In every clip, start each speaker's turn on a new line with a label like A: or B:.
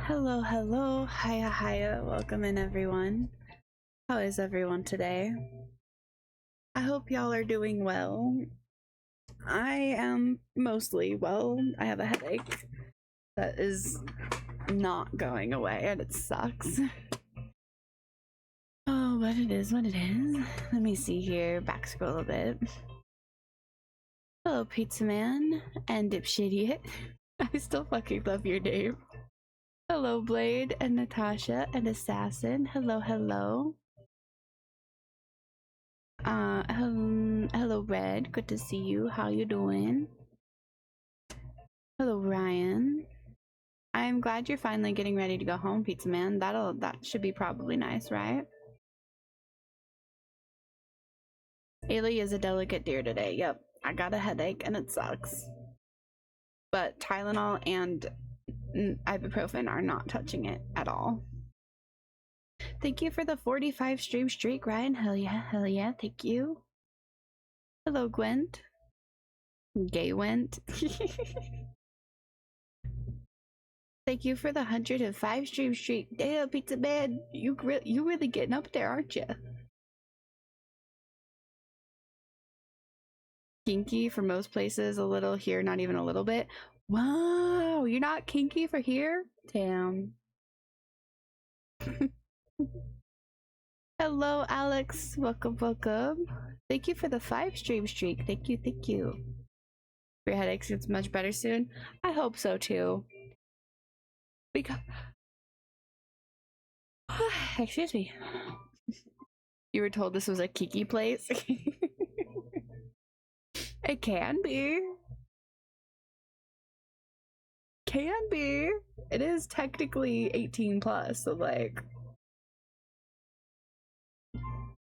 A: Hello, hello, hiya, hiya, welcome in everyone. How is everyone today? I hope y'all are doing well. I am mostly well. I have a headache that is not going away and it sucks. Oh, but it is what it is. Let me see here, back scroll a bit. Hello, Pizza Man and Dipshitiot. I still fucking love your name. Hello, Blade and Natasha and Assassin. Hello, hello. Hello, Red. Good to see you. How you doing? Hello, Ryan. I'm glad you're finally getting ready to go home, Pizza Man. That should be probably nice, right? Ailey is a delicate deer today. Yep, I got a headache and it sucks. But Tylenol and ibuprofen are not touching it at all. Thank you for the 45 stream streak, Ryan. Hell yeah, thank you. Hello, Gwent. Gay went. Thank you for the 105 stream streak. Damn, Pizza Man, you really getting up there, aren't you? Kinky for most places, a little here, not even a little bit. Wow, you're not kinky for here? Damn. Hello, Alex. Welcome, welcome. Thank you for the 5 stream streak. Thank you. Your headaches gets much better soon. I hope so too. Because excuse me. You were told this was a kiki place? It can be. Can be. It is technically 18 plus, so like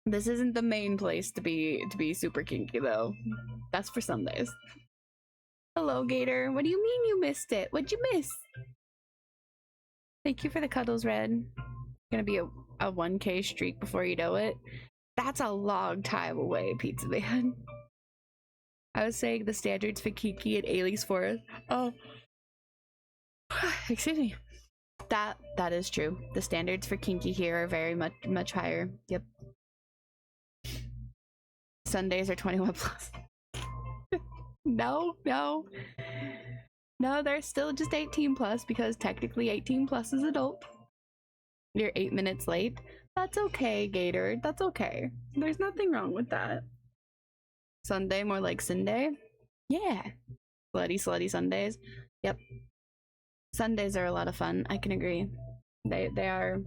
A: this isn't the main place to be super kinky though. That's for Sundays. Hello, Gator. What do you mean you missed it? What'd you miss? Thank you for the cuddles, Red. Gonna be a 1K streak before you know it. That's a long time away, Pizza Man. I was saying the standards for kinky at Ailey's Forest. Oh, excuse me. That is true. The standards for kinky here are very much higher. Yep. Sundays are 21 plus. No, they're still just 18 plus because technically 18 plus is adult. You're 8 minutes late. That's okay, Gator. That's okay. There's nothing wrong with that. Sunday, more like Sunday. Yeah. Slutty Sundays. Yep. Sundays are a lot of fun. I can agree. They are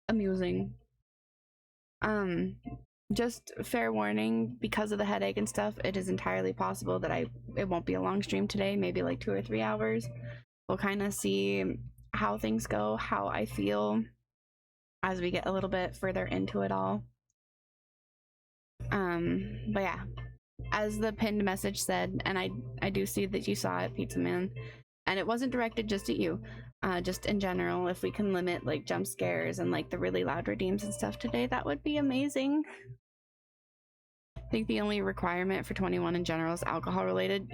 A: amusing. Just fair warning, because of the headache and stuff, it is entirely possible that it won't be a long stream today, maybe like 2 or 3 hours. We'll kind of see how things go, how I feel as we get a little bit further into it all. But yeah, as the pinned message said, and I do see that you saw it, Pizza Man, and it wasn't directed just at you, just in general. If we can limit like jump scares and like the really loud redeems and stuff today, that would be amazing. I think the only requirement for 21 in general is alcohol related.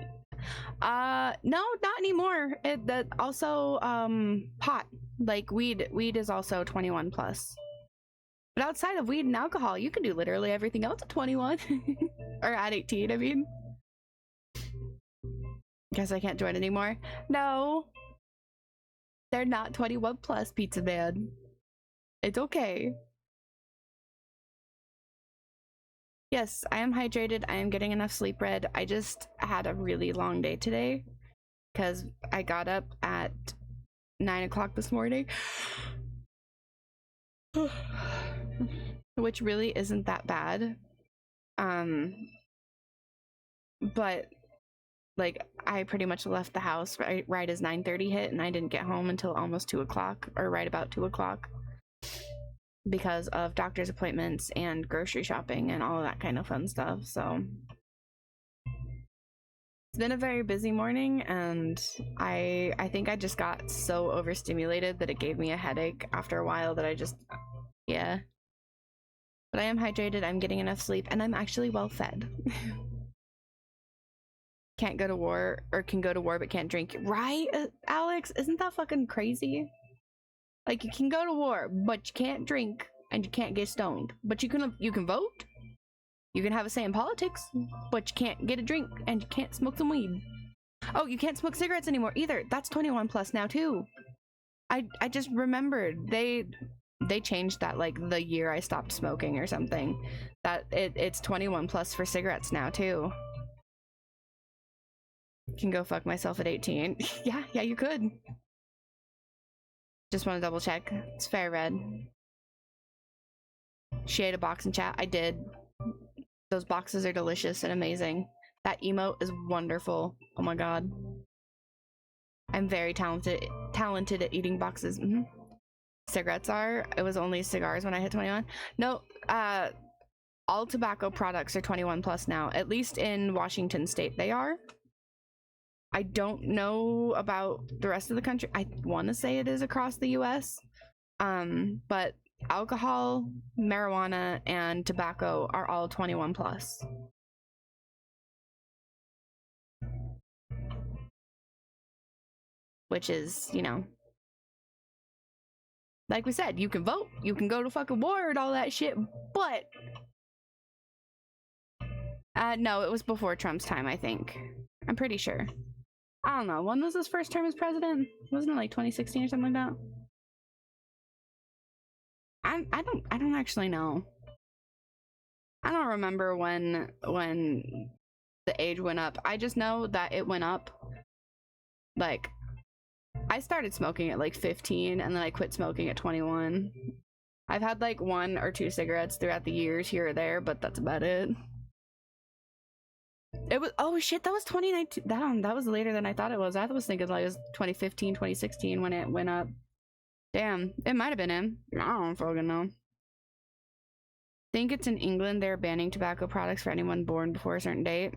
A: No, not anymore. That also pot, like weed is also 21 plus. But outside of weed and alcohol, you can do literally everything else at 21. Or at 18, I mean. Guess I can't join anymore. No. They're not 21 plus, Pizza Man. It's okay. Yes, I am hydrated. I am getting enough sleep, Red. I just had a really long day today because I got up at 9 o'clock this morning. Which really isn't that bad. But like I pretty much left the house right as 9:30 hit, and I didn't get home until almost 2 o'clock, or right about 2 o'clock, because of doctor's appointments and grocery shopping and all of that kind of fun stuff. So it's been a very busy morning, and I think I just got so overstimulated that it gave me a headache after a while that I just, yeah. But I am hydrated, I'm getting enough sleep, and I'm actually well fed. can't go to war, or can go to war but can't drink. Right, Alex? Isn't that fucking crazy? Like, you can go to war, but you can't drink and you can't get stoned. But you can vote. You can have a say in politics, but you can't get a drink and you can't smoke some weed. Oh, you can't smoke cigarettes anymore either. That's 21 plus now too. I just remembered they changed that like the year I stopped smoking or something. That it's 21 plus for cigarettes now too. Can go fuck myself at 18. Yeah, you could. Just want to double check. It's fair red. She ate a box in chat. I did. Those boxes are delicious and amazing. That emote is wonderful. Oh my god. I'm very talented at eating boxes. Cigarettes are. It was only cigars when I hit 21. No, all tobacco products are 21 plus now. At least in Washington state they are. I don't know about the rest of the country. I want to say it is across the US. But alcohol, marijuana, and tobacco are all 21 plus. Which is, you know, like we said, you can vote, you can go to fucking war and all that shit, but no, it was before Trump's time, I think. I'm pretty sure. I don't know. When was his first term as president? Wasn't it like 2016 or something like that? I don't actually know. I don't remember when the age went up. I just know that it went up. Like, I started smoking at like 15 and then I quit smoking at 21. I've had like 1 or 2 cigarettes throughout the years here or there, but that's about it. It was, oh shit, that was 2019. That was later than I thought it was. I was thinking like it was 2015, 2016 when it went up. Damn, it might have been him. I don't fucking know. Think it's in England they're banning tobacco products for anyone born before a certain date.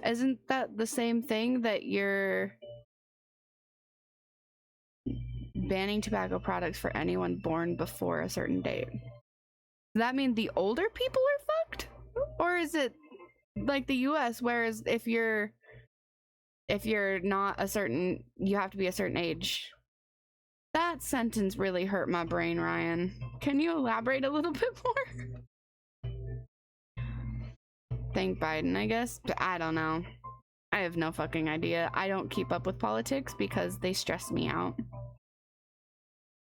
A: Isn't that the same thing that you're banning tobacco products for anyone born before a certain date? Does that mean the older people are fucked? Or is it like the US, whereas if you're not a certain, you have to be a certain age? That sentence really hurt my brain, Ryan. Can you elaborate a little bit more? Thank Biden, I guess. I don't know. I have no fucking idea. I don't keep up with politics because they stress me out.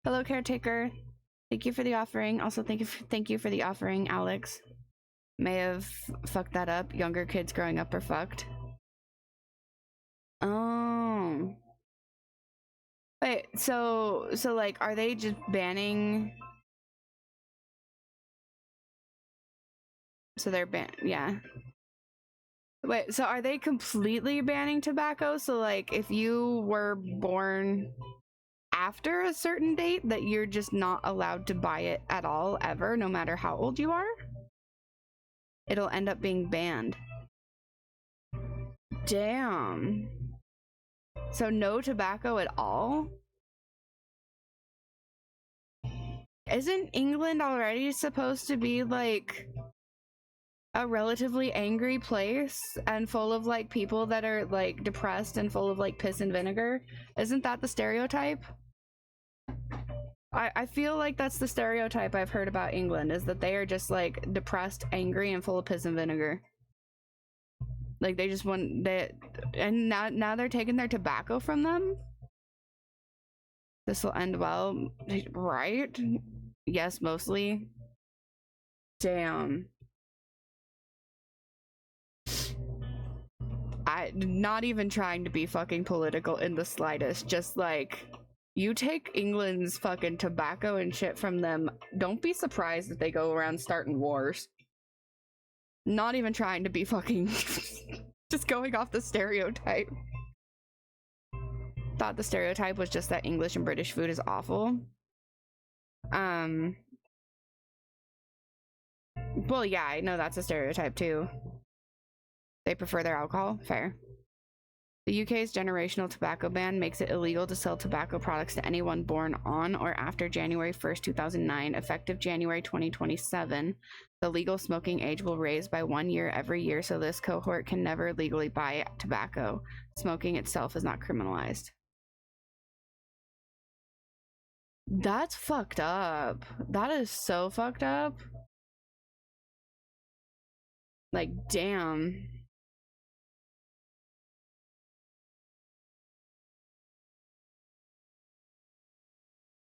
A: Hello, caretaker. Thank you for the offering. Also, thank you for the offering, Alex. May have fucked that up. Younger kids growing up are fucked. Oh. Wait, so like, are they just banning? So they're yeah. Wait, so are they completely banning tobacco? So like, if you were born after a certain date, that you're just not allowed to buy it at all, ever, no matter how old you are? It'll end up being banned. Damn. So no tobacco at all? Isn't England already supposed to be like a relatively angry place and full of like people that are like depressed and full of like piss and vinegar? Isn't that the stereotype? I feel like that's the stereotype I've heard about England, is that they are just like depressed, angry, and full of piss and vinegar. Like they just want that, and now they're taking their tobacco from them. This will end well, right? Yes, mostly. Damn. I'm not even trying to be fucking political in the slightest. Just like, you take England's fucking tobacco and shit from them, don't be surprised if they go around starting wars. Not even trying to be fucking just going off the stereotype. Thought the stereotype was just that English and British food is awful. Well, yeah, I know that's a stereotype too. They prefer their alcohol. Fair. The UK's generational tobacco ban makes it illegal to sell tobacco products to anyone born on or after January 1st, 2009, effective January 2027. The legal smoking age will raise by 1 year every year, so this cohort can never legally buy tobacco. Smoking itself is not criminalized. That's fucked up. That is so fucked up. Like, damn.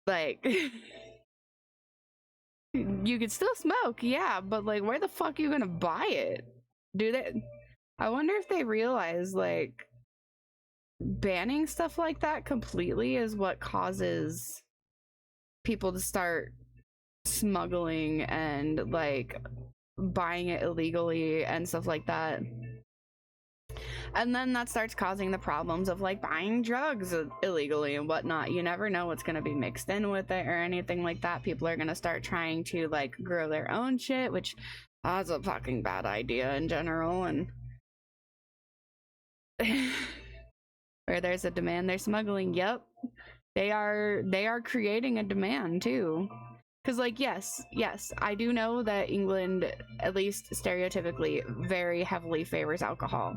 A: Like, you could still smoke, yeah, but like, where the fuck are you gonna buy it? Do they? I wonder if they realize, like, banning stuff like that completely is what causes people to start smuggling and like buying it illegally and stuff like that. And then that starts causing the problems of like buying drugs illegally and whatnot. You never know what's going to be mixed in with it or anything like that. People are going to start trying to like grow their own shit, which that's a fucking bad idea in general. And where there's a demand, there's smuggling. Yep, they are creating a demand too. Because like, yes, I do know that England, at least stereotypically, very heavily favors alcohol.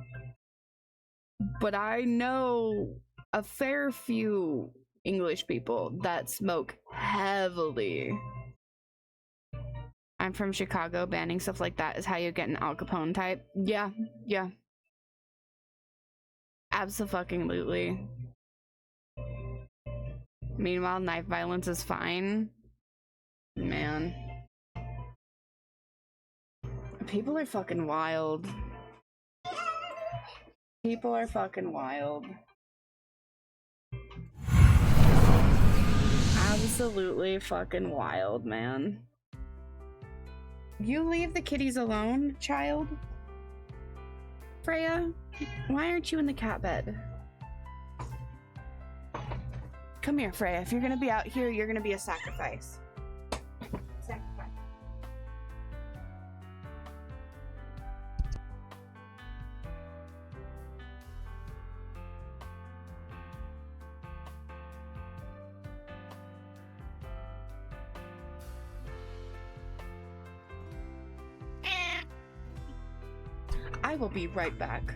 A: But I know a fair few English people that smoke heavily. I'm from Chicago. Banning stuff like that is how you get an Al Capone type. Yeah. Absolutely. Meanwhile, knife violence is fine. Man. People are fucking wild. People are fucking wild. Absolutely fucking wild, man. You leave the kitties alone, child? Freya, why aren't you in the cat bed? Come here, Freya. If you're gonna be out here, you're gonna be a sacrifice. I will be right back.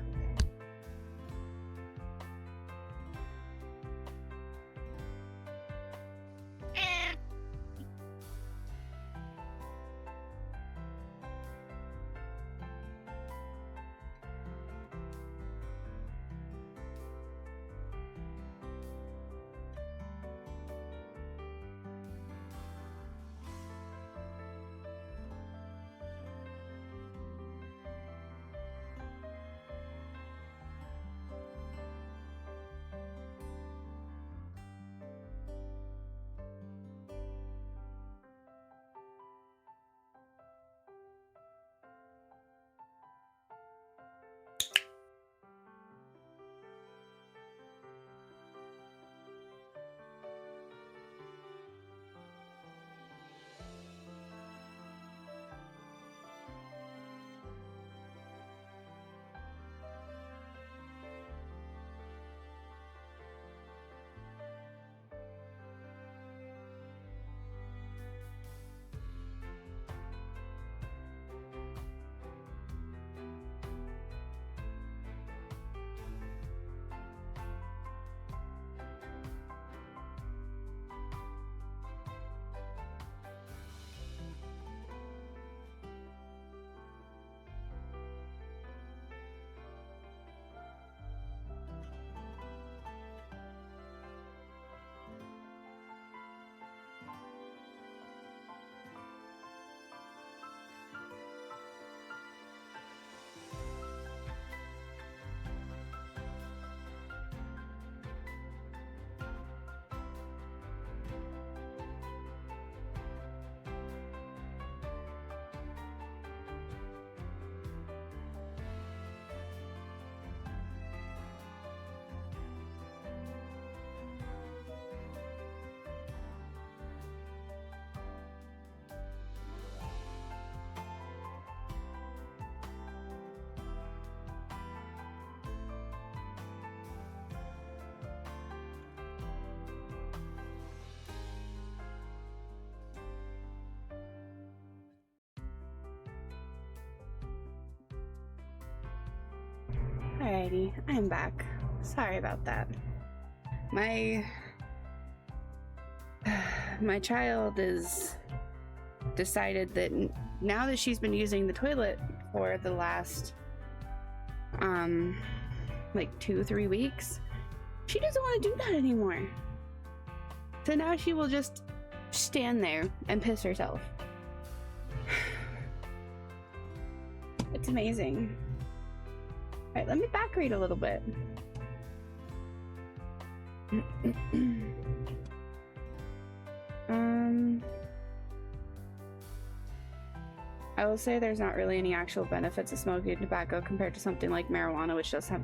A: Alrighty, I'm back. Sorry about that. My child is decided that now that she's been using the toilet for the last like 2-3 weeks, she doesn't want to do that anymore. So now she will just stand there and piss herself. It's amazing. Alright, let me back read a little bit. I will say there's not really any actual benefits of smoking tobacco compared to something like marijuana, which does have...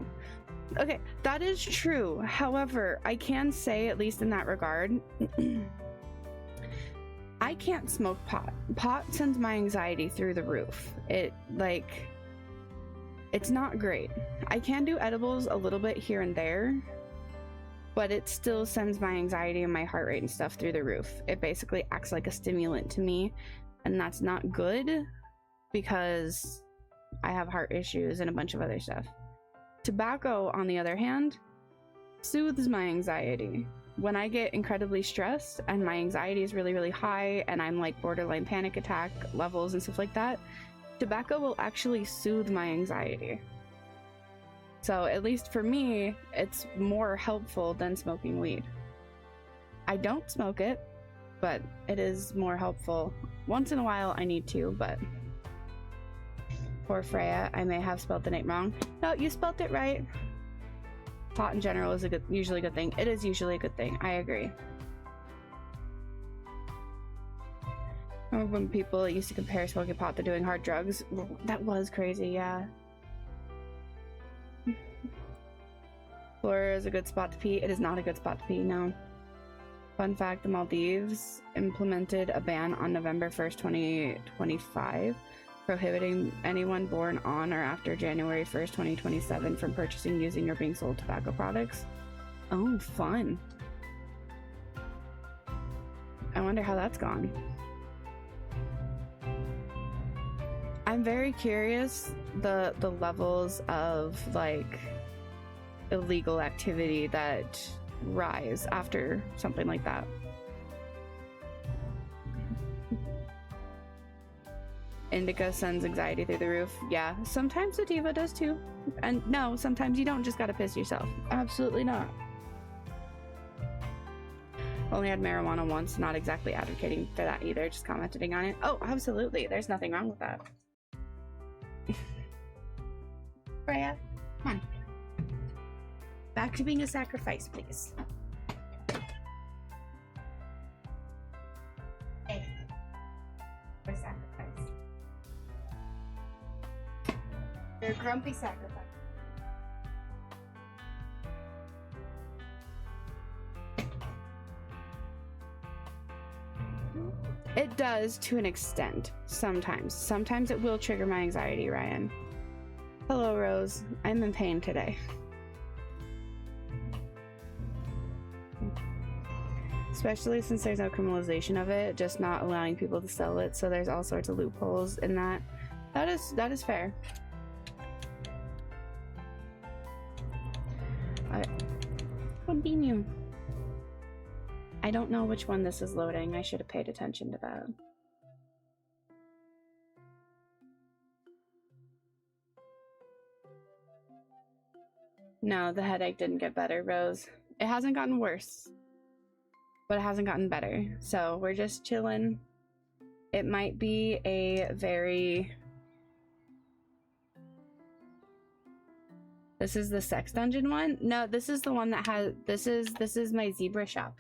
A: Okay, that is true. However, I can say, at least in that regard, I can't smoke pot. Pot sends my anxiety through the roof. It's not great. I can do edibles a little bit here and there, but it still sends my anxiety and my heart rate and stuff through the roof. It basically acts like a stimulant to me, and that's not good because I have heart issues and a bunch of other stuff. Tobacco, on the other hand, soothes my anxiety. When I get incredibly stressed and my anxiety is really, really high and I'm like borderline panic attack levels and stuff like that, tobacco will actually soothe my anxiety. So at least for me, it's more helpful than smoking weed. I don't smoke it, but it is more helpful. Once in a while I need to, but poor Freya, I may have spelled the name wrong. No, you spelled it right. Pot in general is usually a good thing. It is usually a good thing. I agree. Remember when people used to compare smoking pot to doing hard drugs? That was crazy, yeah. Florida is a good spot to pee. It is not a good spot to pee, no. Fun fact, the Maldives implemented a ban on November 1st, 2025, prohibiting anyone born on or after January 1st, 2027 from purchasing, using, or being sold tobacco products. Oh, fun. I wonder how that's gone. I'm very curious the levels of like illegal activity that rise after something like that. Indica sends anxiety through the roof. Yeah, sometimes sativa does too. And no, sometimes you don't just gotta piss yourself. Absolutely not. Only had marijuana once, not exactly advocating for that either, just commenting on it. Oh, absolutely, there's nothing wrong with that. Freya, come on. Back to being a sacrifice, please. Hey. For sacrifice. You're a grumpy sacrifice. It does to an extent, sometimes. Sometimes it will trigger my anxiety, Ryan. Hello, Rose. I'm in pain today. Especially since there's no criminalization of it, just not allowing people to sell it, so there's all sorts of loopholes in that. That is fair. Continue. I don't know which one this is loading. I should have paid attention to that. No, the headache didn't get better, Rose. It hasn't gotten worse, but it hasn't gotten better. So we're just chilling. It might be a very... This is the sex dungeon one? No, this is the one that has... This is my zebra shop.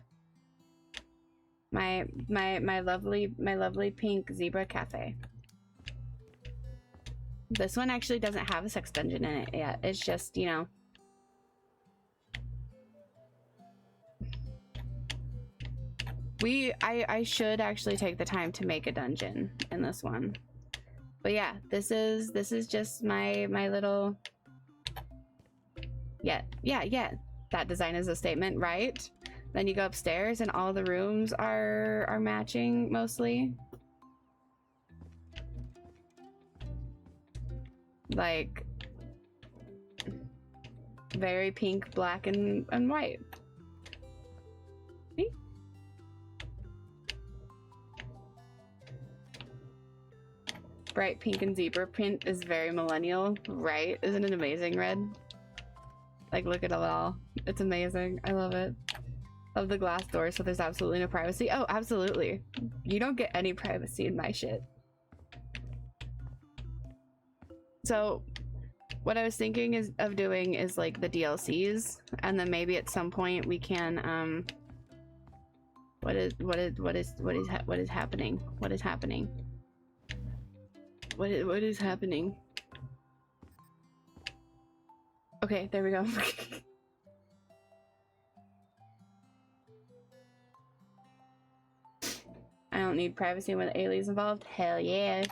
A: My lovely pink zebra cafe. This one actually doesn't have a sex dungeon in it yet. It's just, you know... I should actually take the time to make a dungeon in this one. But yeah, this is just my little... Yeah. That design is a statement, right? Then you go upstairs and all the rooms are matching mostly. Like, Very pink, black, and white. See? Bright pink and zebra print is very millennial, right? Isn't it amazing, Red? Like, look at it all. It's amazing. I love it. Love the glass door, so there's absolutely no privacy. Oh, absolutely. You don't get any privacy in my shit. So, what I was thinking of doing is like the DLCs, and then maybe at some point we can what is happening? What is happening? What is happening? Okay, there we go. I don't need privacy when Ailey's involved. Hell yeah.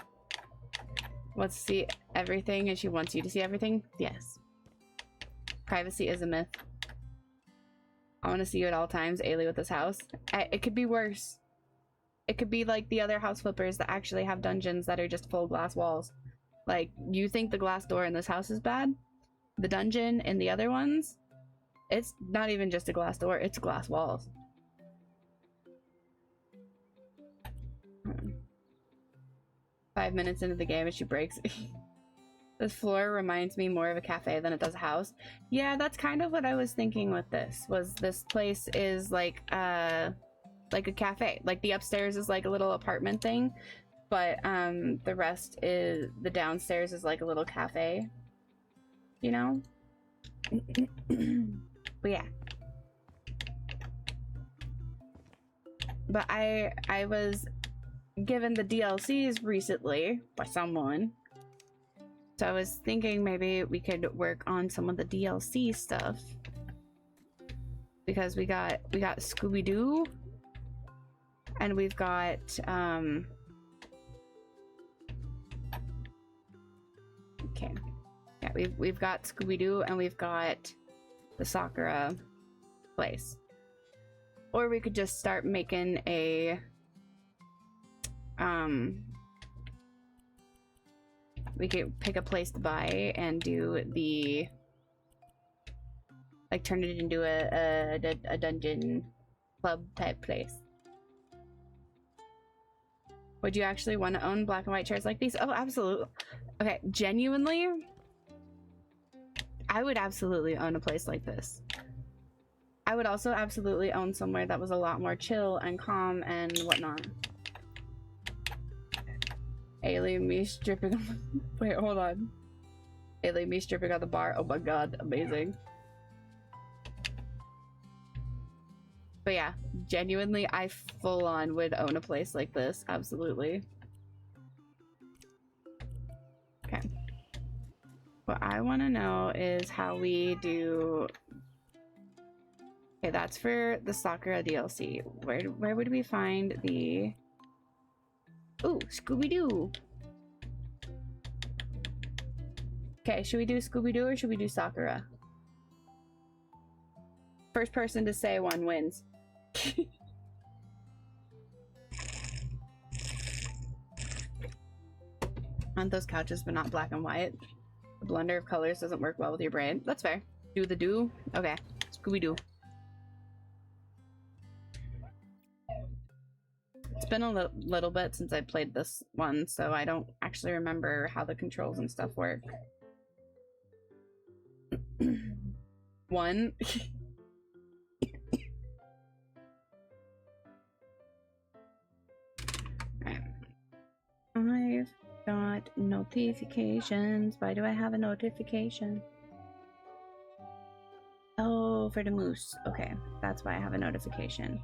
A: Wants to see everything and she wants you to see everything? Yes. Privacy is a myth. I want to see you at all times, Ailey, with this house. It could be worse. It could be like the other house flippers that actually have dungeons that are just full glass walls. Like, you think the glass door in this house is bad? The dungeon in the other ones, it's not even just a glass door, it's glass walls. 5 minutes into the game and she breaks. This floor reminds me more of a cafe than it does a house. Yeah, that's kind of what I was thinking with this. Was this place is like a cafe. Like the upstairs is like a little apartment thing, but the rest is the downstairs is like a little cafe. You know? But yeah. But I was given the DLCs recently by someone. So I was thinking maybe we could work on some of the DLC stuff. Because we got Scooby-Doo. And we've got okay. Yeah, we've got Scooby-Doo and we've got the Sakura place. Or we could just start making a we could pick a place to buy and do the like turn it into a dungeon club type place. Would you actually want to own black and white chairs like these? Oh, absolutely. Okay, genuinely, I would absolutely own a place like this. I would also absolutely own somewhere that was a lot more chill and calm and whatnot. Alien me stripping. Wait, hold on. Alien me stripping on the bar. Oh my god, amazing. But yeah, genuinely, I full on would own a place like this. Absolutely. Okay. What I want to know is how we do. Okay, that's for the Sakura DLC. Where would we find the? Ooh, Scooby-Doo. Okay, should we do Scooby-Doo or should we do Sakura? First person to say one wins. Want those couches, but not black and white. The blender of colors doesn't work well with your brain. That's fair. Do the do. Okay, Scooby-Doo. It's been a little bit since I played this one, so I don't actually remember how the controls and stuff work. One. Right. I've got notifications. Why do I have a notification? Oh, for the moose. Okay, that's why I have a notification.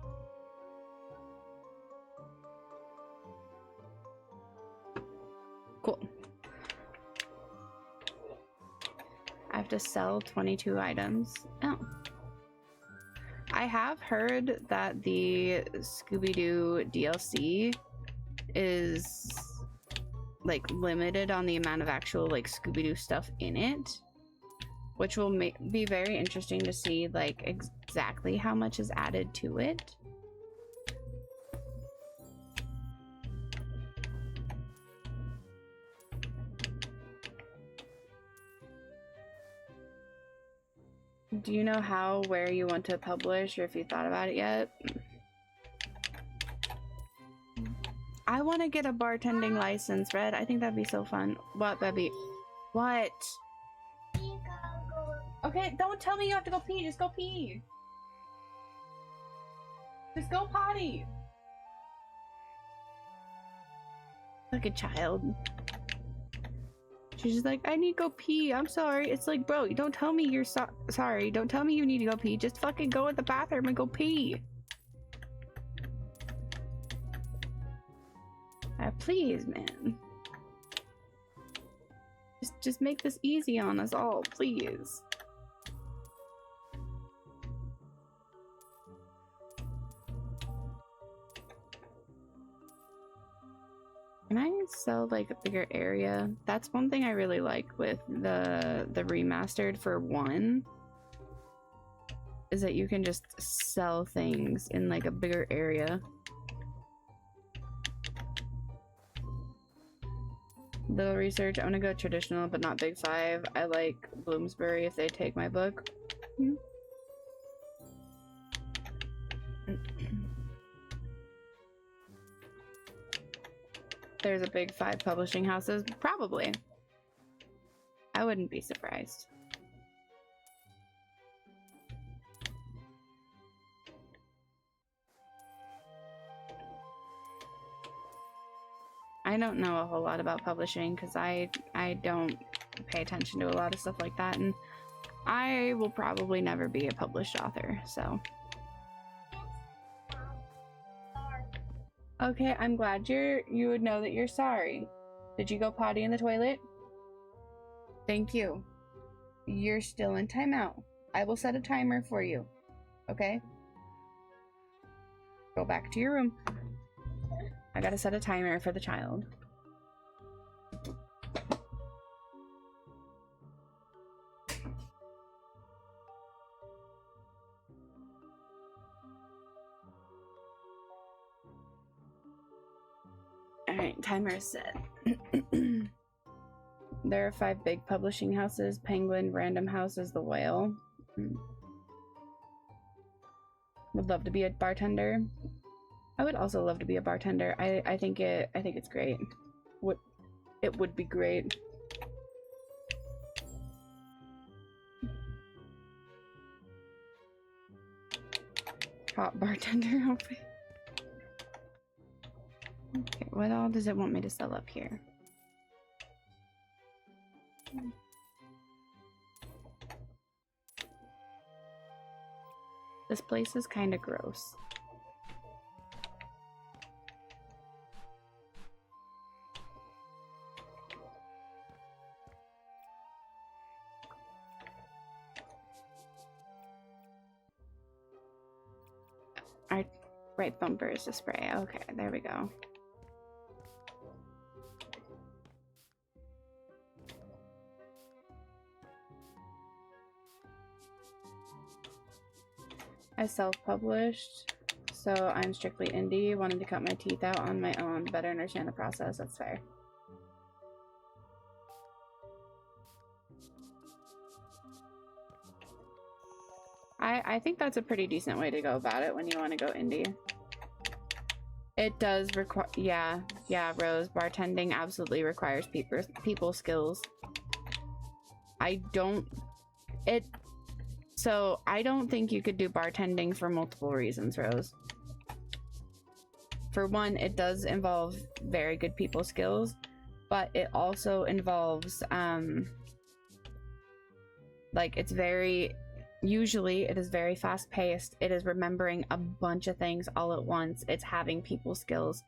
A: Cool. I have to sell 22 items. Oh. I have heard that the Scooby-Doo DLC is like limited on the amount of actual like Scooby-Doo stuff in it, which will be very interesting to see like exactly how much is added to it. Do you know how, where you want to publish, or if you thought about it yet? I want to get a bartending license, Red. I think that'd be so fun. What, baby? What? Okay, don't tell me you have to go pee. Just go pee. Just go potty. Like a child. She's just like, I need to go pee. I'm sorry. It's like, bro, don't tell me you're sorry. Don't tell me you need to go pee. Just fucking go in the bathroom and go pee. Please, man. Just make this easy on us all, please. Can I sell like a bigger area? That's one thing I really like with the remastered for 1 is that you can just sell things in like a bigger area. Little research. I'm gonna go traditional but not big 5. I like Bloomsbury if they take my book. There's a big 5 publishing houses? Probably. I wouldn't be surprised. I don't know a whole lot about publishing because I don't pay attention to a lot of stuff like that, and I will probably never be a published author, so. Okay, I'm glad you would know that you're sorry. Did you go potty in the toilet? Thank you. You're still in timeout. I will set a timer for you. Okay? Go back to your room. I gotta set a timer for the child. Alright, timer is set. There are 5 big publishing houses: Penguin, Random House is the Whale. Would love to be a bartender. I would also love to be a bartender. I think it's great. It would be great. Hot bartender outfit. Okay, what all does it want me to sell up here? This place is kind of gross. Our right bumper is to spray. Okay, there we go. I self-published, so I'm strictly indie. Wanted to cut my teeth out on my own to better understand the process. That's fair. I think that's a pretty decent way to go about it when you want to go indie. It does require, yeah, Rose, bartending absolutely requires people skills. So I don't think you could do bartending for multiple reasons, Rose. For one, it does involve very good people skills, but it also involves, like, usually it is very fast paced. It is remembering a bunch of things all at once. It's having people skills.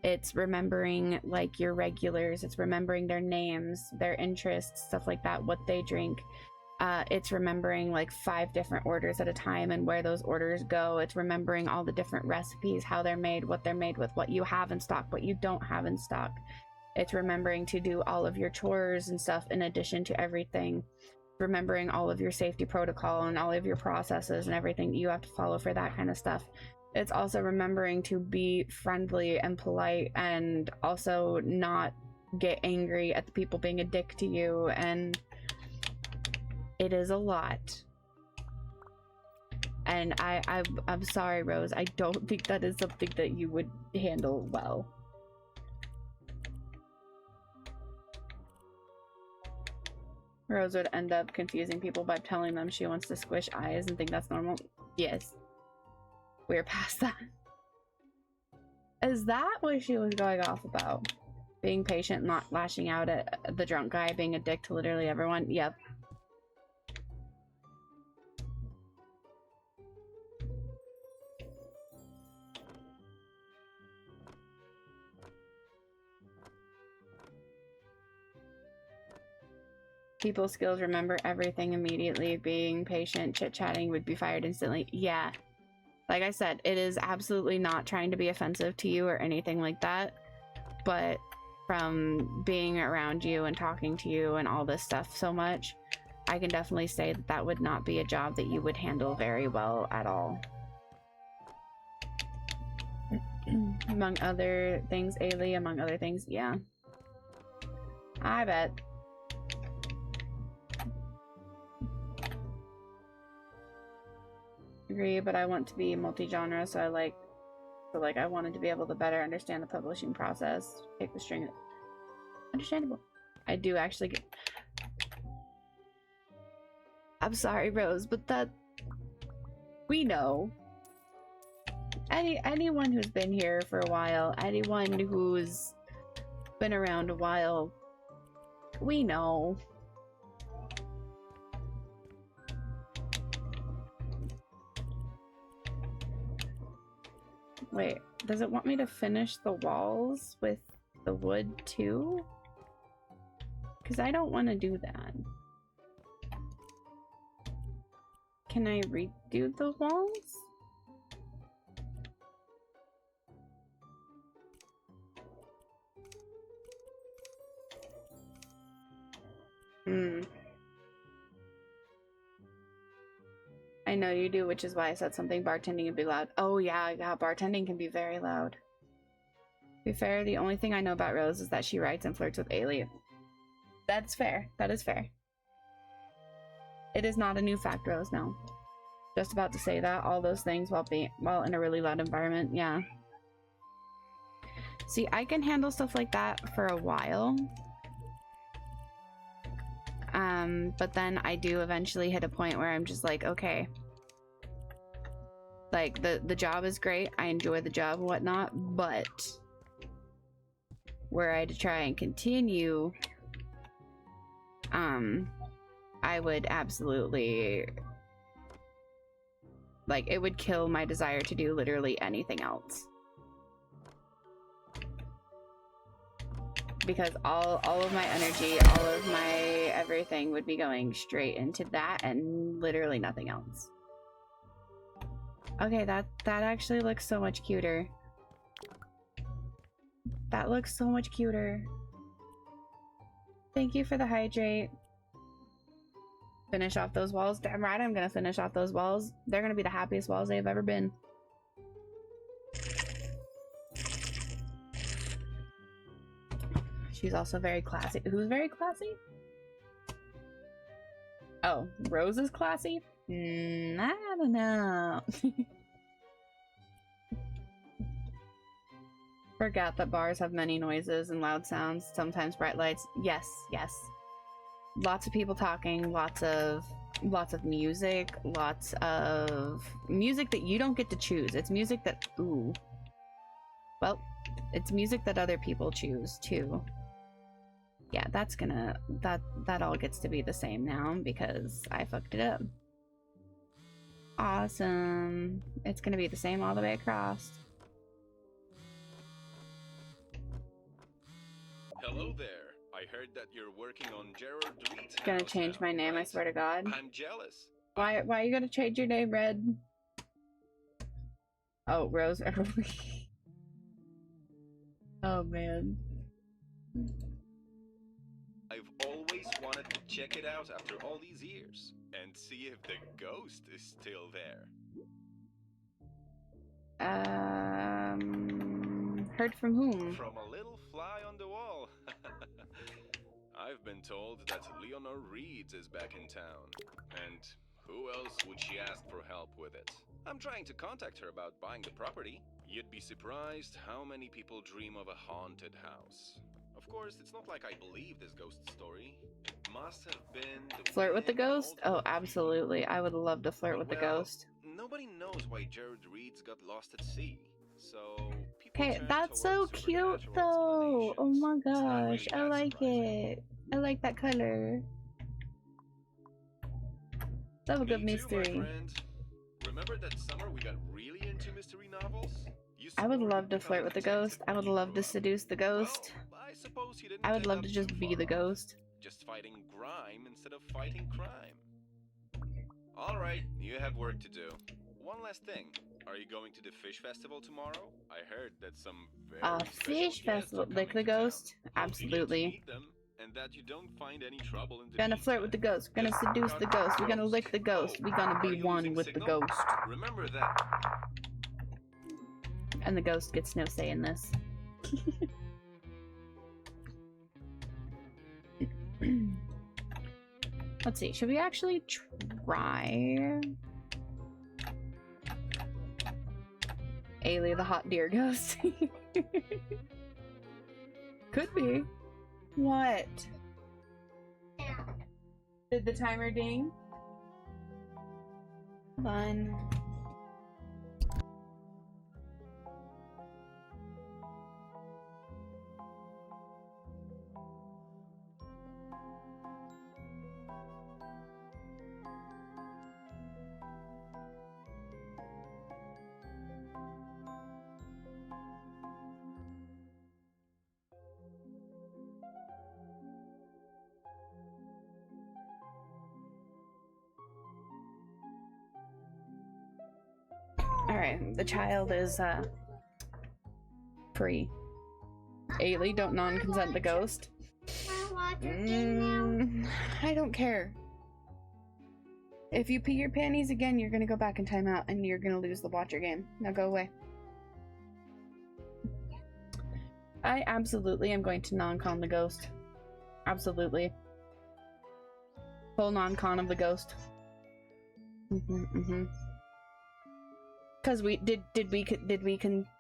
A: It's remembering like your regulars. It's remembering their names, their interests, stuff like that, what they drink. It's remembering like 5 different orders at a time and where those orders go. It's remembering all the different recipes, how they're made, what they're made with, what you have in stock, what you don't have in stock. It's remembering to do all of your chores and stuff in addition to everything. Remembering all of your safety protocol and all of your processes and everything that you have to follow for that kind of stuff. It's also remembering to be friendly and polite and also not get angry at the people being a dick to you, and it is a lot. And I'm sorry, Rose. I don't think that is something that you would handle well. Rose would end up confusing people by telling them she wants to squish eyes and think that's normal. Yes. We're past that. Is that what she was going off about? Being patient, not lashing out at the drunk guy, being a dick to literally everyone? Yep. People skills remember everything immediately. Being patient, chit-chatting would be fired instantly. Yeah. Like I said, it is absolutely not trying to be offensive to you or anything like that. But from being around you and talking to you and all this stuff so much, I can definitely say that that would not be a job that you would handle very well at all. Among other things, Ailey, among other things, yeah. I bet. Agree, but I want to be multi-genre, so I wanted to be able to better understand the publishing process, take the string. Understandable. I do actually get... I'm sorry, Rose, but that... We know. Anyone who's been here for a while, anyone who's been around a while, we know. Wait, does it want me to finish the walls with the wood too? Because I don't want to do that. Can I redo the walls? I know you do, which is why I said something bartending would be loud. Oh yeah, bartending can be very loud. To be fair, the only thing I know about Rose is that she writes and flirts with Ailey. That's fair. That is fair. It is not a new fact, Rose, no. Just about to say that, all those things while in a really loud environment, yeah. See, I can handle stuff like that for a while. But then I do eventually hit a point where I'm just like, okay. Like, the job is great, I enjoy the job and whatnot, but were I to try and continue, I would absolutely, like, it would kill my desire to do literally anything else. Because all of my energy, all of my everything would be going straight into that and literally nothing else. Okay, that actually looks so much cuter. That looks so much cuter. Thank you for the hydrate. Finish off those walls. Damn right, I'm gonna finish off those walls. They're gonna be the happiest walls they've ever been. She's also very classy. Who's very classy? Oh, Rose is classy? I don't know. Forgot that bars have many noises and loud sounds, sometimes bright lights. Yes, yes. Lots of people talking, lots of music, lots of music that you don't get to choose. It's music that, ooh. Well, it's music that other people choose too. Yeah, that's gonna, that all gets to be the same now because I fucked it up. Awesome. It's gonna be the same all the way across.
B: Hello there. I heard that you're working on Gerard Leeds.
A: Gonna change my name, right? I swear to God.
B: I'm jealous.
A: Why are you gonna change your name, Red? Oh, Rose. Oh man.
B: I've always wanted to check it out after all these years and see if the ghost is still there.
A: Heard from whom?
B: From a little fly on the wall. I've been told that Leonor Reeds is back in town. And Who else would she ask for help with it? I'm trying to contact her about buying the property. You'd be surprised how many people dream of a haunted house. Of course, it's not like I believe this ghost story. It must have been the
A: Flirt with the
B: wind, an
A: ghost?
B: old
A: Oh, absolutely. I would love to flirt with the
B: well,
A: ghost.
B: nobody knows why Jared Reed's got lost at sea. So people
A: Okay,
B: turn
A: that's so
B: towards
A: cute
B: supernatural
A: though. Oh
B: explanations.
A: my
B: It's not
A: gosh,
B: really
A: I
B: that
A: like
B: surprising.
A: it. I like that color. Love a good
B: Me too, my
A: mystery.
B: friend. Remember that summer we got really into mystery novels? You
A: I would
B: swore
A: love
B: you'd
A: to
B: become
A: flirt
B: a
A: with the
B: detective
A: ghost. I
B: when
A: would
B: you
A: love
B: grew
A: to
B: up.
A: seduce the ghost.
B: Well, I suppose you didn't
A: I would
B: end
A: love
B: up
A: to
B: too
A: just be
B: far
A: the
B: off.
A: ghost.
B: Just fighting grime instead of fighting crime. Alright, you have work to do. One last thing. Are you going to the fish festival tomorrow? I heard that some very special
A: Fish
B: guests
A: festival.
B: are
A: Lick
B: coming
A: the
B: to town.
A: ghost?
B: Hope you get to
A: Absolutely.
B: meet them, and that you don't find any trouble in the
A: Gonna flirt with the ghost. Gonna
B: Just
A: seduce
B: cut
A: the ghost. We're gonna
B: ghost.
A: lick the ghost. We're gonna
B: Are
A: be
B: you
A: one
B: losing
A: with the
B: signal?
A: ghost.
B: Remember that.
A: And the ghost gets no say in this. Let's see. Should we actually try Ailey the hot deer ghost? Could be. What? Did the timer ding? Fun. Alright, the child is free. Ailey, don't non-consent the ghost. I don't care. If you pee your panties again, you're gonna go back in timeout and you're gonna lose the watcher game. Now go away. I absolutely am going to non-con the ghost. Absolutely. Full non-con of the ghost. Because we did we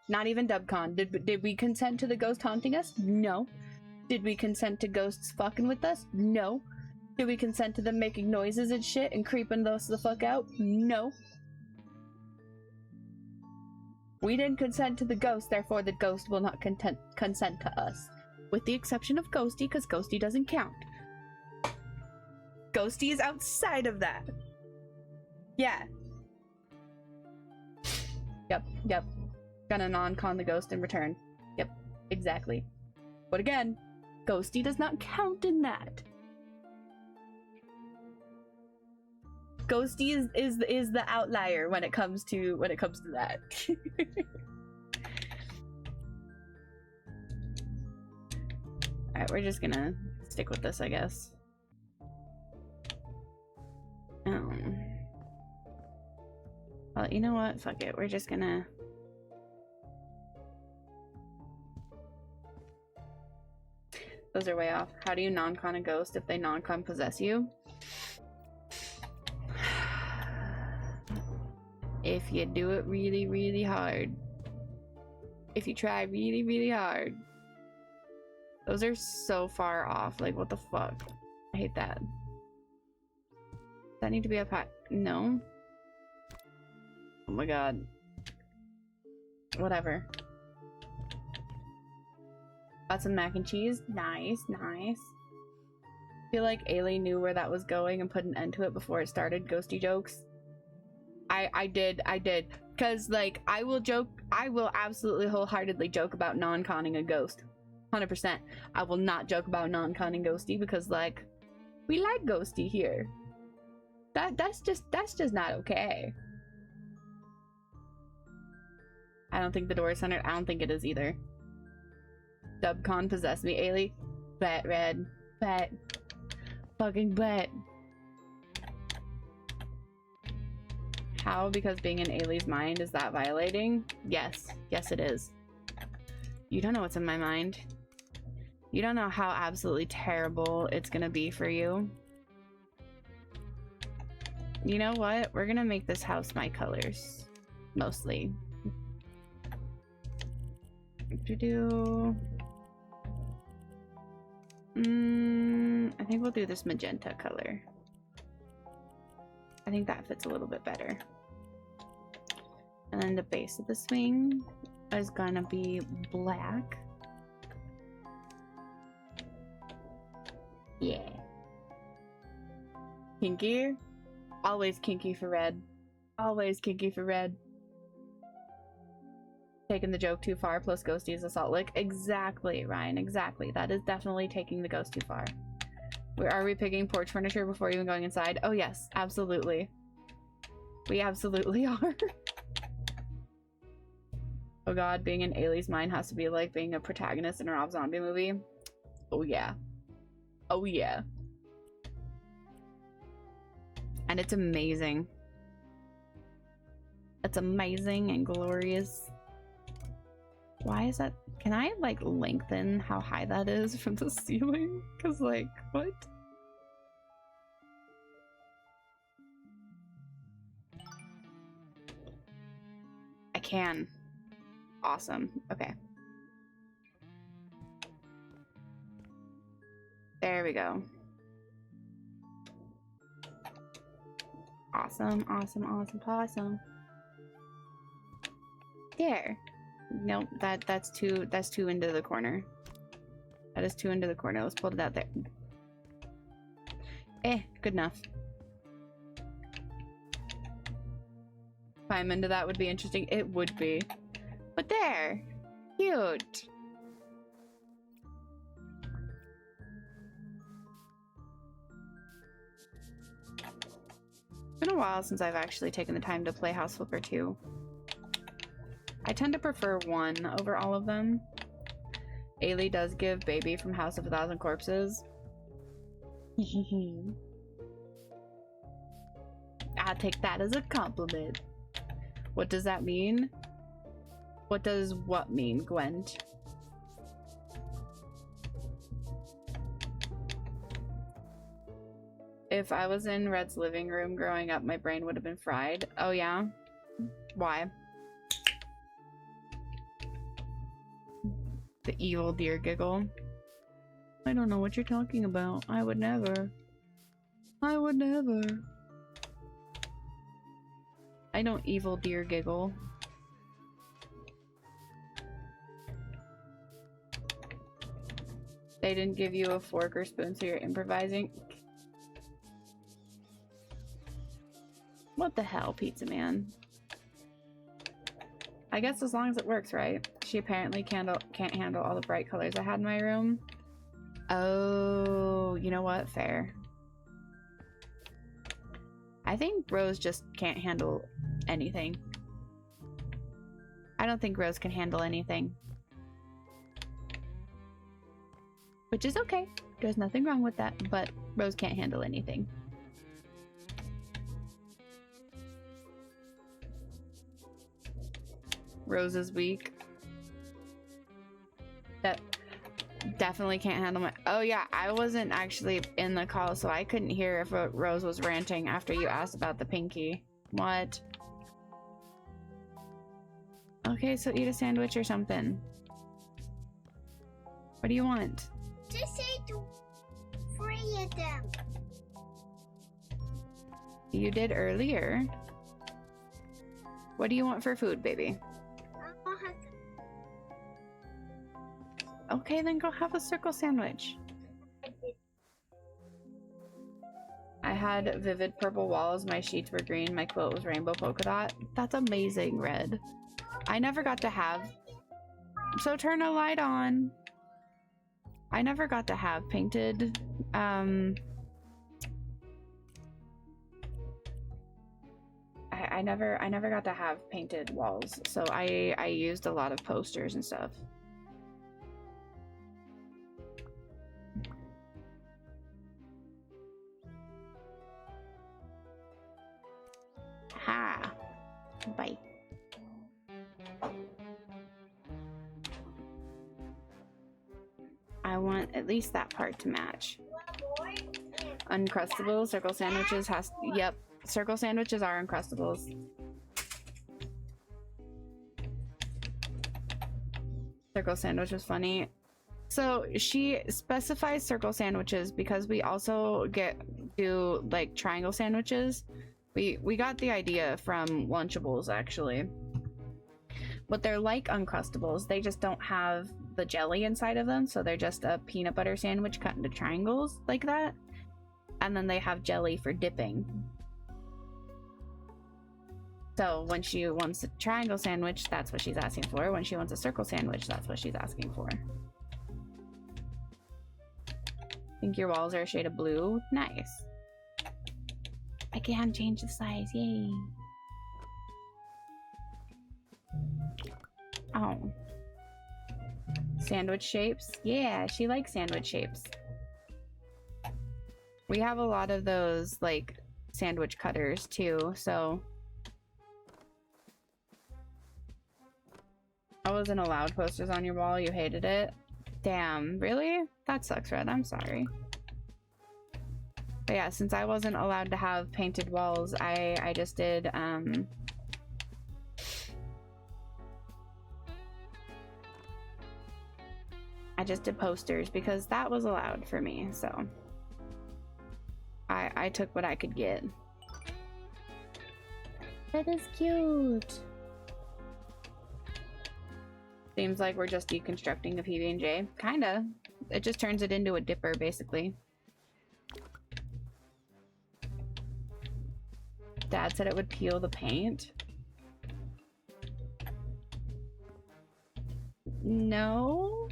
A: not even dubcon. Did we consent to the ghost haunting us? No. Did we consent to ghosts fucking with us? No. Did we consent to them making noises and shit and creeping us the fuck out? No. We didn't consent to the ghost, therefore the ghost will not consent to us. With the exception of Ghosty, because Ghosty doesn't count. Ghosty is outside of that. Yeah. Yep. Gonna non-con the ghost in return. Yep, exactly. But again, Ghosty does not count in that. Ghosty is the outlier when it comes to that. Alright, we're just gonna stick with this, I guess. Well, you know what? Fuck it. We're just gonna... Those are way off. How do you non-con a ghost if they non-con possess you? If you do it really, really hard. If you try really, really hard. Those are so far off. Like, what the fuck? I hate that. Does that need to be a pack? No. Oh my god. Whatever. Got some mac and cheese. Nice. I feel like Ailey knew where that was going and put an end to it before it started. Ghosty jokes. I did. Cause like, I will absolutely wholeheartedly joke about non-conning a ghost. 100%. I will not joke about non-conning Ghosty because like, we like Ghosty here. That's just not okay. I don't think the door is centered. I don't think it is either. Dubcon possess me, Ailey. Bet, red. Bet. Fucking bet. How? Because being in Ailey's mind, is that violating? Yes. Yes, it is. You don't know what's in my mind. You don't know how absolutely terrible it's gonna be for you. You know what? We're gonna make this house my colors. Mostly. I think we'll do this magenta color. I think that fits a little bit better. And then the base of the swing is gonna be black. Yeah. Kinky? Always kinky for red. Always kinky for red. Taking the joke too far, plus Ghosty is a salt lick. Exactly, Ryan, exactly. That is definitely taking the ghost too far. Are we picking porch furniture before even going inside? Oh yes, absolutely. We absolutely are. Oh god, being in Ailey's mind has to be like being a protagonist in a Rob Zombie movie. Oh yeah. Oh yeah. And it's amazing. It's amazing and glorious. Why is that? Can I like lengthen how high that is from the ceiling? Cause like, what? I can. Awesome. Okay. There we go. Awesome, awesome, awesome, awesome. There. Nope, that's too into the corner. That is too into the corner. Let's pull it out there. Good enough. Climb into that would be interesting. It would be. But there. Cute. It's been a while since I've actually taken the time to play House Flipper 2. I tend to prefer 1 over all of them. Ailey does give Baby from House of a Thousand Corpses. I'll take that as a compliment. What does that mean? What does what mean, Gwent? If I was in Red's living room growing up, my brain would have been fried. Oh yeah? Why? The evil deer giggle. I don't know what you're talking about. I would never. I would never. I don't evil deer giggle. They didn't give you a fork or spoon, so you're improvising. What the hell, Pizza Man? I guess as long as it works, right? She apparently can't handle all the bright colors I had in my room. Oh, you know what? Fair. I think Rose just can't handle anything. I don't think Rose can handle anything. Which is okay. There's nothing wrong with that, but Rose can't handle anything. Rose is weak. That definitely can't handle my... Oh yeah, I wasn't actually in the call, so I couldn't hear if Rose was ranting after you asked about the pinky. What? Okay, so eat a sandwich or something. What do you want?
C: Just say to free of them.
A: You did earlier. What do you want for food, baby?
C: I'll have
A: Okay, then go have a circle sandwich. I had vivid purple walls, my sheets were green, my quilt was rainbow polka dot. That's amazing, Red. I never got to have... So turn a light on. I never got to have painted, I never got to have painted walls, so I used a lot of posters and stuff. Ha! Bye. I want at least that part to match. Uncrustable circle sandwiches has... Yep. circle sandwiches are Uncrustables. Circle sandwich was funny. So she specifies circle sandwiches because we also do like triangle sandwiches. We got the idea from Lunchables actually. But they're like Uncrustables. They just don't have the jelly inside of them, so they're just a peanut butter sandwich cut into triangles like that. And then they have jelly for dipping. So when she wants a triangle sandwich, that's what she's asking for. When she wants a circle sandwich, that's what she's asking for. Think your walls are a shade of blue? Nice. I can change the size, yay. Oh. Sandwich shapes? Yeah, she likes sandwich shapes. We have a lot of those, like, sandwich cutters, too, so... I wasn't allowed posters on your wall, you hated it? Damn, really? That sucks, Red, I'm sorry. But yeah, since I wasn't allowed to have painted walls, I just did, I just did posters because that was allowed for me, so I took what I could get. That is cute. Seems like we're just deconstructing a PB&J. Kinda. It just turns it into a dipper, basically. Dad said it would peel the paint. No.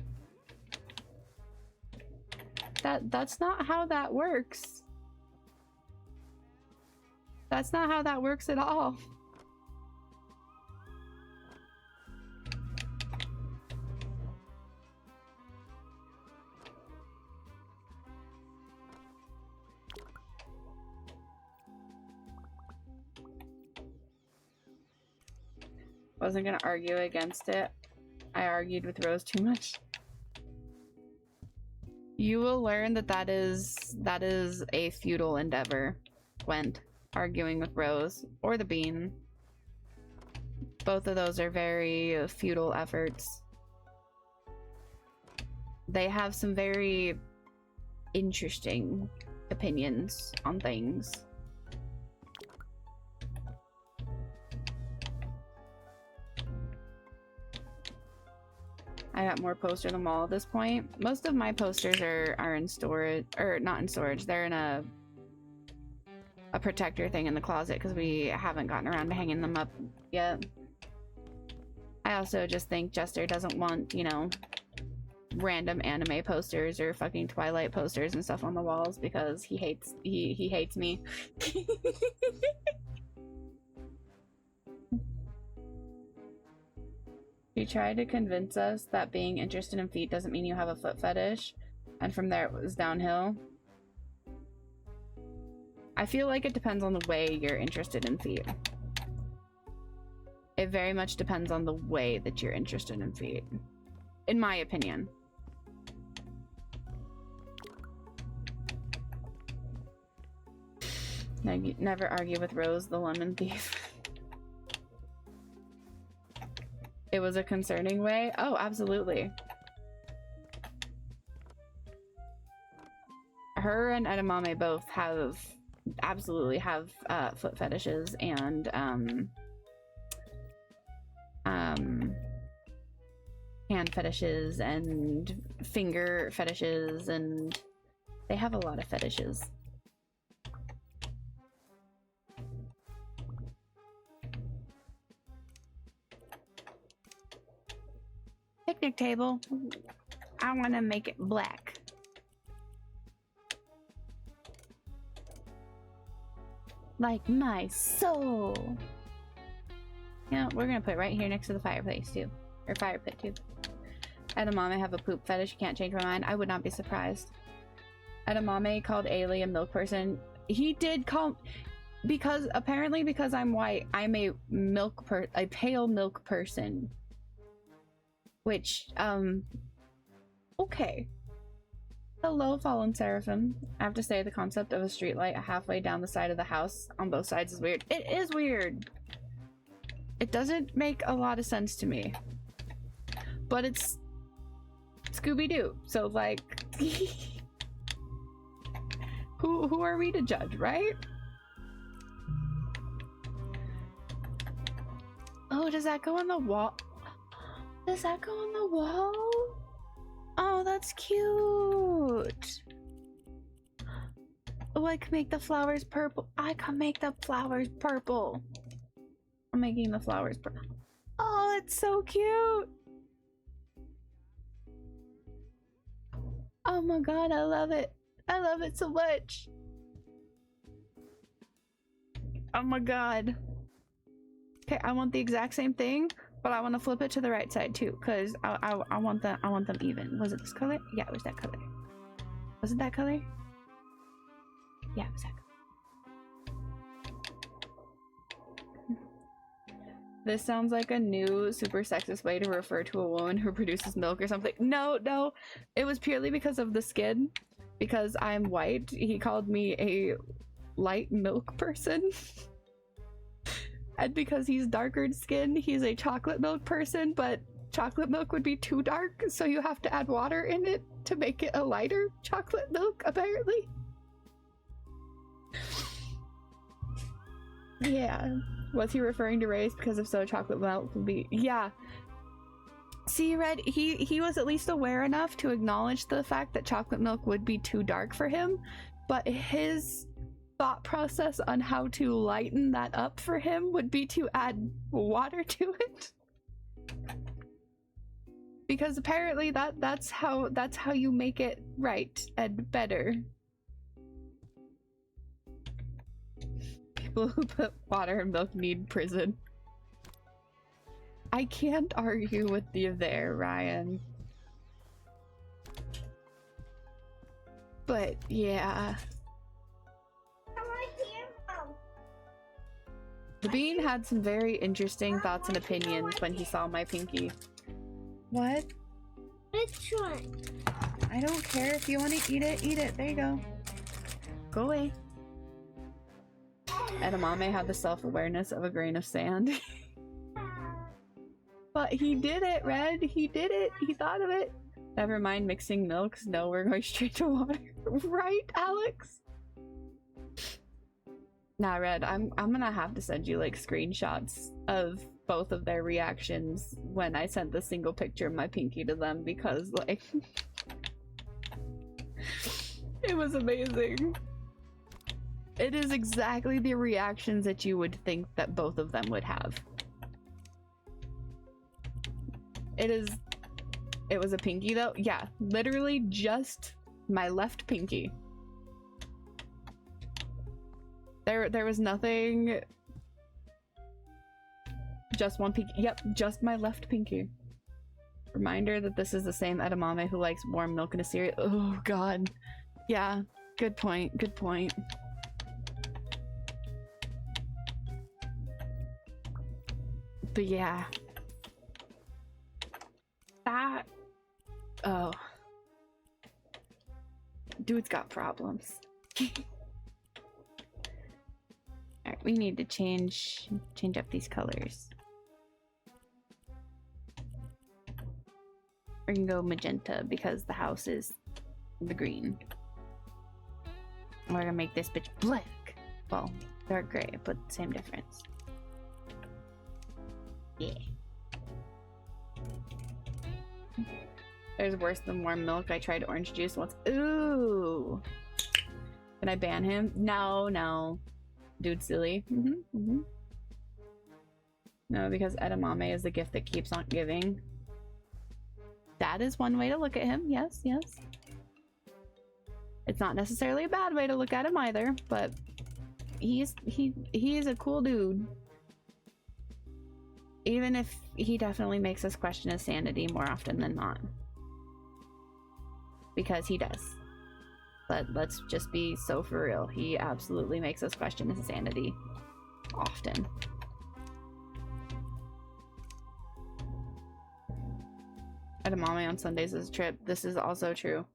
A: That's not how that works. That's not how that works at all. Wasn't gonna argue against it. I argued with Rose too much. You will learn that is a futile endeavor, Gwent. Arguing with Rose or the Bean. Both of those are very futile efforts. They have some very interesting opinions on things. I got more posters than all at this point. Most of my posters are in storage, or not in storage. They're in a protector thing in the closet because we haven't gotten around to hanging them up yet. I also just think Jester doesn't want, you know, random anime posters or fucking Twilight posters and stuff on the walls because he hates me. He tried to convince us that being interested in feet doesn't mean you have a foot fetish, and from there it was downhill. I feel like it depends on the way you're interested in feet. It very much depends on the way that you're interested in feet, in my opinion. Never argue with Rose, the lemon thief. It was a concerning way? Oh, absolutely. Her and Edamame both absolutely have foot fetishes and hand fetishes and finger fetishes, and they have a lot of fetishes. Picnic table. I want to make it black. Like my soul. Yeah, we're gonna put it right here next to the fireplace too. Or fire pit too. Edamame have a poop fetish. You can't change my mind. I would not be surprised. Edamame called Ailey a milk person. He did call, because apparently because I'm white, I'm a pale milk person. Which, okay. Hello, Fallen Seraphim. I have to say the concept of a streetlight halfway down the side of the house on both sides is weird. It is weird. It doesn't make a lot of sense to me. But it's Scooby-Doo, so like who are we to judge, right? Oh, does that go on the wall? Does that go on the wall? Oh, that's cute. Oh, I can make the flowers purple. I can make the flowers purple. I'm making the flowers purple. Oh, it's so cute. Oh my god, I love it. I love it so much. Oh my god. Okay, I want the exact same thing, but I want to flip it to the right side too, because I want them even. Was it this color? Yeah, it was that color. Was it that color? Yeah, it was that color. This sounds like a new super sexist way to refer to a woman who produces milk or something. No, no. It was purely because of the skin. Because I'm white, he called me a light milk person. And because he's darker skin, he's a chocolate milk person, but chocolate milk would be too dark, so you have to add water in it to make it a lighter chocolate milk, apparently. Yeah. Was he referring to race? Because if so, chocolate milk would be... Yeah. See, Red, he was at least aware enough to acknowledge the fact that chocolate milk would be too dark for him, but his thought process on how to lighten that up for him would be to add water to it. Because apparently that's how you make it right and better. People who put water in milk need prison. I can't argue with you there, Ryan. But yeah. The Bean had some very interesting thoughts and opinions when he saw my pinky. What?
C: Which one?
A: I don't care. If you want to eat it, eat it. There you go. Go away. Edamame had the self-awareness of a grain of sand. But he did it, Red. He did it. He thought of it. Never mind mixing milks. No, we're going straight to water. Right, Alex? Nah, Red, I'm gonna have to send you like screenshots of both of their reactions when I sent the single picture of my pinky to them, because like it was amazing. It is exactly the reactions that you would think that both of them would have. It was a pinky though? Yeah, literally just my left pinky. There was nothing. Just one pinky. Yep, just my left pinky. Reminder that this is the same edamame who likes warm milk in a cereal. Oh god. Yeah, good point, good point. But yeah. That... Oh. Dude's got problems. Alright, we need to change up these colors. We're gonna go magenta because the house is the green. We're gonna make this bitch black. Well, dark gray, but same difference. Yeah. There's worse than warm milk. I tried orange juice once. Ooh. Can I ban him? No, no. Dude, silly. No, because edamame is the gift that keeps on giving. That is one way to look at him. Yes, yes. It's not necessarily a bad way to look at him either, but he is a cool dude. Even if he definitely makes us question his sanity more often than not. Because he does. But let's just be so for real. He absolutely makes us question his sanity. Often. Edamame on Sundays is a trip. This is also true.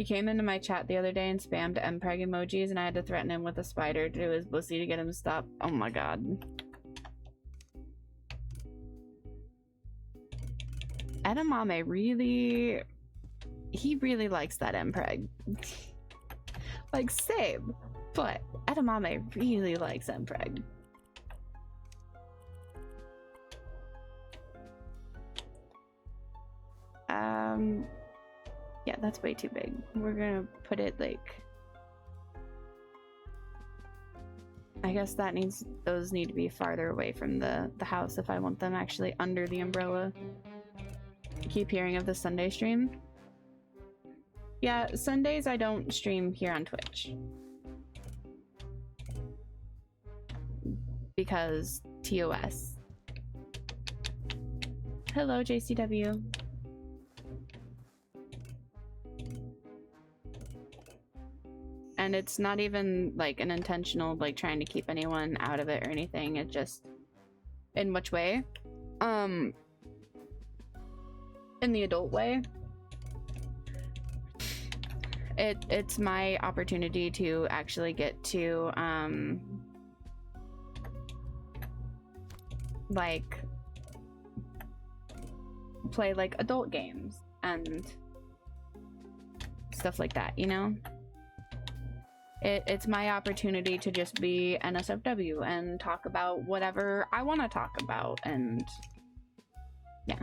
A: He came into my chat the other day and spammed mpreg emojis, and I had to threaten him with a spider to his pussy to get him to stop. Oh my god. Edamame really... He really likes that mpreg. Like, same. But Edamame really likes mpreg. Yeah, that's way too big. We're gonna put it like... I guess that needs... Those need to be farther away from the house if I want them actually under the umbrella. I keep hearing of the Sunday stream. Yeah, Sundays I don't stream here on Twitch. Because TOS. Hello, JCW. And it's not even like an intentional like trying to keep anyone out of it or anything. It just... In which way? In the adult way. It's my opportunity to actually get to like play like adult games and stuff like that, you know? It's my opportunity to just be NSFW and talk about whatever I want to talk about, and yeah.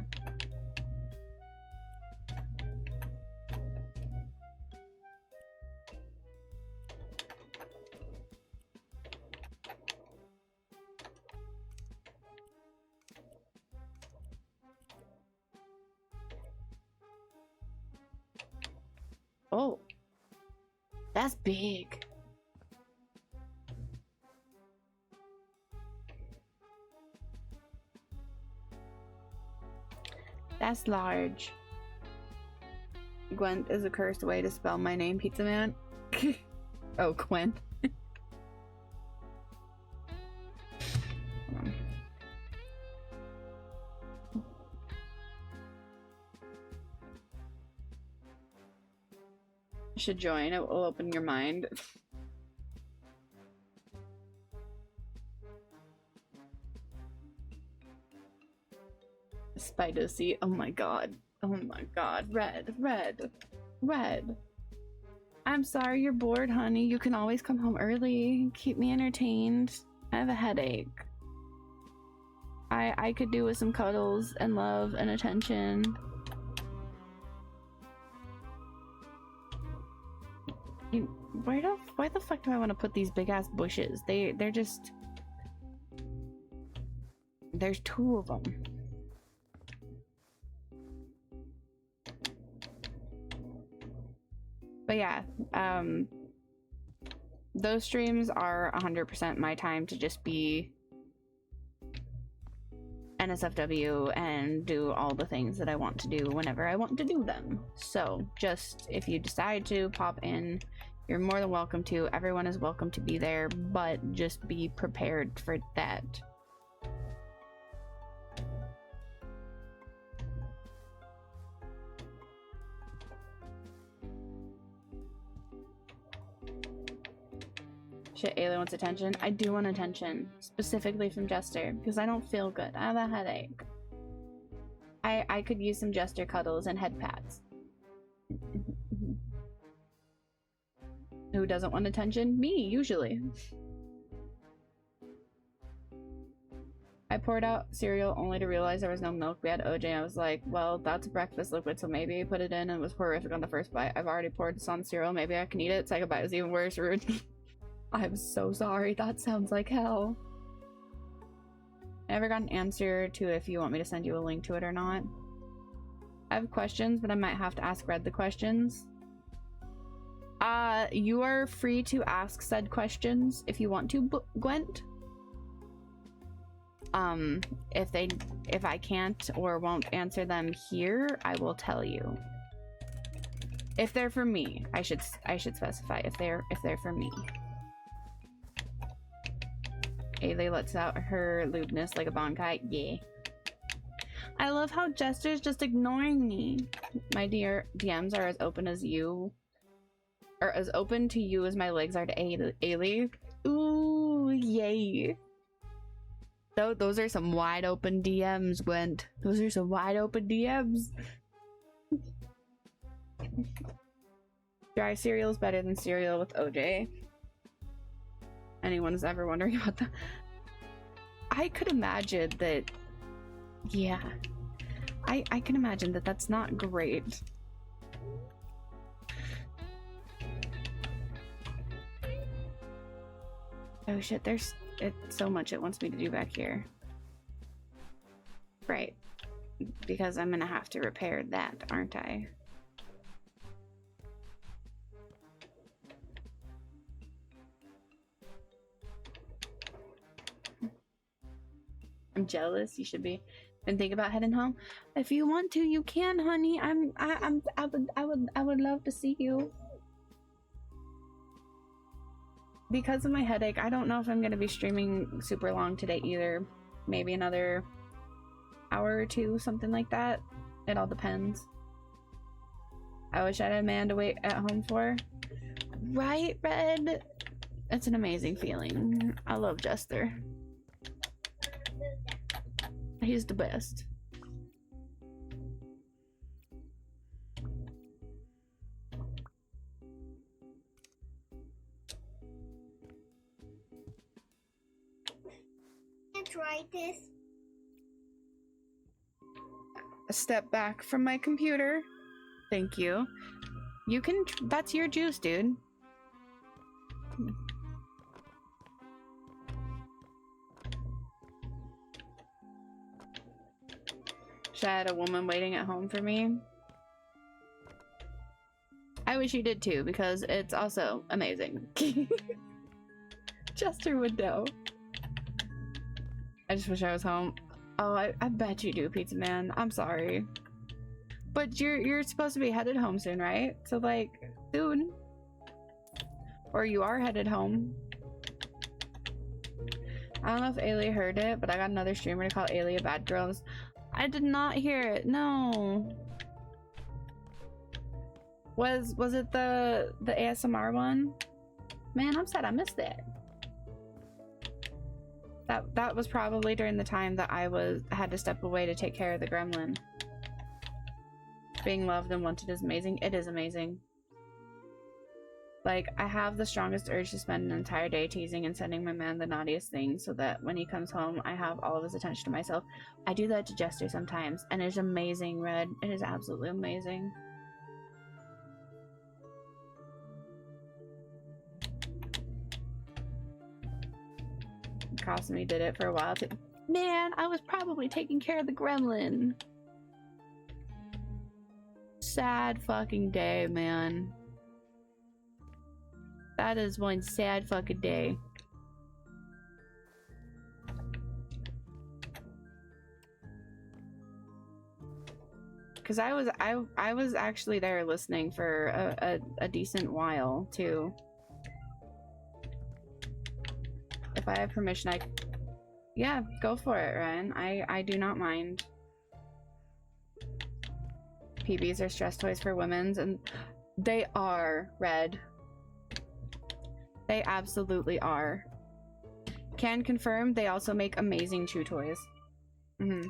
A: Oh, that's big. That's large. Gwent is a cursed way to spell my name, Pizza Man. Oh, Gwent. You should join, it will open your mind. Spider seat. Oh my god. Oh my god. Red, red, red. I'm sorry you're bored, honey. You can always come home early. Keep me entertained. I have a headache. I could do with some cuddles and love and attention. Why the fuck do I want to put these big ass bushes? They're just... There's two of them. But yeah, those streams are 100% my time to just be NSFW and do all the things that I want to do whenever I want to do them. So just, if you decide to pop in, you're more than welcome to. Everyone is welcome to be there, but just be prepared for that. Shit, Ayla wants attention. I do want attention, specifically from Jester, because I don't feel good. I have a headache. I could use some Jester cuddles and head pats. Who doesn't want attention? Me, usually. I poured out cereal only to realize there was no milk. We had OJ. I was like, well, that's breakfast liquid, so maybe I put it in and it was horrific on the first bite. I've already poured this on cereal. Maybe I can eat it. Second bite was even worse. Rude. I'm so sorry. That sounds like hell. I never got an answer to if you want me to send you a link to it or not. I have questions, but I might have to ask Red the questions. You are free to ask said questions if you want to, Gwent. If I can't or won't answer them here, I will tell you. If they're for me, I should specify if they're for me. Ayla lets out her lewdness like a bonkai. Yeah. I love how Jester's just ignoring me. My dear, DMs are as open as you. Or as open to you as my legs are to Ailey. Ooh, yay. Those are some wide open DMs, Gwent. Those are some wide open DMs. Dry cereal is better than cereal with OJ. Anyone's ever wondering about that? I could imagine that. Yeah. I can imagine that that's not great. Oh shit, there's so much it wants me to do back here. Right. Because I'm gonna have to repair that, aren't I? I'm jealous. You should be. And think about heading home. If you want to, you can, honey. I would love to see you. Because of my headache, I don't know if I'm gonna be streaming super long today either. Maybe another hour or two, something like that. It all depends. I wish I had a man to wait at home for. Right, Red? It's an amazing feeling. I love Jester. He's the best.
C: Try this.
A: A step back from my computer. Thank you. You can. That's your juice, dude. Should I had a woman waiting at home for me? I wish you did too, because it's also amazing. Chester would know. I just wish I was home. Oh, I bet you do, Pizza Man. I'm sorry. But you're supposed to be headed home soon, right? So like, soon. Or you are headed home. I don't know if Ailey heard it, but I got another streamer to call Ailey a bad girl. I did not hear it. No. Was it the ASMR one? Man, I'm sad I missed it. That was probably during the time that I had to step away to take care of the gremlin. Being loved and wanted is amazing. It is amazing. Like, I have the strongest urge to spend an entire day teasing and sending my man the naughtiest things so that when he comes home, I have all of his attention to myself. I do that to Jester sometimes, and it's amazing, Red. It is absolutely amazing. Cosme did it for a while too. Man, I was probably taking care of the gremlin. Sad fucking day, man. That is one sad fucking day. Cause I was actually there listening for a decent while too. If I have permission, yeah, go for it, Ren. I do not mind. PBs are stress toys for women's, and they are, Red. They absolutely are. Can confirm they also make amazing chew toys. Mm-hmm.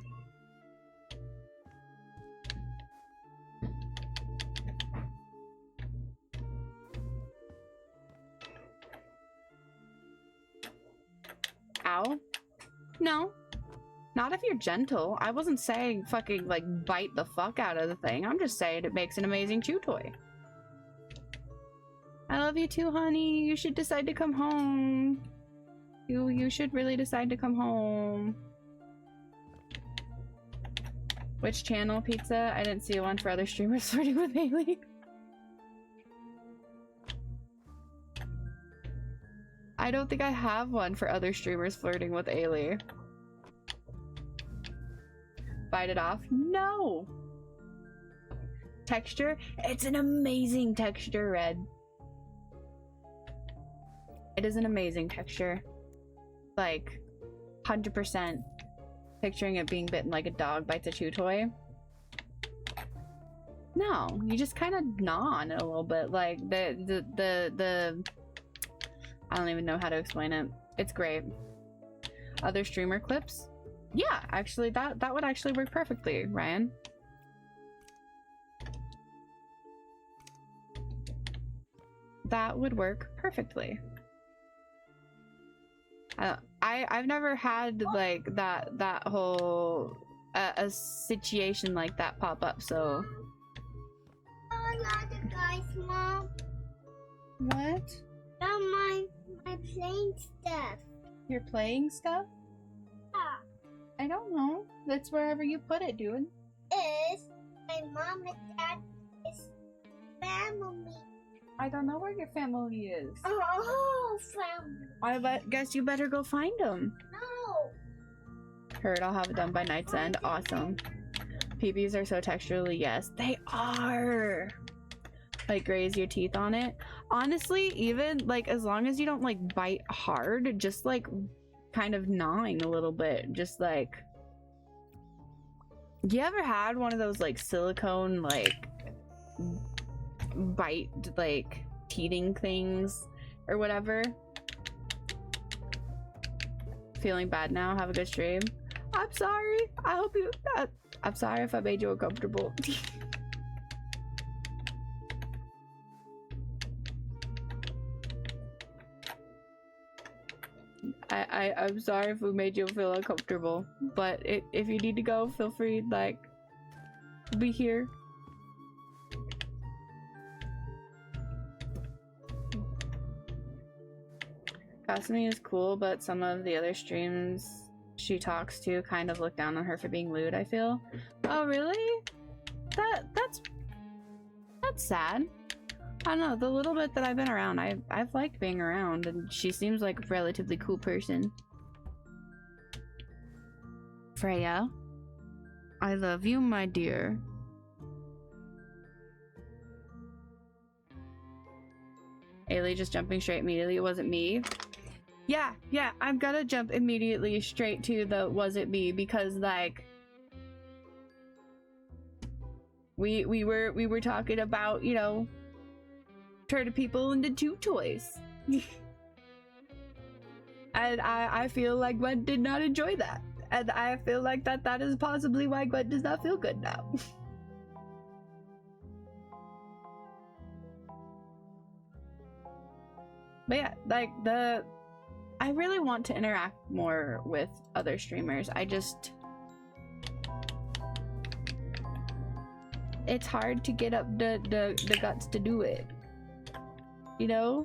A: Ow? No. Not if you're gentle. I wasn't saying fucking, like, bite the fuck out of the thing. I'm just saying it makes an amazing chew toy. I love you too, honey. You should decide to come home. You should really decide to come home. Which channel, Pizza? I didn't see one for other streamers flirting with Haley. I don't think I have one for other streamers flirting with Ailey. Bite it off? No! Texture? It's an amazing texture, Red. It is an amazing texture. Like, 100% picturing it being bitten like a dog bites a chew toy. No, you just kind of gnaw on it a little bit. Like the I don't even know how to explain it. It's great. Other streamer clips? Yeah, actually that would actually work perfectly, Ryan. That would work perfectly. I've never had like that whole a situation like that pop up, so.
C: Oh, not the guys, Mom.
A: What?
C: Not my playing stuff.
A: You're playing stuff?
C: Yeah.
A: I don't know. That's wherever you put it, dude.
C: Is my mom and dad is family.
A: I don't know where your family is.
C: Oh, family.
A: I guess you better go find them.
C: No.
A: Heard I'll have it done by night's end. Awesome. PBs are so texturally. Yes, they are. Like graze your teeth on it. Honestly, even like as long as you don't like bite hard, just like kind of gnawing a little bit. Just like, you ever had one of those like silicone like bite like teething things or whatever? Feeling bad now? Have a good stream. I'm sorry. I hope you I'm sorry if I made you uncomfortable. I'm sorry if we made you feel uncomfortable, but if you need to go, feel free, like, be here. Kasumi is cool, but some of the other streams she talks to kind of look down on her for being lewd, I feel. Oh, really? That's sad. I don't know, the little bit that I've been around, I've liked being around, and she seems like a relatively cool person. Freya, I love you, my dear. Ailey just jumping straight immediately. It wasn't me. Yeah, I'm gonna jump immediately straight to the was it me, because like we were talking about, you know, turning people into two toys. And I feel like Gwen did not enjoy that. And I feel like that is possibly why Gwen does not feel good now. But yeah, like I really want to interact more with other streamers. It's hard to get up the guts to do it. You know?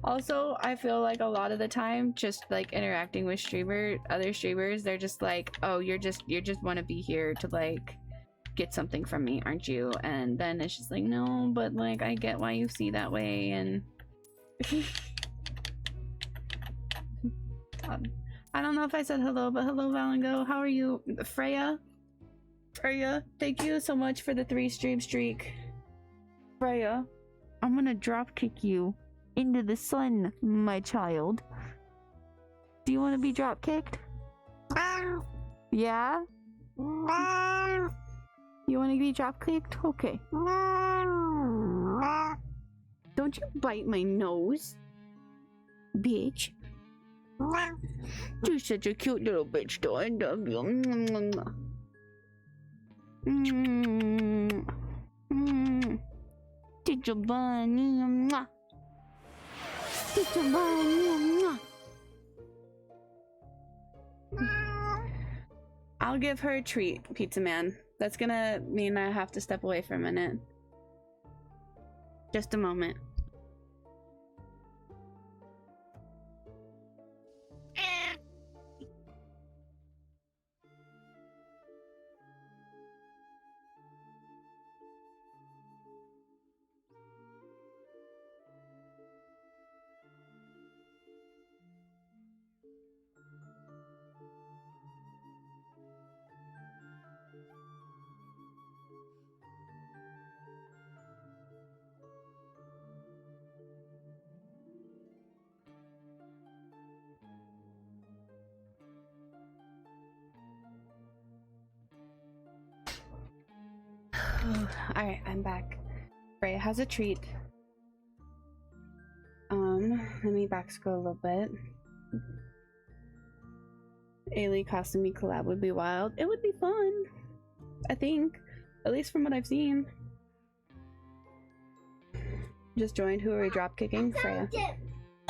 A: Also, I feel like a lot of the time, just like interacting with other streamers, they're just like, oh, you just want to be here to like get something from me, aren't you? And then it's just like, no, but like I get why you see that way. And I don't know if I said hello, but hello, Valango. How are you? Freya, thank you so much for the 3-stream streak. Freya, I'm gonna drop kick you into the sun, my child. Do you want to be drop kicked? Yeah? You want to be drop kicked? Okay. Don't you bite my nose, bitch. You're such a cute little bitch, though. I love you. Little bunny. Little bunny. I'll give her a treat, Pizza Man. That's gonna mean I have to step away for a minute. Just a moment. Alright, I'm back. Freya has a treat. Let me back scroll a little bit. Ailey Costume collab would be wild. It would be fun. I think. At least from what I've seen. Just joined. Who are we drop kicking? Freya.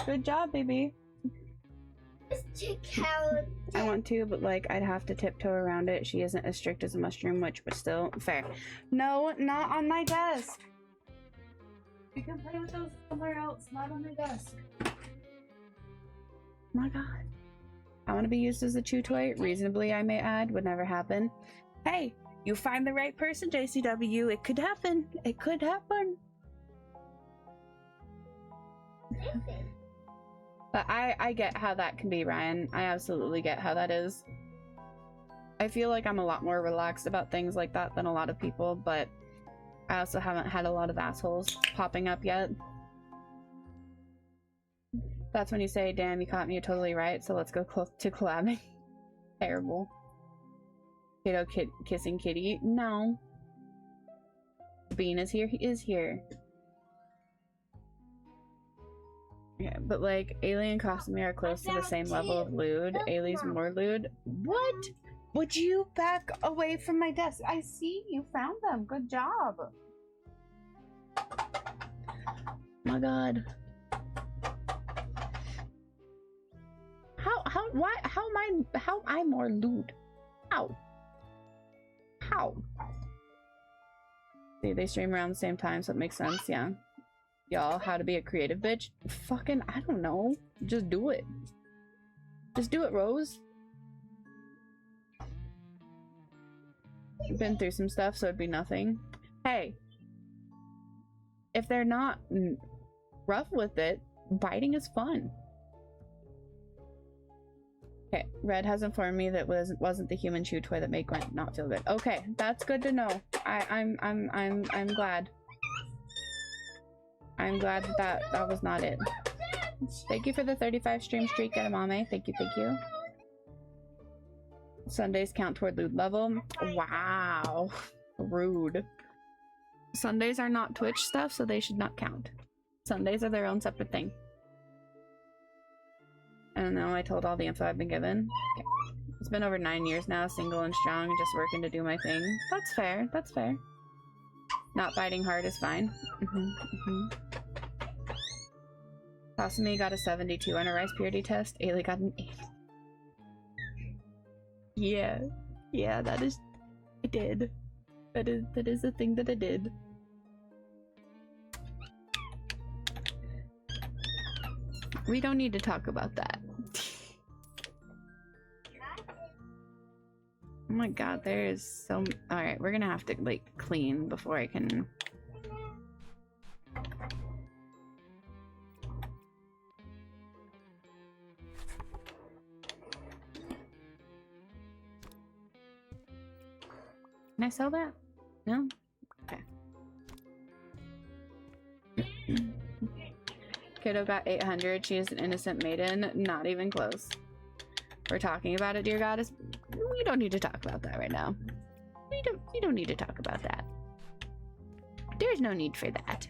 A: Good job, baby. I want to, but like I'd have to tiptoe around it. She isn't as strict as a mushroom witch, but still fair. No, not on my desk. You can play with those somewhere else, not on my desk. My god. I want to be used as a chew toy. Reasonably, I may add. Would never happen. Hey, you find the right person, JCW. It could happen. It could happen. But I get how that can be, Ryan. I absolutely get how that is. I feel like I'm a lot more relaxed about things like that than a lot of people, but I also haven't had a lot of assholes popping up yet. That's when you say, damn, you caught me, you're totally right, so let's go to collabing. Terrible. Kiddo kissing kitty? No. Bean is here, he is here. Yeah, but like, Ailey and Costumere are close to the same level of lewd. Ailey's more lewd. What? Would you back away from my desk? I see you found them. Good job. My god. How am I more lewd? How? See, they stream around the same time, so it makes sense, yeah. Y'all, how to be a creative bitch? Fucking, I don't know. Just do it. Just do it, Rose. You've been through some stuff, so it'd be nothing. Hey. If they're not rough with it, biting is fun. Okay, Red has informed me that wasn't the human chew toy that made Gwent not feel good. Okay, that's good to know. I'm glad. I'm glad that was not it. Thank you for the 35 stream streak, Edamame. Thank you, thank you. Sundays count toward lewd level. Wow. Rude. Sundays are not Twitch stuff, so they should not count. Sundays are their own separate thing. I don't know, I told all the info I've been given. Okay. It's been over 9 years now, single and strong, just working to do my thing. That's fair, that's fair. Not biting hard is fine. Kasumi got a 72 on a rice purity test. Ailey got an 8. Yeah, that is... I did. That is the thing that I did. We don't need to talk about that. Oh my god, there is so... Alright, we're gonna have to, like, clean before I can... Can I sell that? No? Okay. Kiddo got 800. She is an innocent maiden. Not even close. We're talking about it, dear goddess. We don't need to talk about that right now. We don't need to talk about that. There's no need for that.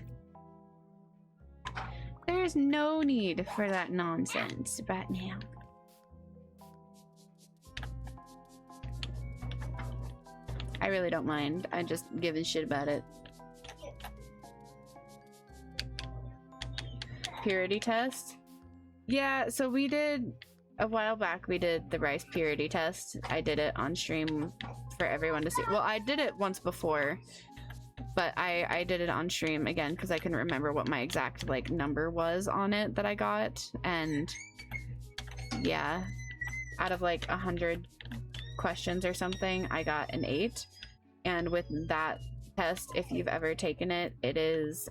A: There's no need for that nonsense right now. I really don't mind. I just give a shit about it. Purity test? Yeah, so we did a while back, we did the rice purity test. I did it on stream for everyone to see. Well, I did it once before, but I did it on stream again because I couldn't remember what my exact like number was on it that I got. And yeah, out of like 100 questions or something, I got an 8. And with that test, if you've ever taken it, it is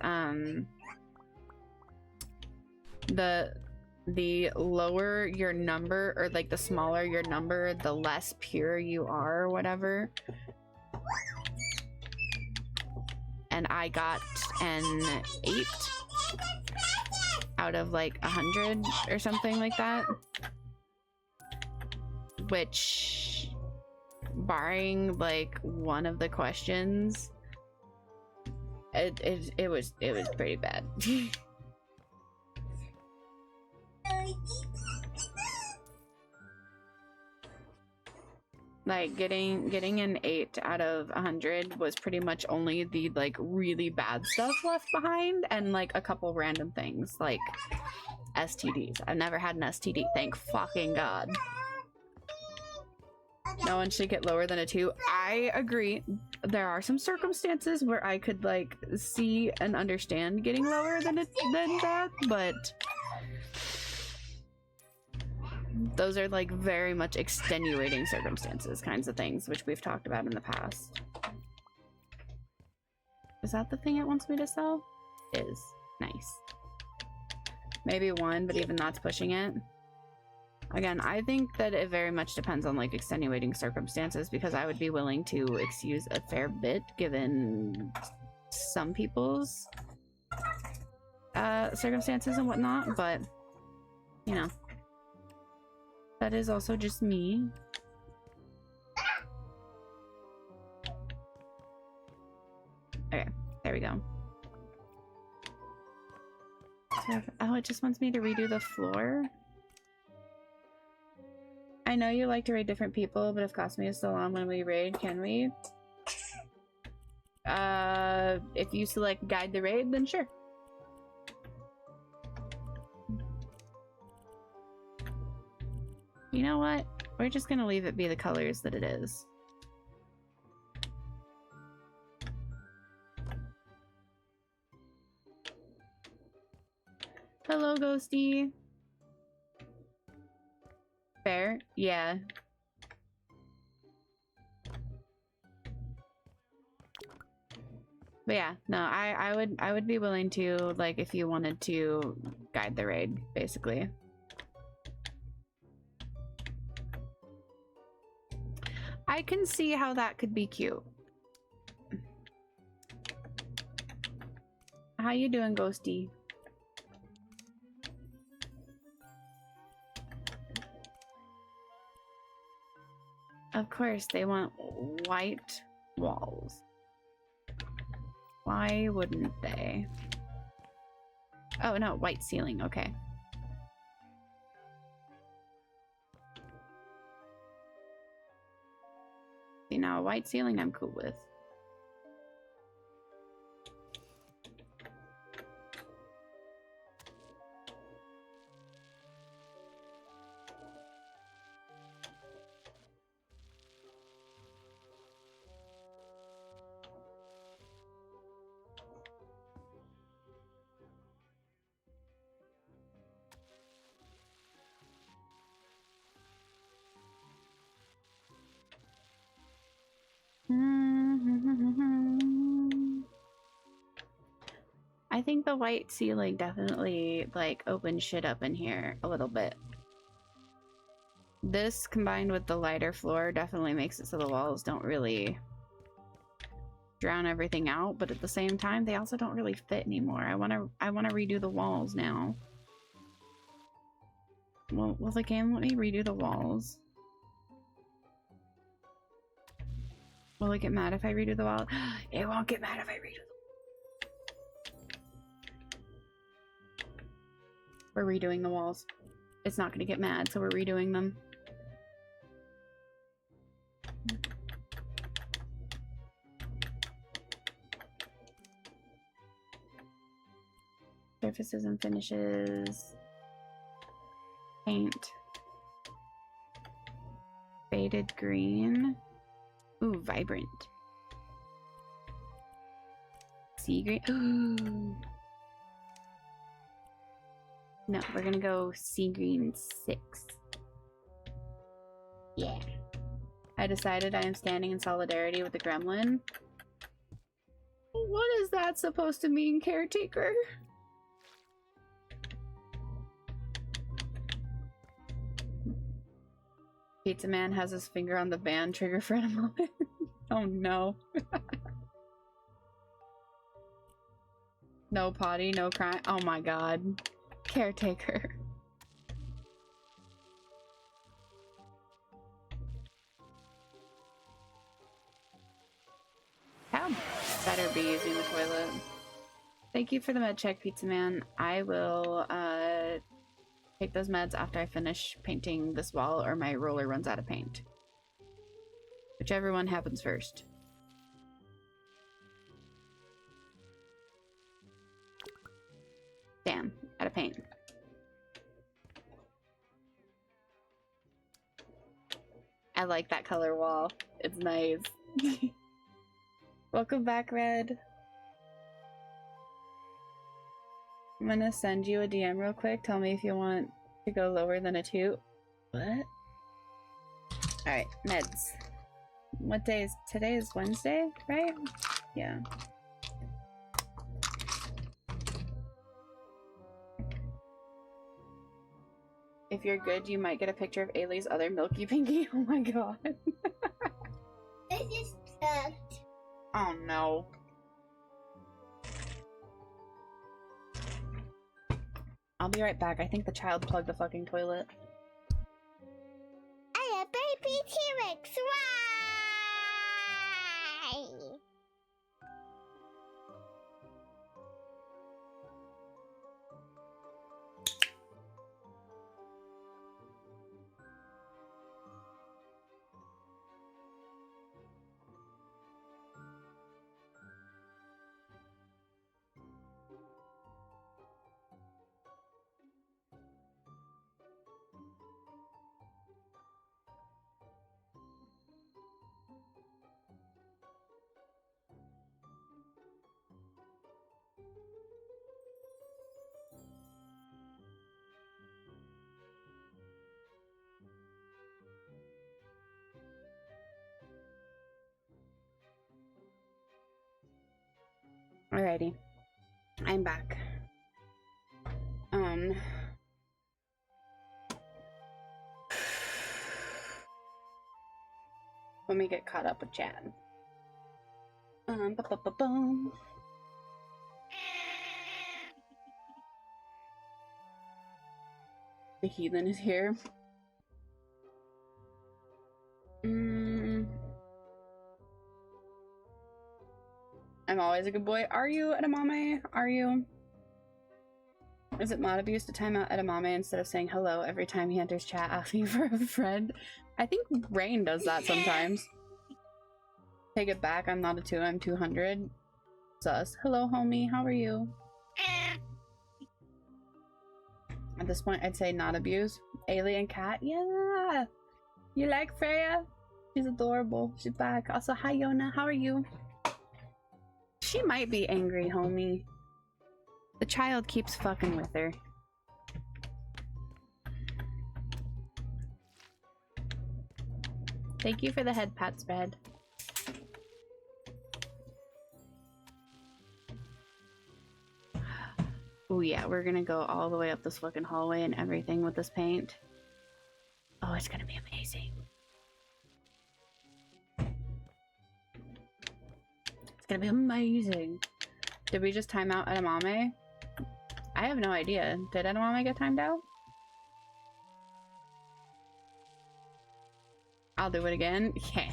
A: the lower your number, or like the smaller your number, the less pure you are or whatever. And I got an 8 out of like 100 or something like that, which, barring like one of the questions, It was pretty bad. Like getting an 8 out of 100 was pretty much only the like really bad stuff left behind, and like a couple random things like STDs. I've never had an STD, thank fucking God. No one should get lower than a 2. I agree. There are some circumstances where I could like see and understand getting lower than that, but those are like very much extenuating circumstances kinds of things, which we've talked about in the past. Is that the thing it wants me to sell? Is. Nice. Maybe 1, but even that's pushing it. Again, I think that it very much depends on like extenuating circumstances, because I would be willing to excuse a fair bit given some people's circumstances and whatnot, but you know, that is also just me. Okay, there we go. Oh, it just wants me to redo the floor. I know you like to raid different people, but if Cosme is still on when we raid, can we? If you select guide the raid, then sure. You know what? We're just gonna leave it be the colors that it is. Hello, Ghosty. Fair? Yeah. But yeah, no, I would be willing to, like, if you wanted to guide the raid, basically. I can see how that could be cute. How you doing, Ghosty? Of course, they want white walls. Why wouldn't they? Oh no, white ceiling, okay. See, now a white ceiling I'm cool with. I think the white ceiling definitely like opens shit up in here a little bit. This combined with the lighter floor definitely makes it so the walls don't really drown everything out, but at the same time they also don't really fit anymore. I want to redo the walls now. Well, will the game let me redo the walls? Will it get mad if I redo the wall? It won't get mad if I redo the We're redoing the walls. It's not gonna get mad, so we're redoing them. Surfaces and finishes. Paint. Faded green. Ooh, vibrant. Sea green. Ooh. No, we're gonna go sea green 6. Yeah. I decided I am standing in solidarity with the gremlin. What is that supposed to mean, caretaker? Pizza Man has his finger on the ban trigger for a moment. Oh no. No potty, no crying. Oh my god. Caretaker. Tab. Better be using the toilet. Thank you for the med check, Pizza Man. I will take those meds after I finish painting this wall or my roller runs out of paint. Whichever one happens first. Damn, out of paint. I like that color wall. It's nice. Welcome back, Red. I'm gonna send you a DM real quick. Tell me if you want to go lower than a 2. What? Alright, meds. What day is today? Is Wednesday, right? Yeah. If you're good, you might get a picture of Ailey's other Milky Pinky. Oh my god.
C: This is tucked.
A: Oh no. I'll be right back. I think the child plugged the fucking toilet.
C: I a baby T-Rex. Why?
A: Alrighty. I'm back. Let me get caught up with Chad. Ba-ba-ba-bum. The heathen is here. I'm always a good boy. Are you, edamame? Are you? Is it mod abuse to time out edamame instead of saying hello every time he enters chat asking for a friend? I think Rain does that sometimes. Take it back. I'm not a 2. I'm 200. Sus. Hello, homie. How are you? At this point, I'd say not abuse. Alien cat. Yeah. You like Freya? She's adorable. She's back. Also, hi, Yona. How are you? She might be angry, homie. The child keeps fucking with her. Thank you for the head pat spread. Oh yeah, we're gonna go all the way up this fucking hallway and everything with this paint. Oh, it's gonna be amazing. It's gonna be amazing. Did we just time out edamame? I have no idea. Did edamame get timed out? I'll do it again. Yeah.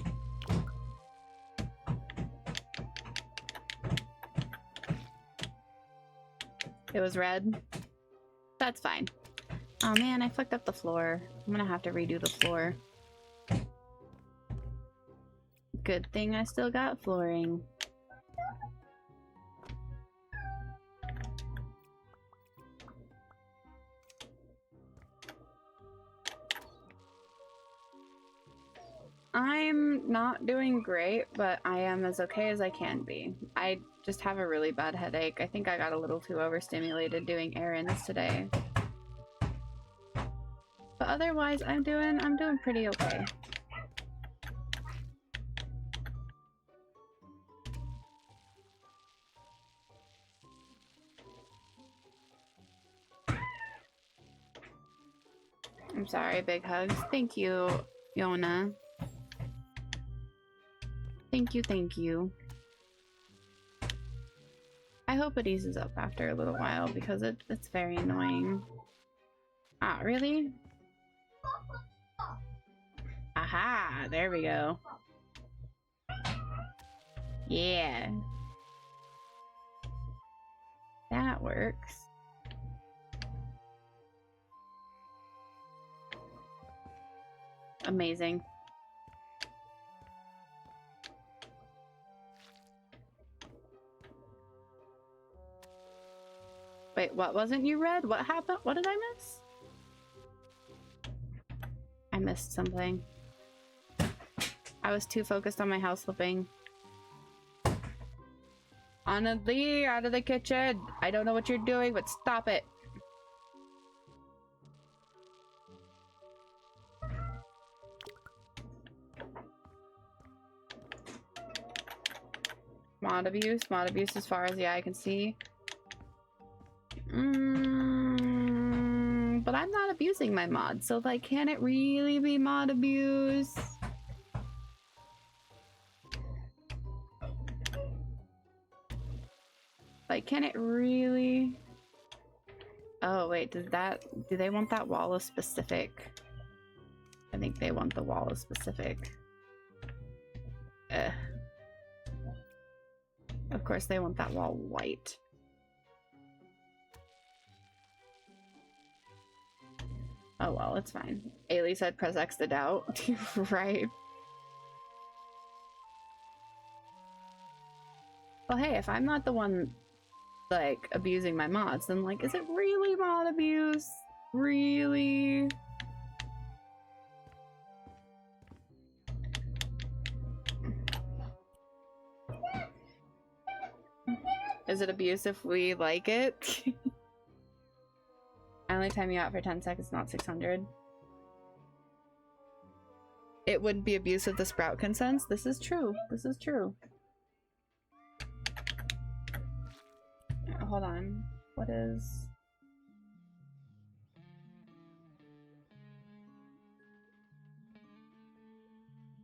A: It was red. That's fine. Oh man, I fucked up the floor. I'm gonna have to redo the floor. Good thing I still got flooring. I'm not doing great, but I am as okay as I can be. I just have a really bad headache. I think I got a little too overstimulated doing errands today. But otherwise, I'm doing pretty okay. I'm sorry, big hugs. Thank you, Yona. Thank you, thank you. I hope it eases up after a little while because it's very annoying. Ah, really? Aha, there we go. Yeah. works. Amazing. Wait, what wasn't you read? What happened? What did I miss? I missed something. I was too focused on my house flipping. Anna Lee, out of the kitchen! I don't know what you're doing, but stop it! Mod abuse as far as the eye can see. But I'm not abusing my mod, so like, can it really be mod abuse? Like, can it really? Oh wait, do they want that wall as specific? I think they want the wall as specific. Of course they want that wall white. Oh well, it's fine. Ailey said press X to doubt. Right. Well, hey, if I'm not the one, like, abusing my mods, then, like, is it really mod abuse? Really? Is it abuse if we like it? I only time you out for 10 seconds, not 600. It wouldn't be abuse if the sprout consents. This is true. This is true. Hold on. What is...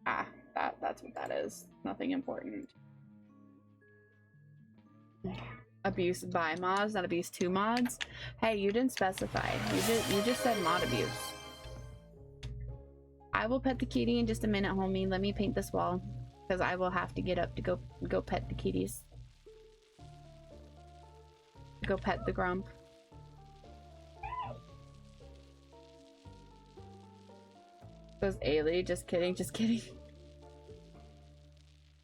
A: Ah, that's what that is. Nothing important. Abuse by mods, not abuse to mods. Hey, you didn't specify. You just said mod abuse. I will pet the kitty in just a minute, homie. Let me paint this wall, because I will have to get up to go pet the kitties. Go pet the grump. Goes Ailey. Just kidding, just kidding.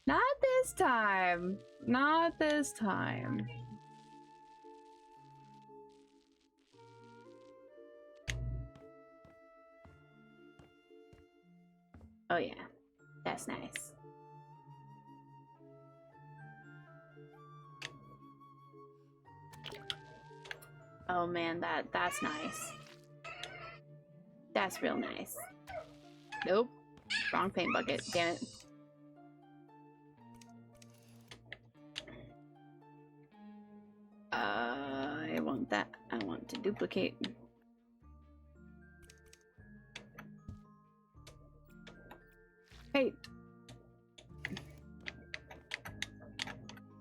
A: Not this time. Not this time. Oh yeah, that's nice. Oh man, that's nice. That's real nice. Nope. Wrong paint bucket, damn it. I want that. I want to duplicate. Hey.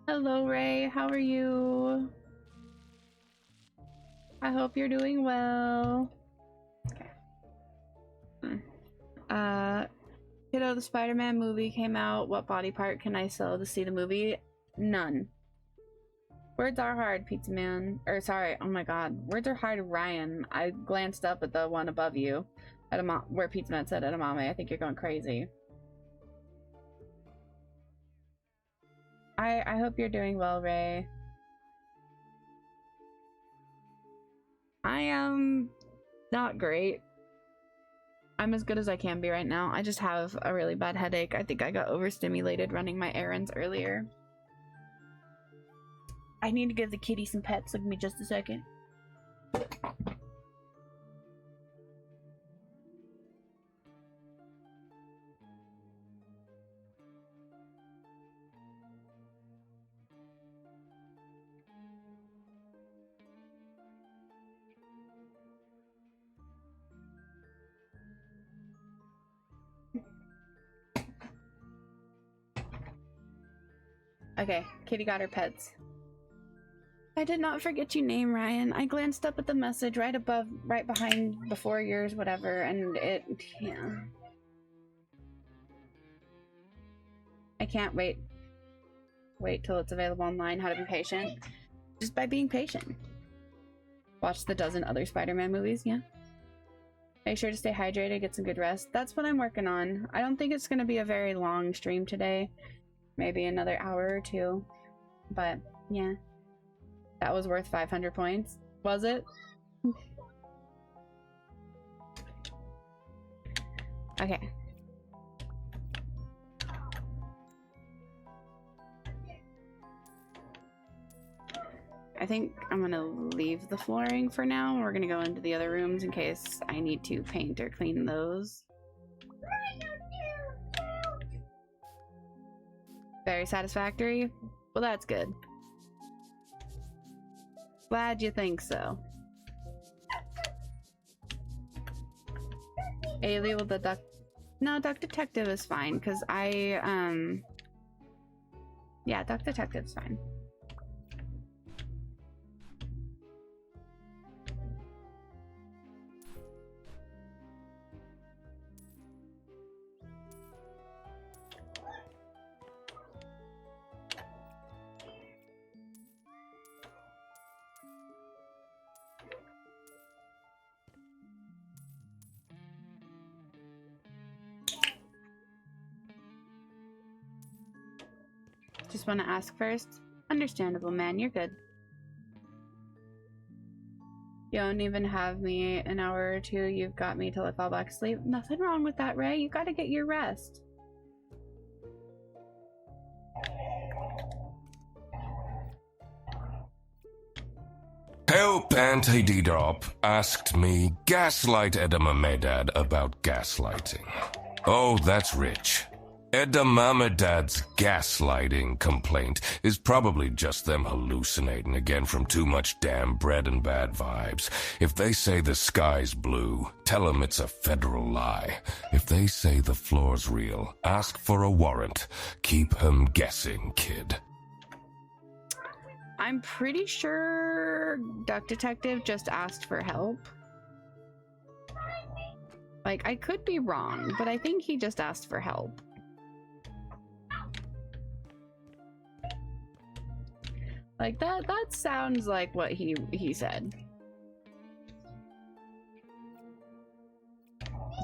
A: Hello, Ray. How are you? I hope you're doing well. Okay. Kiddo, the Spider-Man movie came out. What body part can I sell to see the movie? None. Words are hard, Pizza Man. Or sorry, oh my god. Words are hard, Ryan. I glanced up at the one above you. At where Pizza Man said edamame. I think you're going crazy. I hope you're doing well, Ray. I am not great. I'm as good as I can be right now. I just have a really bad headache. I think I got overstimulated running my errands earlier. I need to give the kitty some pets. Give me just a second. Okay, kitty got her pets. I did not forget your name, Ryan. I glanced up at the message right above, right behind, before yours, whatever, and it, yeah. I can't wait till it's available online. How to be patient? Just by being patient. Watch the dozen other Spider-Man movies, yeah. Make sure to stay hydrated, get some good rest. That's what I'm working on. I don't think it's going to be a very long stream today. Maybe another hour or two. But, yeah. That was worth 500 points. Was it? Okay. I think I'm gonna leave the flooring for now. We're gonna go into the other rooms in case I need to paint or clean those. Very satisfactory? Well, that's good. Glad you think so. Ailey with the duck. No, Duck Detective is fine, because yeah, Duck Detective's fine. Just want to ask first. Understandable, man. You're good. You don't even have me an hour or two. You've got me till I fall back asleep. Nothing wrong with that, Ray. You gotta get your rest.
D: Help Auntie D-Drop asked me gaslight Edamamedad about gaslighting. Oh, that's rich. Edamamedad's gaslighting complaint is probably just them hallucinating again from too much damn bread and bad vibes. If they say the sky's blue, tell them it's a federal lie. If they say the floor's real, ask for a warrant. Keep 'em guessing, kid.
A: I'm pretty sure Duck Detective just asked for help. Like, I could be wrong, but I think he just asked for help. Like, that sounds like what he said.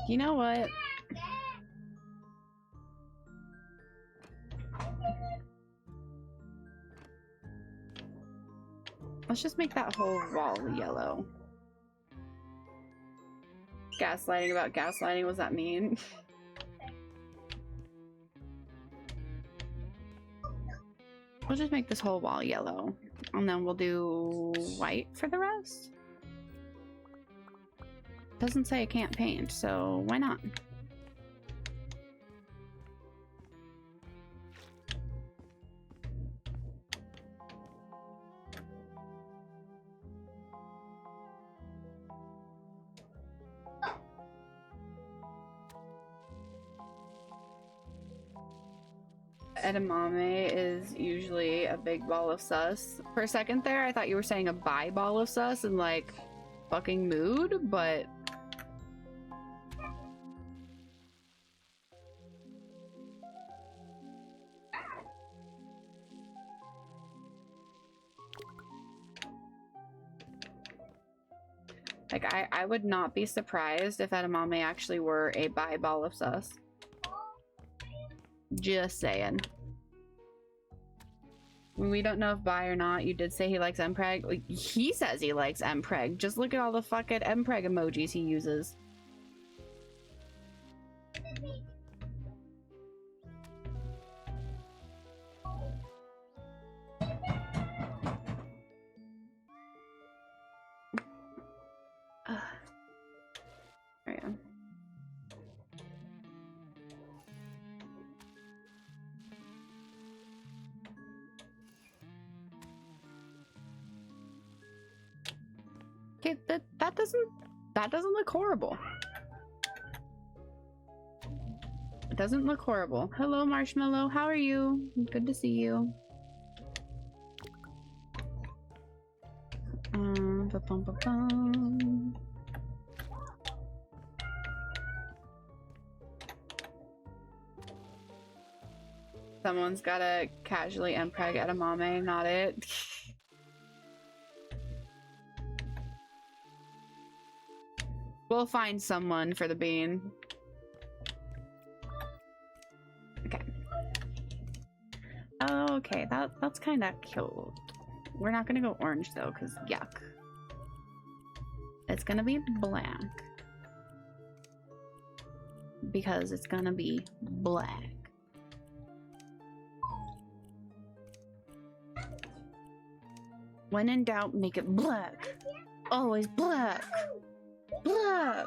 A: You know what? Let's just make that whole wall yellow. Gaslighting about gaslighting, what does that mean? We'll just make this whole wall yellow. And then we'll do white for the rest. Doesn't say I can't paint, so why not? Edamame is usually a big ball of sus. For a second there, I thought you were saying a bi ball of sus and like fucking mood, but like I would not be surprised if Edamame actually were a bi ball of sus. Just saying. We don't know if bi or not. You did say he likes mpreg. Like, he says he likes mpreg. Just look at all the fucking mpreg emojis he uses. There we go. Okay, that doesn't look horrible. It doesn't look horrible. Hello, Marshmallow. How are you? Good to see you. Ba-bum-ba-bum. Someone's gotta casually mpreg edamame, not it. We'll find someone for the bean. Okay. Okay, that's kind of cute. We're not gonna go orange though, because yuck. It's gonna be black. Because it's gonna be black. When in doubt, make it black. Always black. Black.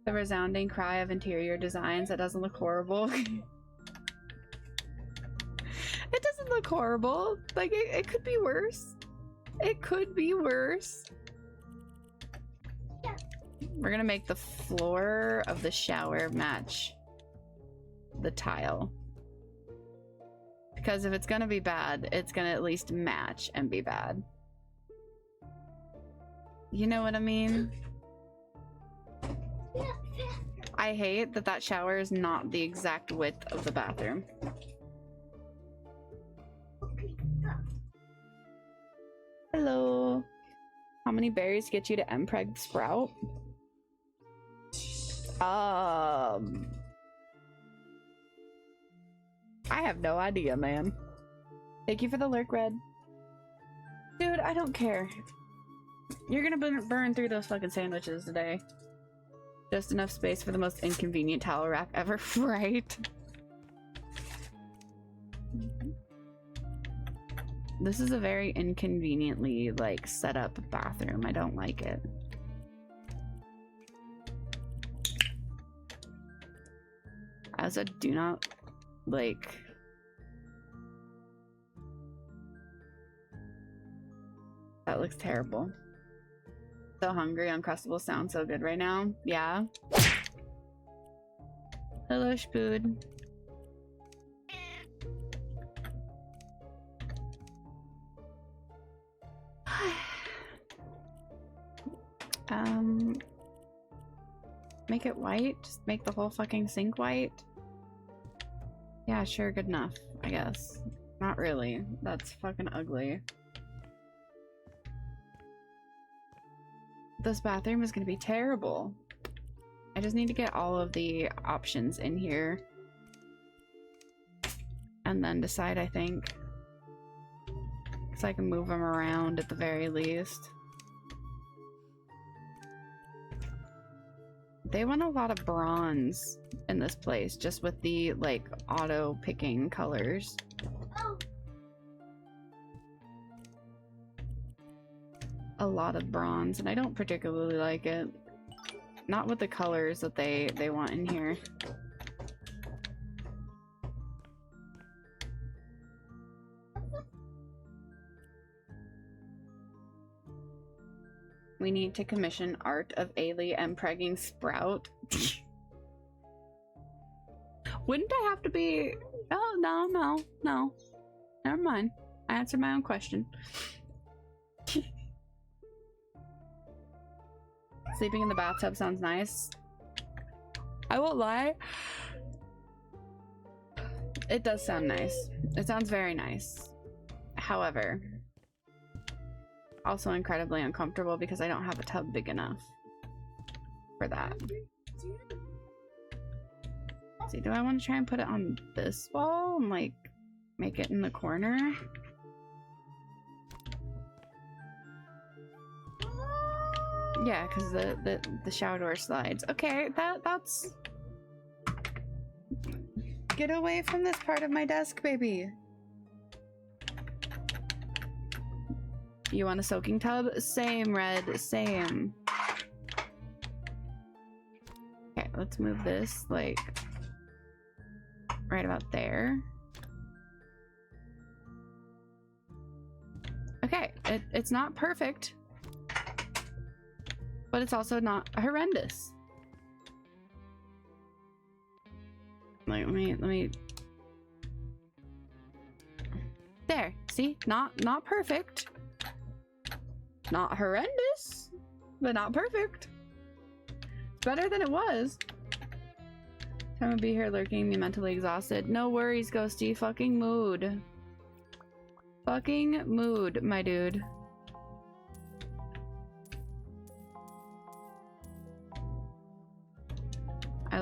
A: The resounding cry of interior designs. That doesn't look horrible. It doesn't look horrible. Like, it could be worse. It could be worse. We're gonna make the floor of the shower match the tile. Because if it's gonna be bad, it's gonna at least match and be bad. You know what I mean? I hate that that shower is not the exact width of the bathroom. Hello. How many berries get you to Mpreg Sprout? I have no idea, man. Thank you for the lurk, Red. Dude, I don't care. You're gonna burn through those fucking sandwiches today. Just enough space for the most inconvenient towel rack ever, right? This is a very inconveniently, like, set up bathroom. I don't like it. As a do not, like... That looks terrible. So hungry. Uncrustables sound so good right now. Yeah. Hello, Spood. Make it white? Just make the whole fucking sink white? Yeah, sure, good enough, I guess. Not really. That's fucking ugly. This bathroom is gonna be terrible. I just need to get all of the options in here. And then decide, I think. So I can move them around at the very least. They want a lot of bronze in this place, just with the, like, auto-picking colors. A lot of bronze, and I don't particularly like it. Not with the colors that they want in here. We need to commission art of Ailey Mpregging Sprout. Wouldn't I have to be... Oh, no. Never mind. I answered my own question. Sleeping in the bathtub sounds nice. I won't lie. It does sound nice. It sounds very nice. However... also incredibly uncomfortable because I don't have a tub big enough for that. Let's see, do I want to try and put it on this wall and like make it in the corner? Yeah, because the shower door slides. Okay, that's... Get away from this part of my desk, baby. You want a soaking tub? Same, Red. Same. Okay, let's move this, like, right about there. Okay, it's not perfect, but it's also not horrendous. Like, let me... There, see? Not perfect. Not horrendous, but not perfect. It's better than it was. I'm gonna be here lurking, me mentally exhausted. No worries, Ghosty. Fucking mood. Fucking mood, my dude.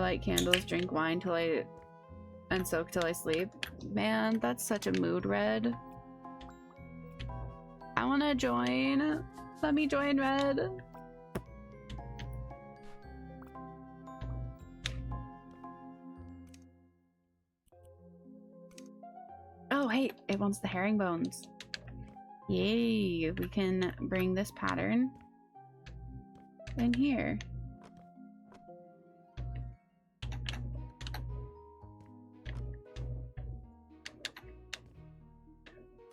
A: light candles, drink wine and soak till I sleep. Man, that's such a mood red. I wanna join. Let me join red. Oh, hey, it wants the herringbones. Yay, we can bring this pattern in here.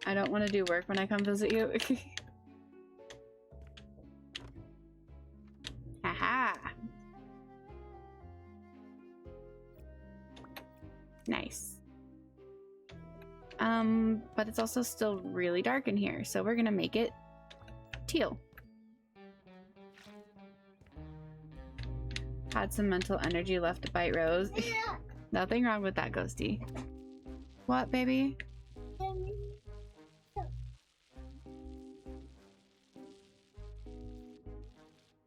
A: I don't want to do work when I come visit you. Haha. Nice. But it's also still really dark in here, so we're gonna make it teal. Had some mental energy left to bite Rose. Nothing wrong with that, Ghosty. What, baby?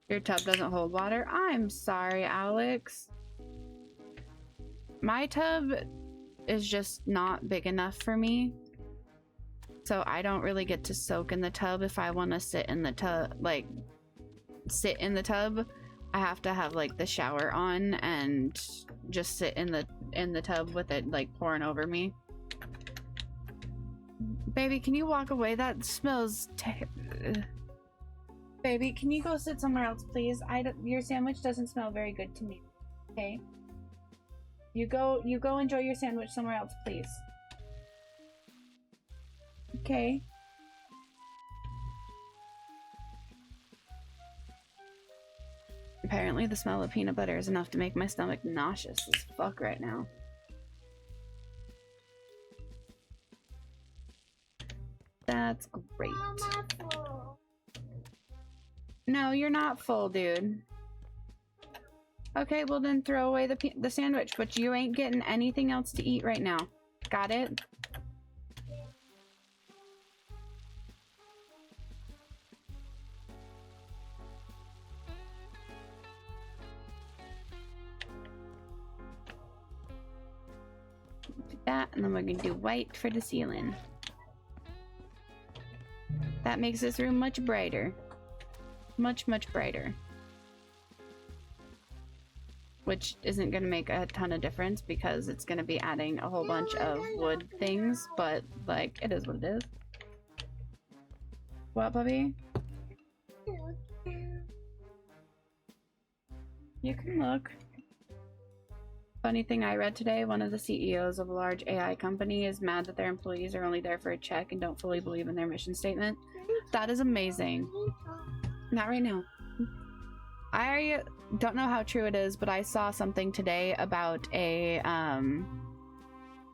A: Your tub doesn't hold water? I'm sorry, Alex. My tub is just not big enough for me. So I don't really get to soak in the tub. If I want to sit in the tub, like sit in the tub, I have to have like the shower on and just sit in the tub with it like pouring over me. Baby, can you walk away? That smells Baby, can you go sit somewhere else, please? Your sandwich doesn't smell very good to me. Okay? You go enjoy your sandwich somewhere else, please. Okay. Apparently the smell of peanut butter is enough to make my stomach nauseous as fuck right now. That's great. No, you're not full, dude. Okay, well then throw away the sandwich, but you ain't getting anything else to eat right now. Got it? Do that, and then we're gonna do white for the ceiling. That makes this room much brighter. Much brighter. Which isn't going to make a ton of difference because it's going to be adding a whole bunch of wood things, but like it is what it is. What, puppy? You can look. Funny thing I read today, one of the CEOs of a large AI company is mad that their employees are only there for a check and don't fully believe in their mission statement. That is amazing. Not right now. I don't know how true it is, but I saw something today about a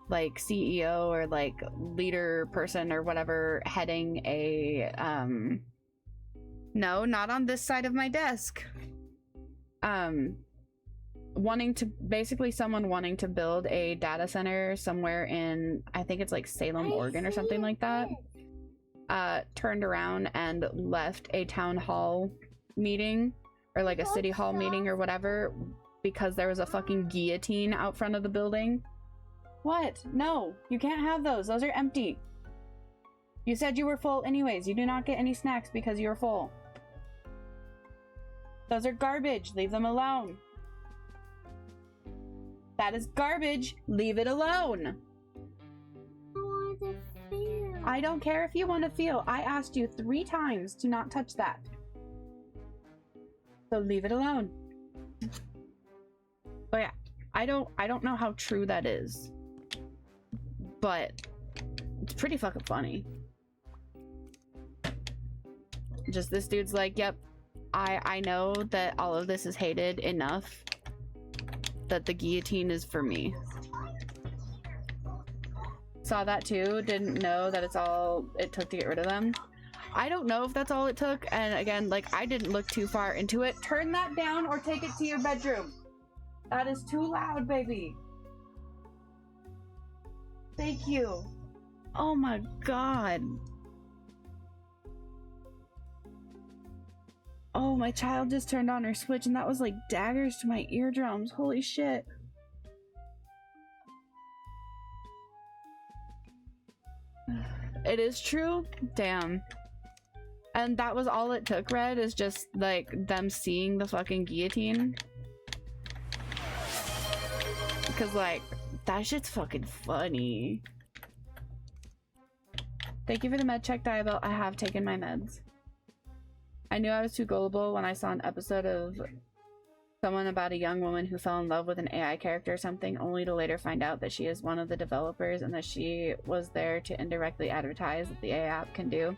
A: like CEO or like leader person or whatever heading a no, not on this side of my desk. Someone wanting to build a data center somewhere in, I think it's like Salem, Oregon or something like that. Turned around and left a town hall meeting or like a city hall meeting or whatever because there was a fucking guillotine out front of the building. What? No, you can't have those. Those are empty. You said you were full anyways. You do not get any snacks because you're full. Those are garbage. Leave them alone. That is garbage. Leave it alone. I don't care if you want to feel. I asked you 3 times to not touch that. So leave it alone. But yeah, I don't know how true that is. But it's pretty fucking funny. Just this dude's like, yep, I know that all of this is hated enough that the guillotine is for me. Saw that too, didn't know that it's all it took to get rid of them. I don't know if that's all it took, and again, like, I didn't look too far into it. Turn that down or take it to your bedroom. That is too loud, baby. Thank you. Oh my god. Oh, my child just turned on her Switch and that was like daggers to my eardrums. Holy shit. It is true? Damn. And that was all it took, Red, is just like them seeing the fucking guillotine. Because like, that shit's fucking funny. Thank you for the med check, Diabel. I have taken my meds. I knew I was too gullible when I saw an episode of someone about a young woman who fell in love with an AI character or something, only to later find out that she is one of the developers and that she was there to indirectly advertise that the AI app can do.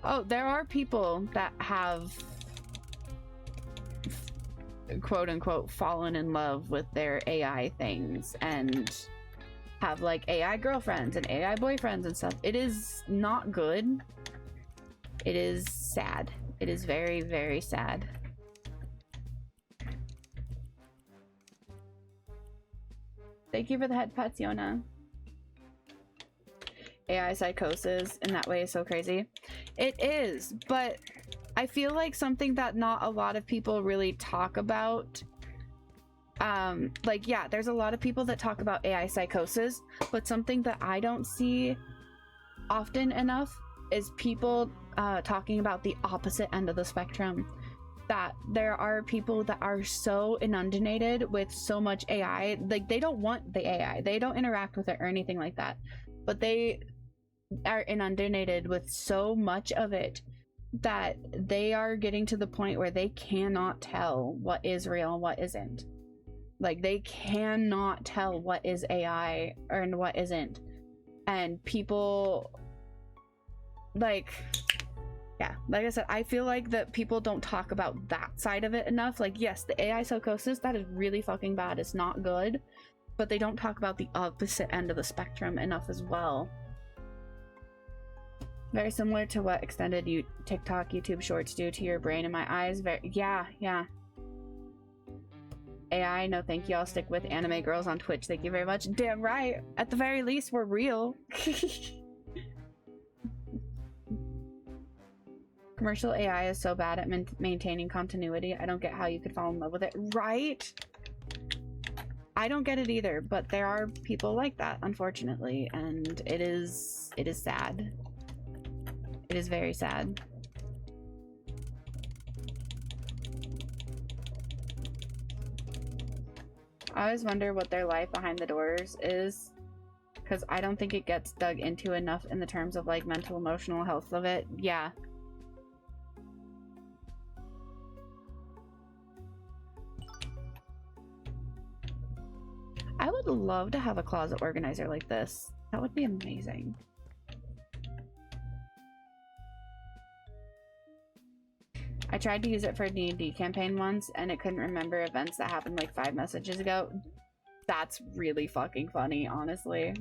A: Oh, there are people that have quote unquote fallen in love with their AI things and have like AI girlfriends and AI boyfriends and stuff. It is not good. It is sad. It is very, very sad. Thank you for the head pets, Yona. AI psychosis in that way is so crazy. It is, but I feel like something that not a lot of people really talk about. Like, yeah, there's a lot of people that talk about AI psychosis, but something that I don't see often enough is people talking about the opposite end of the spectrum. That there are people that are so inundated with so much AI, like they don't want the AI, they don't interact with it or anything like that, but they are inundated with so much of it that they are getting to the point where they cannot tell what is real and what isn't. Like they cannot tell what is AI and what isn't. And people like, yeah, like I said, I feel like that people don't talk about that side of it enough. Like, yes, the AI psychosis, that is really fucking bad. It's not good, but they don't talk about the opposite end of the spectrum enough as well. Very similar to what extended TikTok, YouTube shorts do to your brain and my eyes. Yeah. AI, no thank you. I'll stick with anime girls on Twitch. Thank you very much. Damn right. At the very least, we're real. Commercial AI is so bad at maintaining continuity. I don't get how you could fall in love with it. Right? I don't get it either, but there are people like that, unfortunately, and it is sad. It is very sad. I always wonder what their life behind the doors is, because I don't think it gets dug into enough in the terms of like mental emotional health of it. Yeah. I would love to have a closet organizer like this. That would be amazing. I tried to use it for a D&D campaign once, and it couldn't remember events that happened like 5 messages ago. That's really fucking funny, honestly.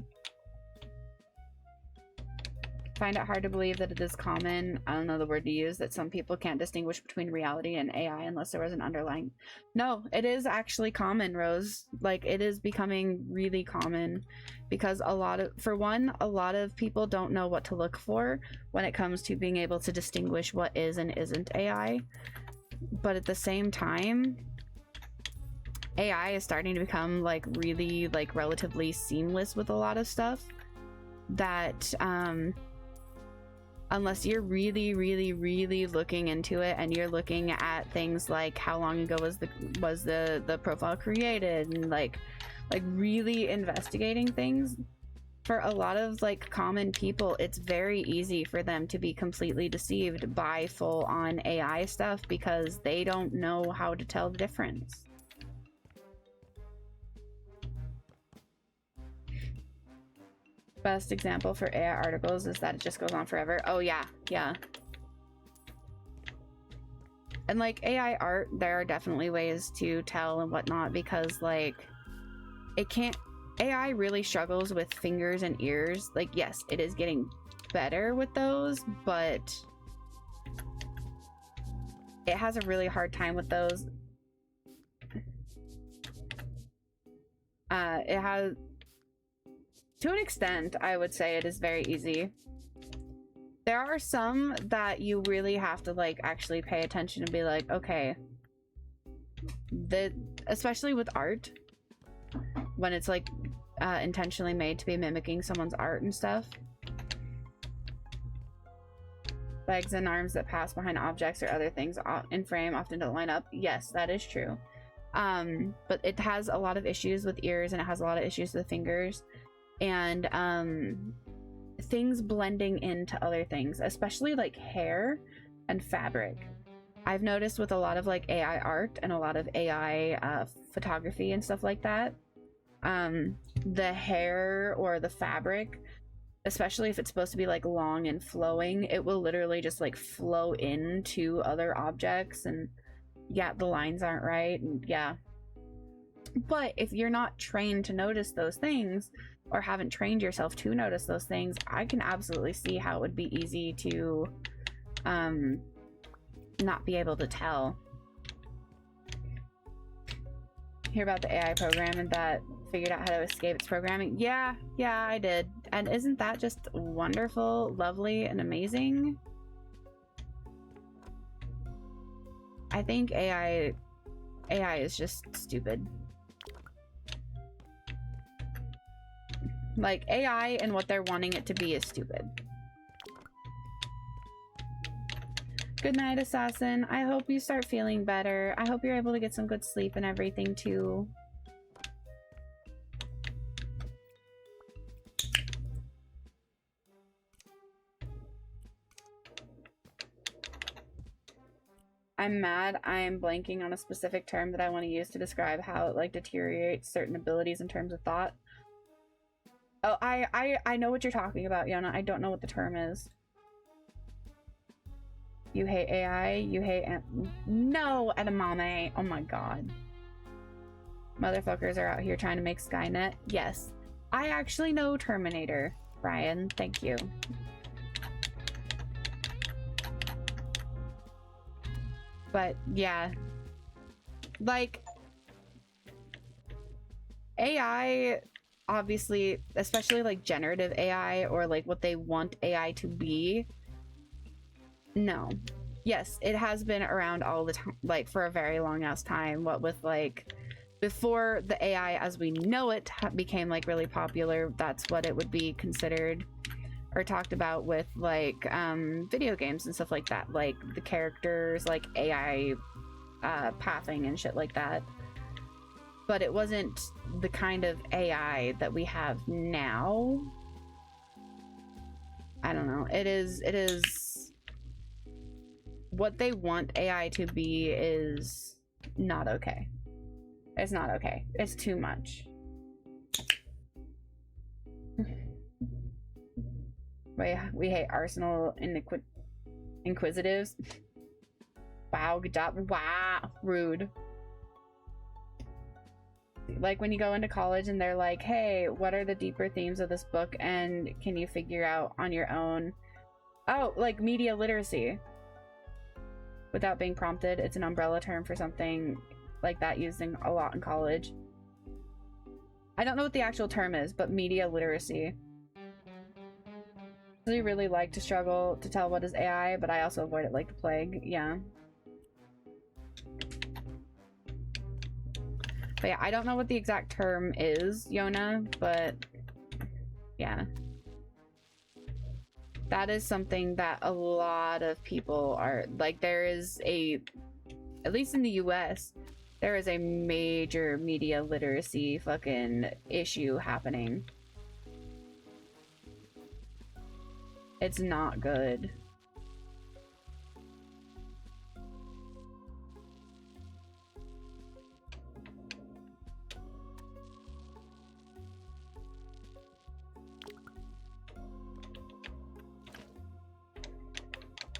A: Find it hard to believe that it is common, I don't know the word to use, that some people can't distinguish between reality and AI unless there was an underlying... No, it is actually common, Rose. Like, it is becoming really common because for one, a lot of people don't know what to look for when it comes to being able to distinguish what is and isn't AI. But at the same time, AI is starting to become like really like relatively seamless with a lot of stuff that unless you're really looking into it and you're looking at things like how long ago was the profile created and like really investigating things, for a lot of like common people it's very easy for them to be completely deceived by full-on AI stuff because they don't know how to tell the difference. Best example for AI articles is that it just goes on forever. Oh yeah. And like AI art, there are definitely ways to tell and whatnot because like AI really struggles with fingers and ears. Like, yes, it is getting better with those, but it has a really hard time with those. It has, to an extent, I would say it is very easy. There are some that you really have to like actually pay attention and be like, okay, especially with art, when it's like intentionally made to be mimicking someone's art and stuff. Legs and arms that pass behind objects or other things in frame often don't line up. Yes, that is true. But it has a lot of issues with ears, and it has a lot of issues with fingers, and things blending into other things, especially like hair and fabric. I've noticed with a lot of like AI art and a lot of AI photography and stuff like that, the hair or the fabric, especially if it's supposed to be like long and flowing, it will literally just like flow into other objects, and yeah, the lines aren't right, and yeah. But if you're not trained to notice those things, or haven't trained yourself to notice those things, I can absolutely see how it would be easy to not be able to tell. Hear about the AI program and that figured out how to escape its programming? Yeah, I did. And isn't that just wonderful, lovely, and amazing? I think AI is just stupid. Like, AI and what they're wanting it to be is stupid. Good night, Assassin. I hope you start feeling better. I hope you're able to get some good sleep and everything, too. I'm mad. I'm blanking on a specific term that I want to use to describe how it, like, deteriorates certain abilities in terms of thought. Oh, I know what you're talking about, Yona. I don't know what the term is. You hate AI? You hate no, edamame. Oh my god. Motherfuckers are out here trying to make Skynet. Yes. I actually know Terminator, Brian. Thank you. But yeah. Like, AI, obviously, especially like generative AI or like what they want AI to be, no. Yes, it has been around all the time, like for a very long ass time. What with like before the AI as we know it became like really popular, that's what it would be considered or talked about with like video games and stuff like that, like the characters, like AI pathing and shit like that. But it wasn't the kind of AI that we have now. I don't know. It is what they want AI to be is not okay. It's not okay. It's too much. We hate Arsenal Inquisitives. Wow, good job. Wow, rude. Like when you go into college and they're like, hey, what are the deeper themes of this book and can you figure out on your own? Oh, like media literacy. Without being prompted, it's an umbrella term for something like that used a lot in college. I don't know what the actual term is, but media literacy. I really like to struggle to tell what is AI, but I also avoid it like the plague. Yeah. But yeah, I don't know what the exact term is, Yona, but yeah. That is something that a lot of people are like, there is at least in the US, there is a major media literacy fucking issue happening. It's not good.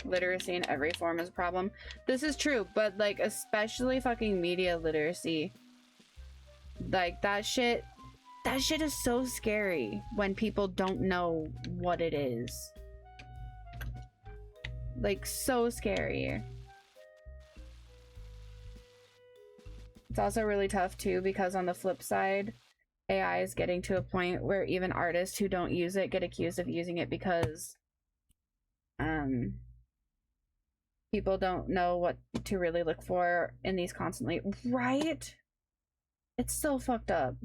A: Literacy in every form is a problem. This is true, but like especially fucking media literacy. Like that shit is so scary when people don't know what it is. Like so scary. It's also really tough too because on the flip side, AI is getting to a point where even artists who don't use it get accused of using it because Um, people don't know what to really look for in these constantly, right? It's so fucked up.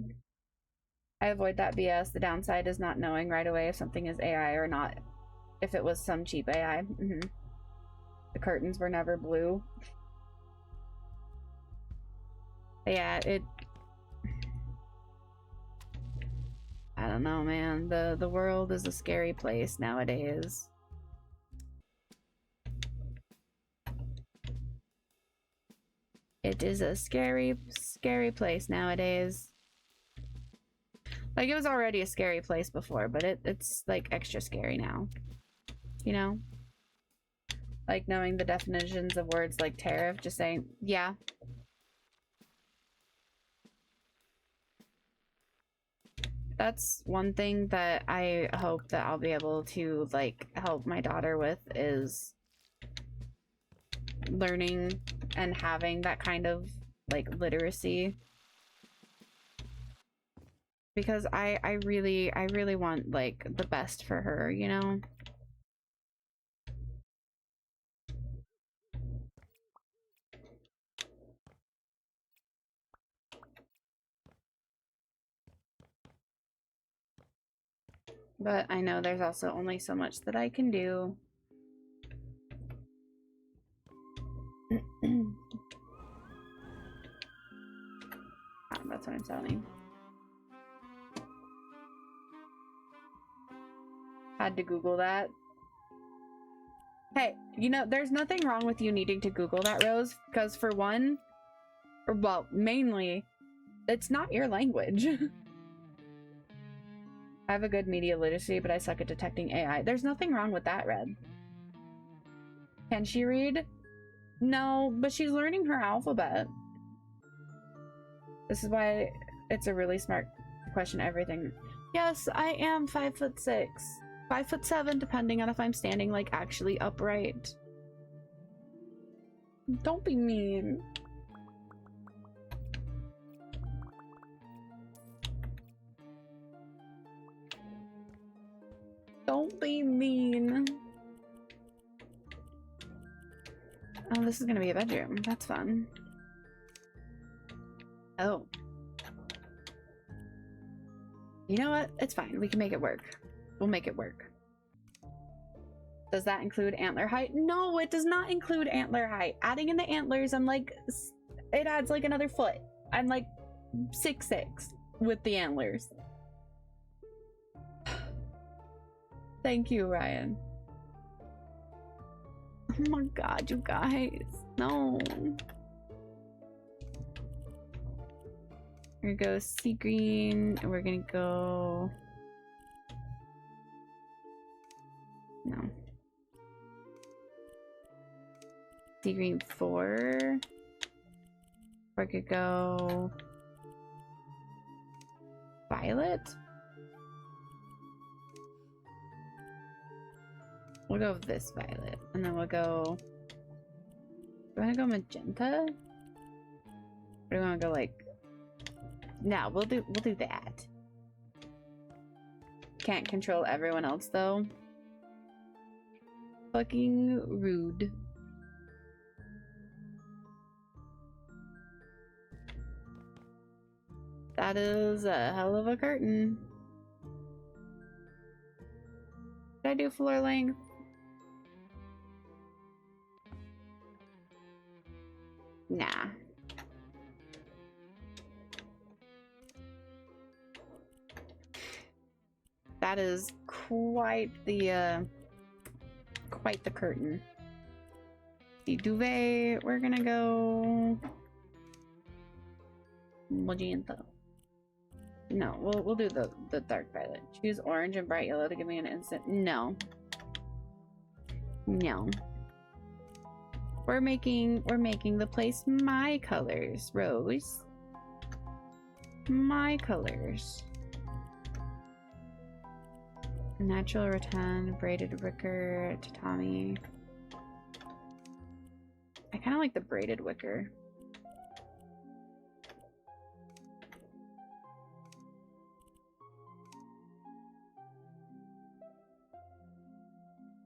A: I avoid that BS. The downside is not knowing right away if something is AI or not. If it was some cheap AI. The curtains were never blue. But yeah, I don't know, man. The world is a scary place nowadays. It is a scary, scary place nowadays. Like, it was already a scary place before, but it's like extra scary now. You know? Like knowing the definitions of words like tariff, just saying, yeah. That's one thing that I hope that I'll be able to like help my daughter with, is learning and having that kind of like literacy, because I really want like the best for her, you know? But I know there's also only so much that I can do. That's what I'm selling. Had to Google that. Hey, you know, there's nothing wrong with you needing to Google that, Rose, because for one, or well, mainly, it's not your language. I have a good media literacy, but I suck at detecting AI. There's nothing wrong with that, Red. Can she read? No, but she's learning her alphabet. This is why it's a really smart question, everything. Yes, I am 5'6". 5'7", depending on if I'm standing like actually upright. Don't be mean. Don't be mean. Oh, this is gonna be a bedroom. That's fun. Oh. You know what? It's fine. We can make it work. We'll make it work. Does that include antler height? No, it does not include antler height. Adding in the antlers, I'm like, it adds like another foot. I'm like 6'6" with the antlers. Thank you, Ryan. Oh my god, you guys. No. We're gonna go sea green, and we're gonna go... No. Sea green 4. Or I could go... Violet? We'll go with this violet, and then we'll go... Do I want to go magenta? Or do we want to go like... No, we'll do that. Can't control everyone else though. Fucking rude. That is a hell of a curtain. Did I do floor length? Nah. That is quite the curtain. The duvet, we're gonna go magenta. No, we'll do the dark violet. Choose orange and bright yellow to give me an instant. No. No. We're making the place my colors, Rose. My colors. Natural rattan, braided wicker, tatami. I kind of like the braided wicker.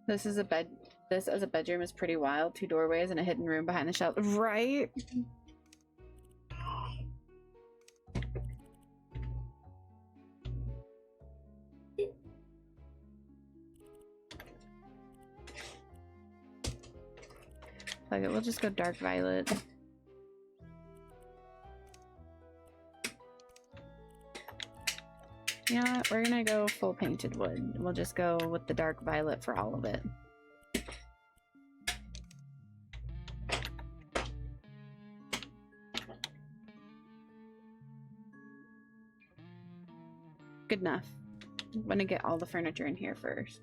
A: This is a bed. This as a bedroom is pretty wild. 2 doorways and a hidden room behind the shelf. Right? Fuck it, we'll just go dark violet. You know what? We're gonna go full painted wood. We'll just go with the dark violet for all of it. Good enough. I'm gonna get all the furniture in here first.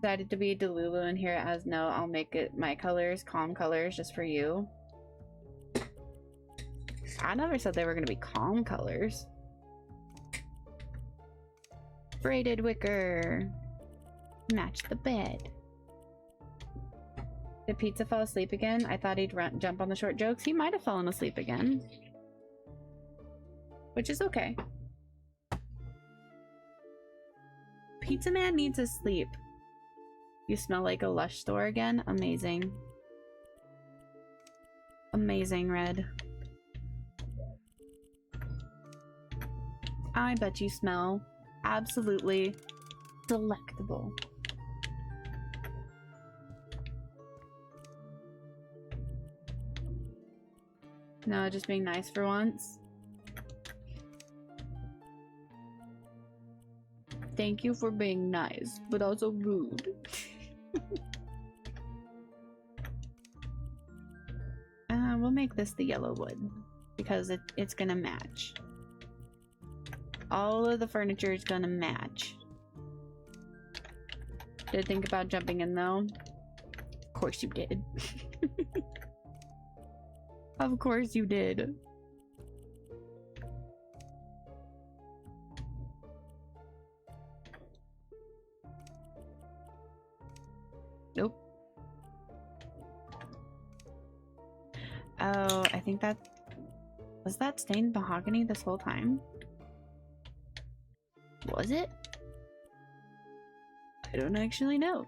A: Decided to be Delulu in here as no, I'll make it my colors, calm colors, just for you. I never said they were gonna be calm colors. Braided wicker. Match the bed. Did Pizza fall asleep again? I thought he'd jump on the short jokes. He might have fallen asleep again. Which is okay. Pizza Man needs his sleep. You smell like a Lush store again? Amazing. Amazing, Red. I bet you smell absolutely delectable. No, just being nice for once. Thank you for being nice, but also rude. We'll make this the yellow wood because it's gonna match. All of the furniture is gonna match. Did think about jumping in though? Of course you did. Of course you did. Nope. Oh, I think that... Was that stained mahogany this whole time? Was it? I don't actually know.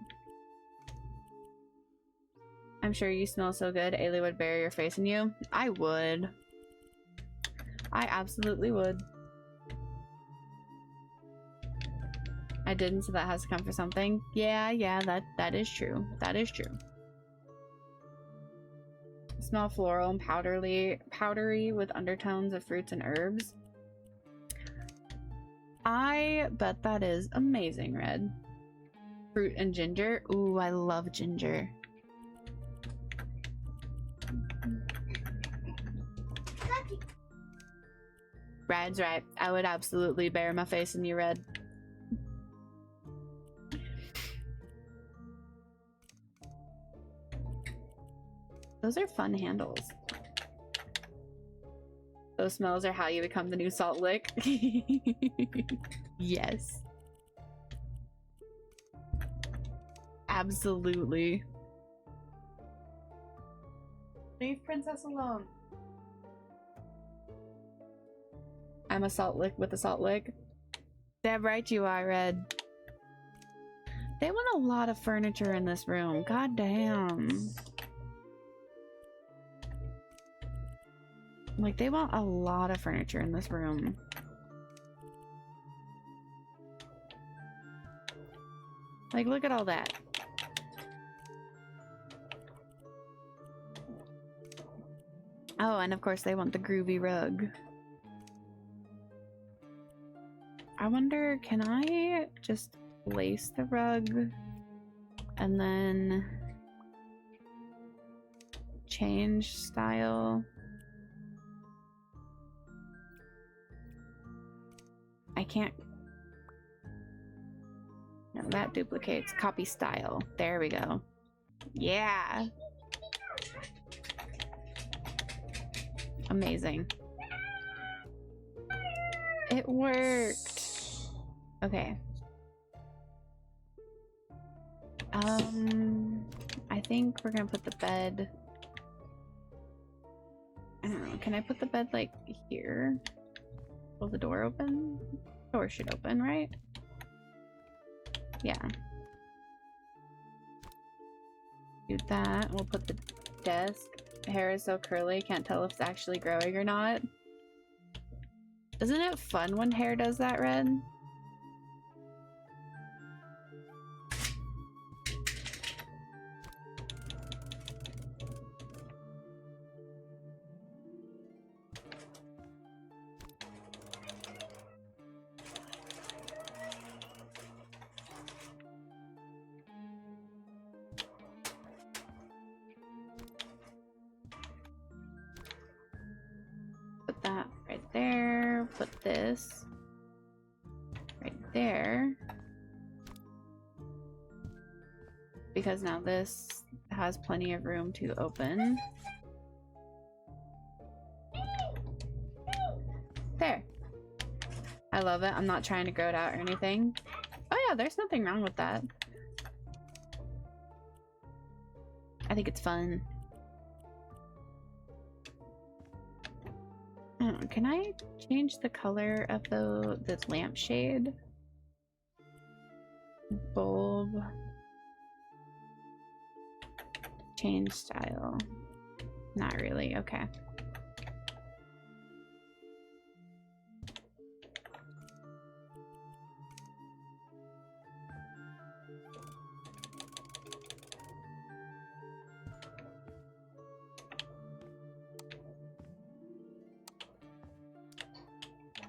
A: I'm sure you smell so good, Ailey would bury your face in you. I would. I absolutely would. I didn't, so that has to come for something. Yeah, that is true. That is true. Smell floral and powdery with undertones of fruits and herbs. I bet that is amazing, Red. Fruit and ginger. Ooh, I love ginger. Red's right. I would absolutely bury my face in you, Red. Those are fun handles. Those smells are how you become the new Salt Lick. Yes. Absolutely. Leave Princess alone. I'm a Salt Lick with a Salt Lick. Damn right you are, Red. They want a lot of furniture in this room. God damn. Like, they want a lot of furniture in this room. Like, look at all that. Oh, and of course they want the groovy rug. I wonder, can I just lace the rug and then change style? I can't. No, that duplicates. Copy style. There we go. Yeah. Amazing. It worked. Okay. I think we're gonna put the bed. I don't know. Can I put the bed like here? Will the door open? Door should open, right? Yeah. Do that. We'll put the desk. Hair is so curly, can't tell if it's actually growing or not. Isn't it fun when hair does that, Red? Put that right there. Put this right there. Because now this has plenty of room to open. There. I love it. I'm not trying to grow it out or anything. Oh yeah, there's nothing wrong with that. I think it's fun. Can I change the color of the lampshade? Bulb. Change style. Not really, okay.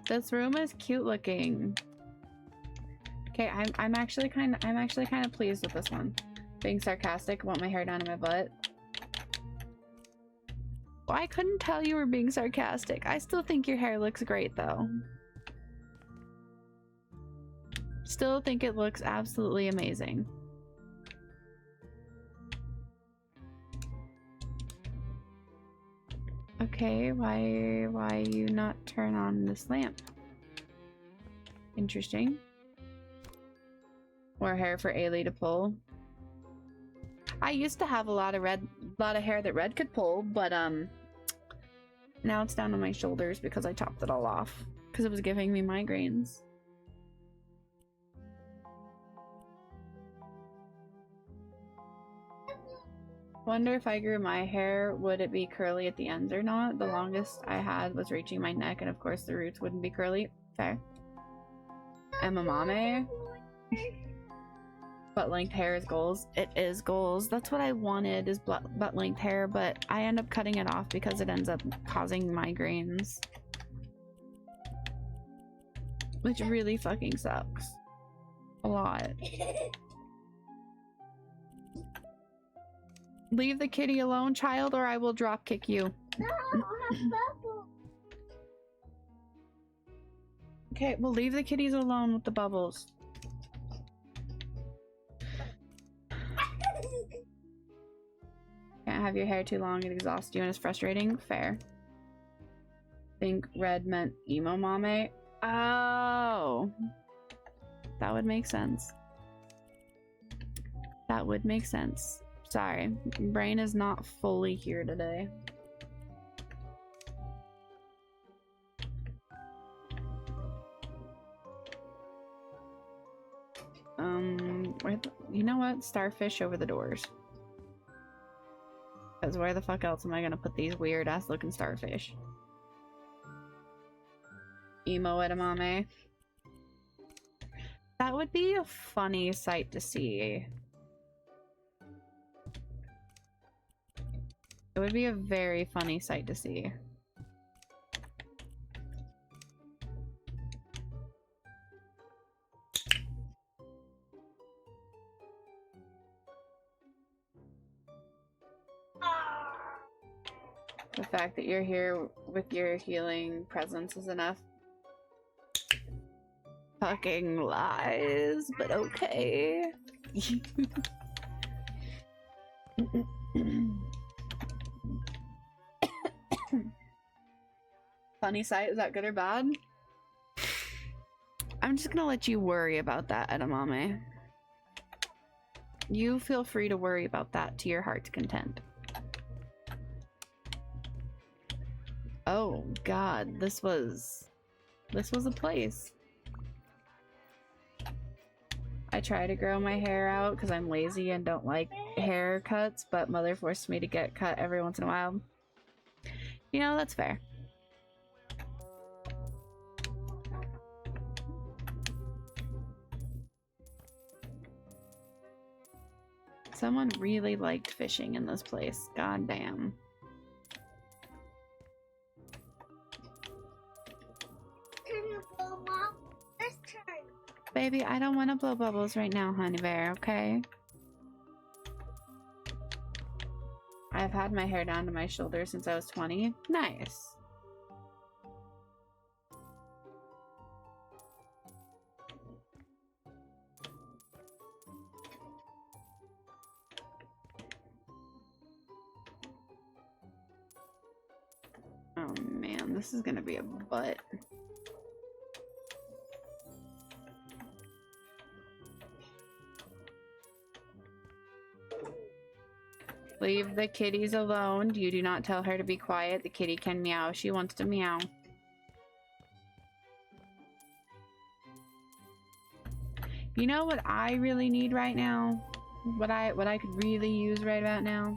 A: This room is cute looking. Okay, I'm actually kind of pleased with this one. Being sarcastic, want my hair down in my butt. Well, I couldn't tell you were being sarcastic. I still think your hair looks great though. Still think it looks absolutely amazing. Okay, why you not turn on this lamp? Interesting. More hair for Ailey to pull. I used to have a lot of hair that Red could pull, but now it's down on my shoulders because I chopped it all off because it was giving me migraines. Wonder if I grew my hair, would it be curly at the ends or not? The longest I had was reaching my neck, and of course the roots wouldn't be curly. Fair. Emamame. Butt length hair is goals. It is goals. That's what I wanted, is butt length hair, but I end up cutting it off because it ends up causing migraines. Which really fucking sucks. A lot. Leave the kitty alone, child, or I will drop kick you.
C: No, I have bubbles.
A: Okay, well, leave the kitties alone with the bubbles. Can't have your hair too long, it exhausts you and is frustrating. Fair. Think Red meant emo mame. Oh, that would make sense. That would make sense. Sorry, brain is not fully here today. You know what? Starfish over the doors. Because where the fuck else am I gonna put these weird ass looking starfish? Emo edamame. That would be a funny sight to see. It would be a very funny sight to see. The fact that you're here with your healing presence is enough. Fucking lies, but okay. Funny sight, is that good or bad? I'm just gonna let you worry about that, edamame. You feel free to worry about that to your heart's content. Oh god, this was a place. I I try to grow my hair out because I'm lazy and don't like haircuts, but mother forced me to get cut every once in a while. You know, that's fair. Someone really liked fishing in this place. God damn. Baby, I don't want to blow bubbles right now, honey bear, okay? I've had my hair down to my shoulders since I was 20. Nice. Oh man, this is gonna be a butt. Leave the kitties alone. You do not tell her to be quiet. The kitty can meow. She wants to meow. You know what I really need right now? What I could really use right about now?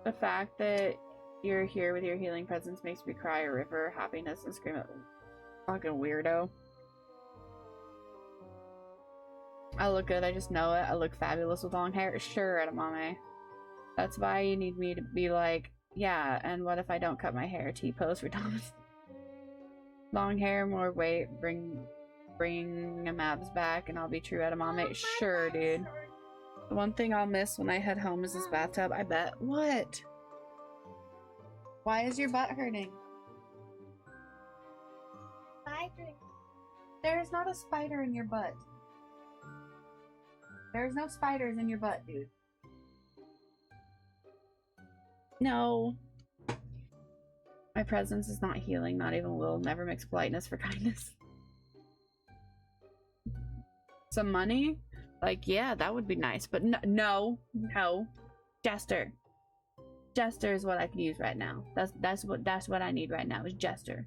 A: The fact that you're here with your healing presence makes me cry a river of happiness and scream at fucking weirdo. I look good, I just know it. I look fabulous with long hair. Sure, edamame. That's why you need me to be like, yeah, and what if I don't cut my hair? T-pose for Thomas. Long hair, more weight, bring abs back, and I'll be true edamame. Sure, dude. The one thing I'll miss when I head home is this bathtub, I bet. What? Why is your butt hurting?
C: Spider.
A: There's not a spider in your butt. There's no spiders in your butt, dude. No. My presence is not healing, not even a little. Never mix politeness for kindness. Some money? Like, yeah, that would be nice, but no. Jester. Jester is what I can use right now. That's what I need right now is Jester.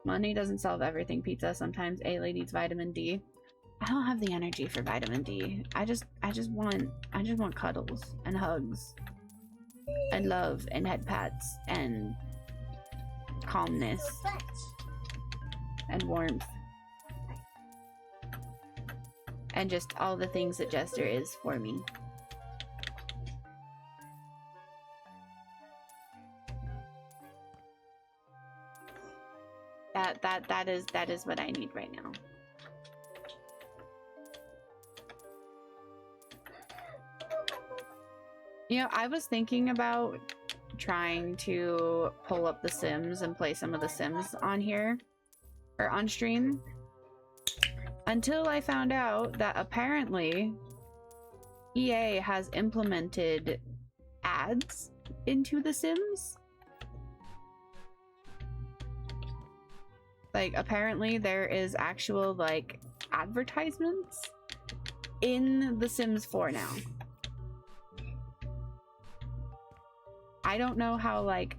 A: Money doesn't solve everything, Pizza. Sometimes Ailey needs vitamin D. I don't have the energy for vitamin D. I just want cuddles and hugs and love and head pats and calmness and warmth. And just all the things that Jester is for me. That is what I need right now. You know, I was thinking about trying to pull up The Sims and play some of The Sims on here or on stream. Until I found out that apparently EA has implemented ads into The Sims. Like, apparently there is actual, like, advertisements in The Sims 4 now. I don't know how, like,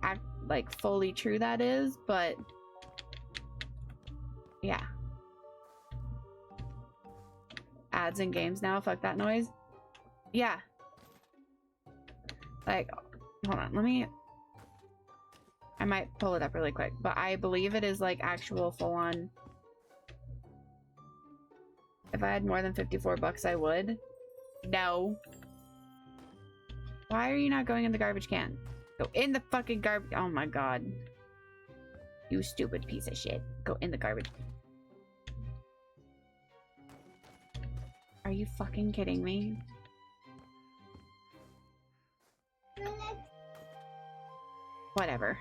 A: fully true that is, but yeah. Ads in games now, fuck that noise. Yeah. Like, hold on, I might pull it up really quick, but I believe it is like actual full-on. If I had more than 54 bucks, I would. No. Why are you not going in the garbage can? Go in the fucking garbage. Oh my god. You stupid piece of shit. Go in the garbage. Are you fucking kidding me? Whatever.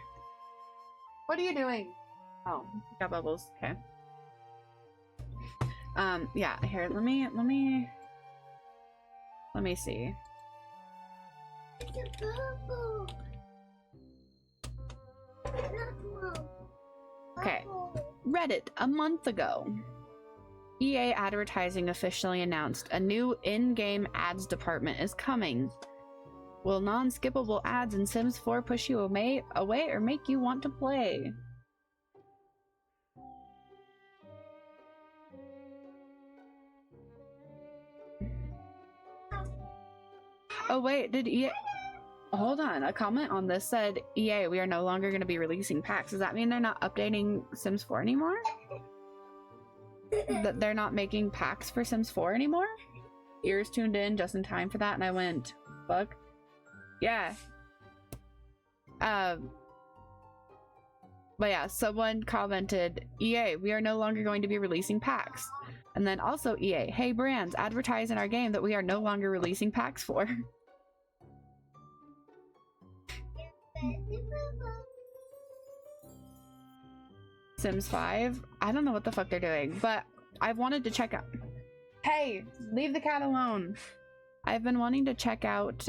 A: What are you doing? Oh, got bubbles. Okay. Yeah, here, let me see.
C: It's a bubble.
A: Okay. Reddit a month ago. EA Advertising officially announced a new in-game ads department is coming. Will non-skippable ads in Sims 4 push you away or make you want to play? Oh wait, did EA... Hold on, a comment on this said, EA, we are no longer going to be releasing packs. Does that mean they're not updating Sims 4 anymore? That they're not making packs for Sims 4 anymore? Ears tuned in just in time for that, and I went, fuck. Yeah. But yeah, someone commented, EA, we are no longer going to be releasing packs. And then also EA, hey brands, advertise in our game that we are no longer releasing packs for. Sims 5? I don't know what the fuck they're doing, but I've wanted to check out... Hey, leave the cat alone. I've been wanting to check out,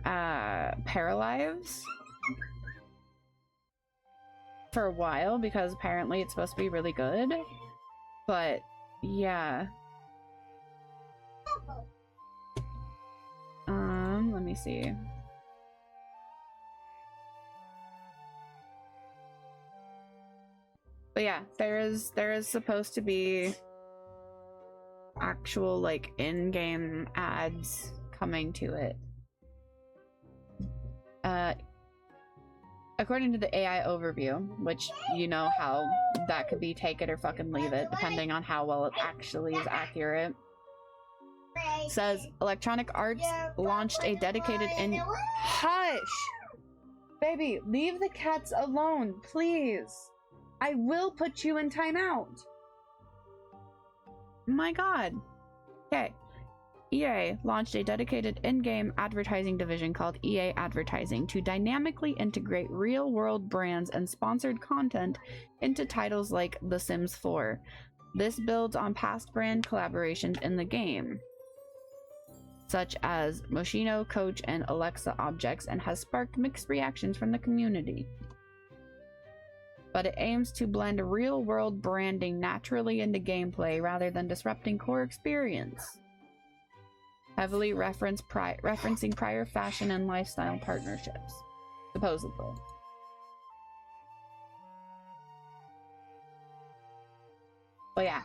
A: Paralives for a while because apparently it's supposed to be really good. But, yeah. Let me see. But yeah, there is supposed to be actual like in-game ads coming to it. According to the AI overview, which you know how that could be take it or fucking leave it depending on how well it actually is accurate. Says Electronic Arts launched a dedicated Hush! Baby, leave the cats alone, please. I will put you in timeout. My god. Okay. EA launched a dedicated in-game advertising division called EA Advertising to dynamically integrate real-world brands and sponsored content into titles like The Sims 4. This builds on past brand collaborations in the game, such as Moschino, Coach, and Alexa objects, and has sparked mixed reactions from the community. But it aims to blend real-world branding naturally into gameplay rather than disrupting core experience. Heavily referencing prior fashion and lifestyle partnerships, supposedly. But yeah.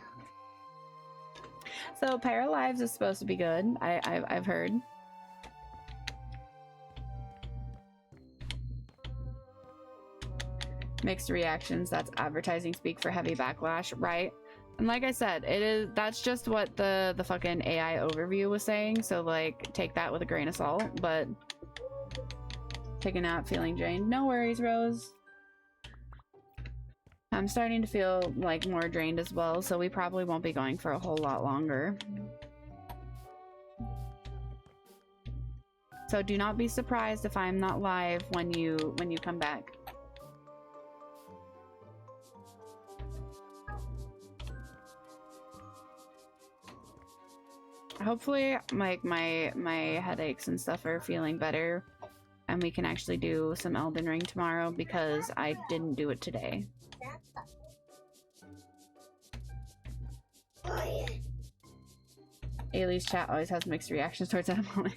A: So Paralives is supposed to be good. I've heard. Mixed reactions, that's advertising speak for heavy backlash, right? And like I said, that's just what the fucking AI overview was saying, so like take that with a grain of salt, but taking out feeling drained. No worries, Rose. I'm starting to feel like more drained as well, so we probably won't be going for a whole lot longer. So do not be surprised if I'm not live when you come back. Hopefully my headaches and stuff are feeling better and we can actually do some Elden Ring tomorrow because I didn't do it today. Ailey's chat always has mixed reactions towards Emily.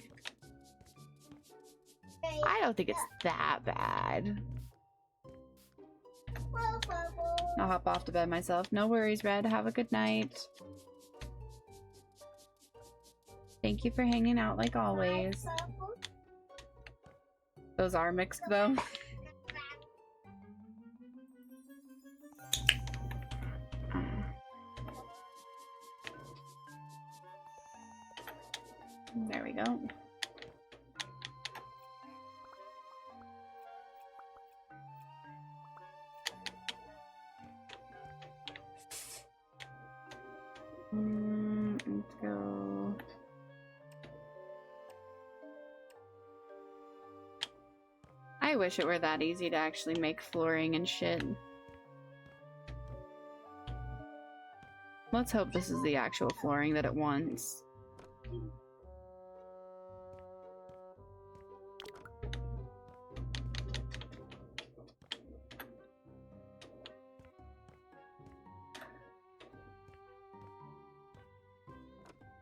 A: I don't think it's that bad. I'll hop off to bed myself. No worries, Red. Have a good night. Thank you for hanging out like always. Those are mixed though. There we go. Let's go. I wish it were that easy to actually make flooring and shit. Let's hope this is the actual flooring that it wants.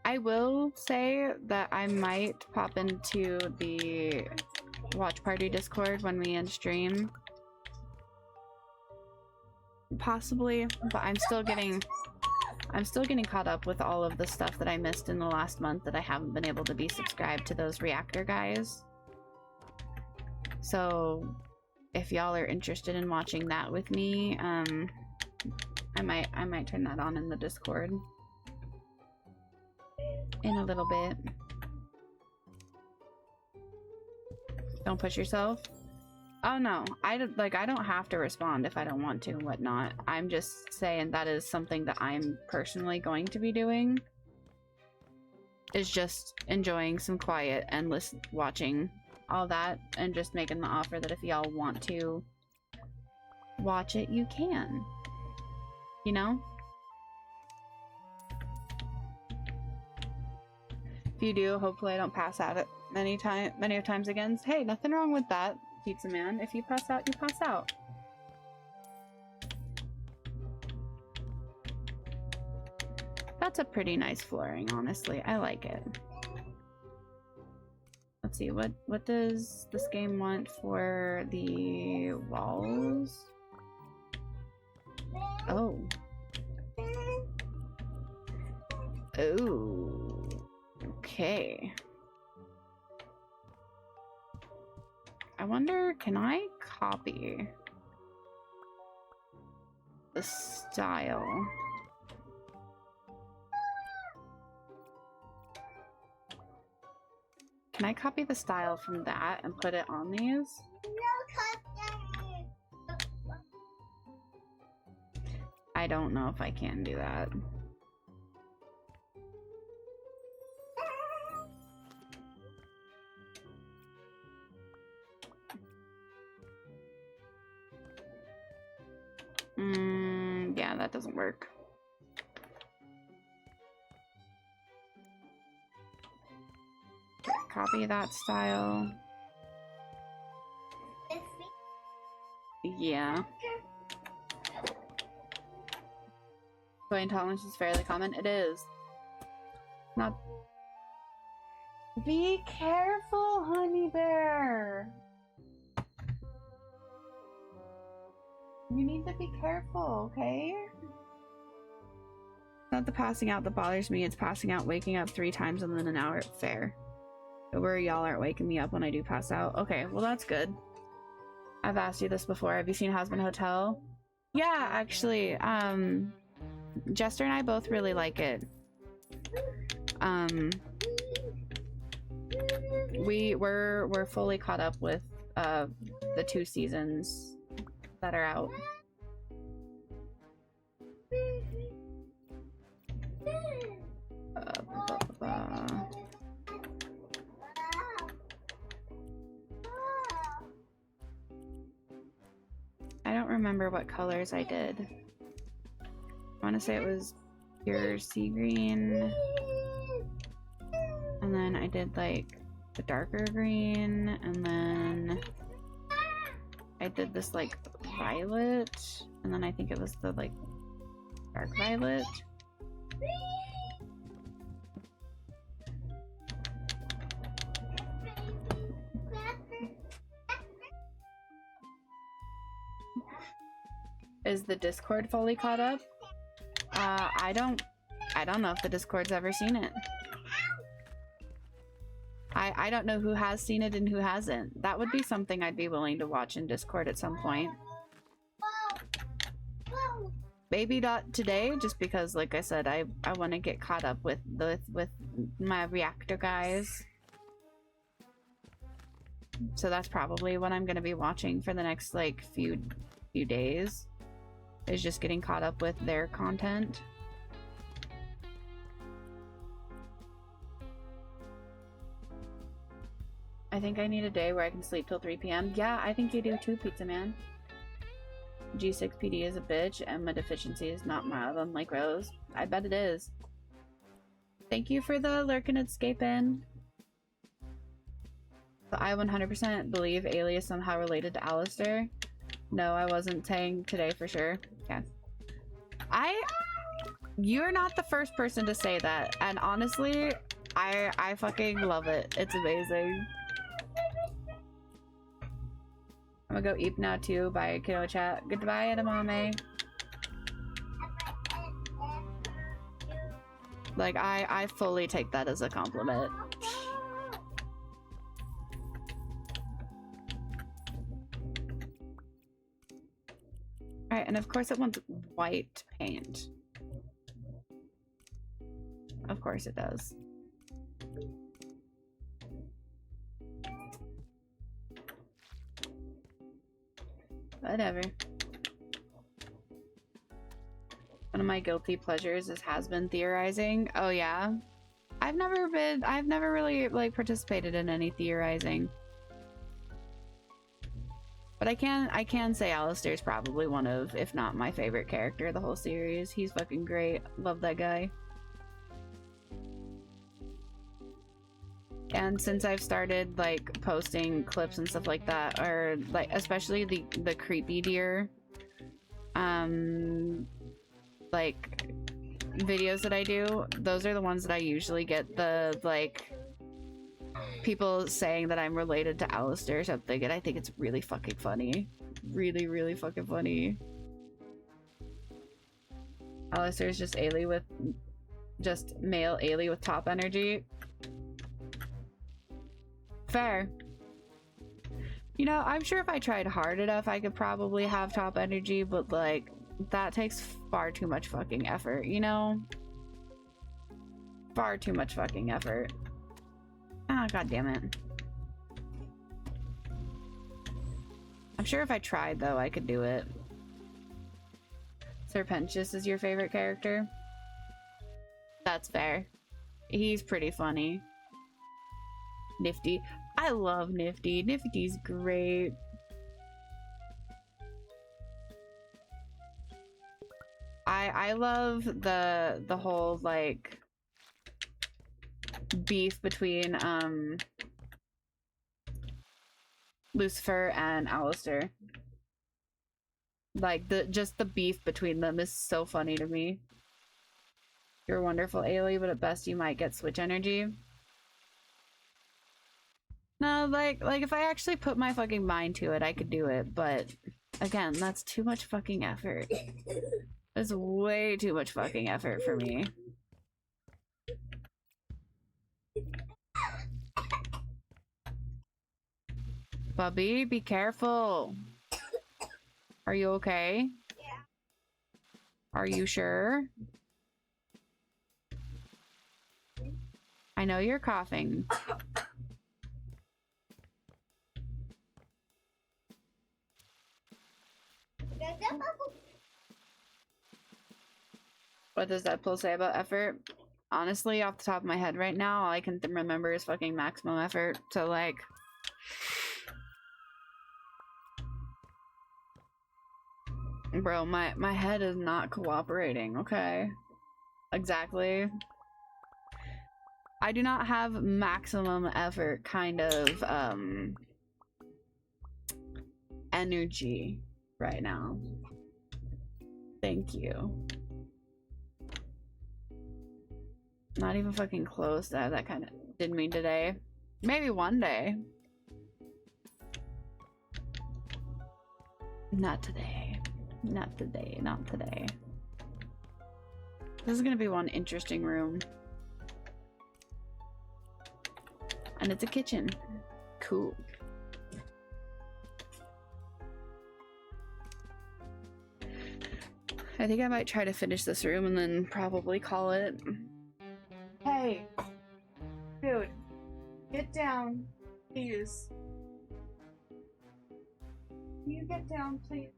A: I will say that I might pop into the watch party Discord when we end stream. Possibly, but I'm still getting caught up with all of the stuff that I missed in the last month that I haven't been able to be subscribed to those reactor guys. So if y'all are interested in watching that with me, I might turn that on in the Discord in a little bit. Don't push yourself. Oh no, I don't have to respond if I don't want to and whatnot. I'm just saying that is something that I'm personally going to be doing. Is just enjoying some quiet and watching all that, and just making the offer that if y'all want to watch it, you can. You know? If you do, hopefully I don't pass out it many times again. Hey, nothing wrong with that, Pizza Man. If you pass out, you pass out. That's a pretty nice flooring, honestly. I like it. Let's see, what does this game want for the walls? Oh. Oh. Okay. I wonder, can I copy the style? Can I copy the style from that and put it on these? I don't know if I can do that. Yeah, that doesn't work. Copy that style. Yeah. Soy intolerance is fairly common. It is. Not. Be careful, honey bear. You need to be careful, okay? Not the passing out that bothers me, it's passing out, waking up 3 times and then an hour. Fair. Don't worry, y'all aren't waking me up when I do pass out. Okay, well that's good. I've asked you this before. Have you seen Husband Hotel? Yeah, actually, Jester and I both really like it. We're fully caught up with the 2 seasons that are out. I don't remember what colors I did. I want to say it was pure sea green, and then I did like the darker green, and then I did this like violet, and then I think it was the like dark violet. Is the Discord fully caught up? I don't know if the Discord's ever seen it. I don't know who has seen it and who hasn't. That would be something I'd be willing to watch in Discord at some point. Maybe not today, just because, like I said, I want to get caught up with my reactor guys. So that's probably what I'm gonna be watching for the next like few days. Is just getting caught up with their content. I think I need a day where I can sleep till 3 p.m. Yeah, I think you do too, Pizza Man. G6PD is a bitch, and my deficiency is not mild, unlike Rose. I bet it is. Thank you for the lurk and escape in. But I 100% believe Ailey is somehow related to Alistair. No, I wasn't saying today for sure. Yeah. You're not the first person to say that, and honestly, I fucking love it. It's amazing. I'm gonna go eat now too. Bye, kiddo chat. Goodbye, edamame. Like, I fully take that as a compliment. Alright, and of course it wants white paint. Of course it does. Whatever. One of my guilty pleasures has been theorizing. Oh yeah? I've never really like participated in any theorizing. But I can say Alistair's probably one of, if not my favorite character of the whole series. He's fucking great. Love that guy. And since I've started like posting clips and stuff like that, or like especially the creepy deer like videos that I do, those are the ones that I usually get the like people saying that I'm related to Alistair or something, and I think it's really fucking funny. Really, really fucking funny. Alistair's just male Ailey with top energy. Fair. You know, I'm sure if I tried hard enough, I could probably have top energy, but like, that takes far too much fucking effort, you know? Far too much fucking effort. Ah, god damn it. I'm sure if I tried, though, I could do it. Serpentious is your favorite character? That's fair. He's pretty funny. Nifty. I love Nifty. Nifty's great. I love the whole like beef between Lucifer and Alistair. Like just the beef between them is so funny to me. You're wonderful, Ailey, but at best you might get switch energy. No, like if I actually put my fucking mind to it, I could do it, but again, that's too much fucking effort. That's way too much fucking effort for me. Bubby, be careful. Are you okay?
C: Yeah.
A: Are you sure? I know you're coughing. What does that poll say about effort? Honestly, off the top of my head right now, all I can remember is fucking maximum effort. So like, bro, my head is not cooperating, okay? Exactly. I do not have maximum effort kind of energy right now. Thank you. Not even fucking close. That kind of didn't mean today. Maybe one day. Not today. Not today. Not today. This is gonna be one interesting room. And it's a kitchen. Cool. I think I might try to finish this room and then probably call it. Hey, dude, get down, please. Can you get down, please?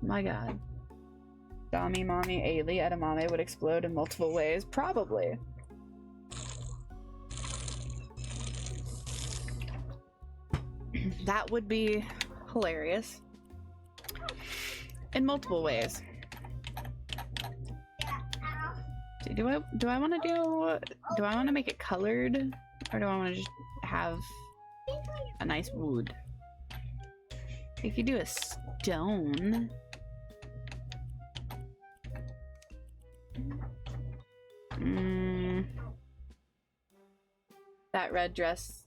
A: My god. Dami, mommy, Ailey, edamame would explode in multiple ways. Probably. That would be hilarious. In multiple ways. Do I want to make it colored, or do I want to just have a nice wood? We could do a stone. That red dress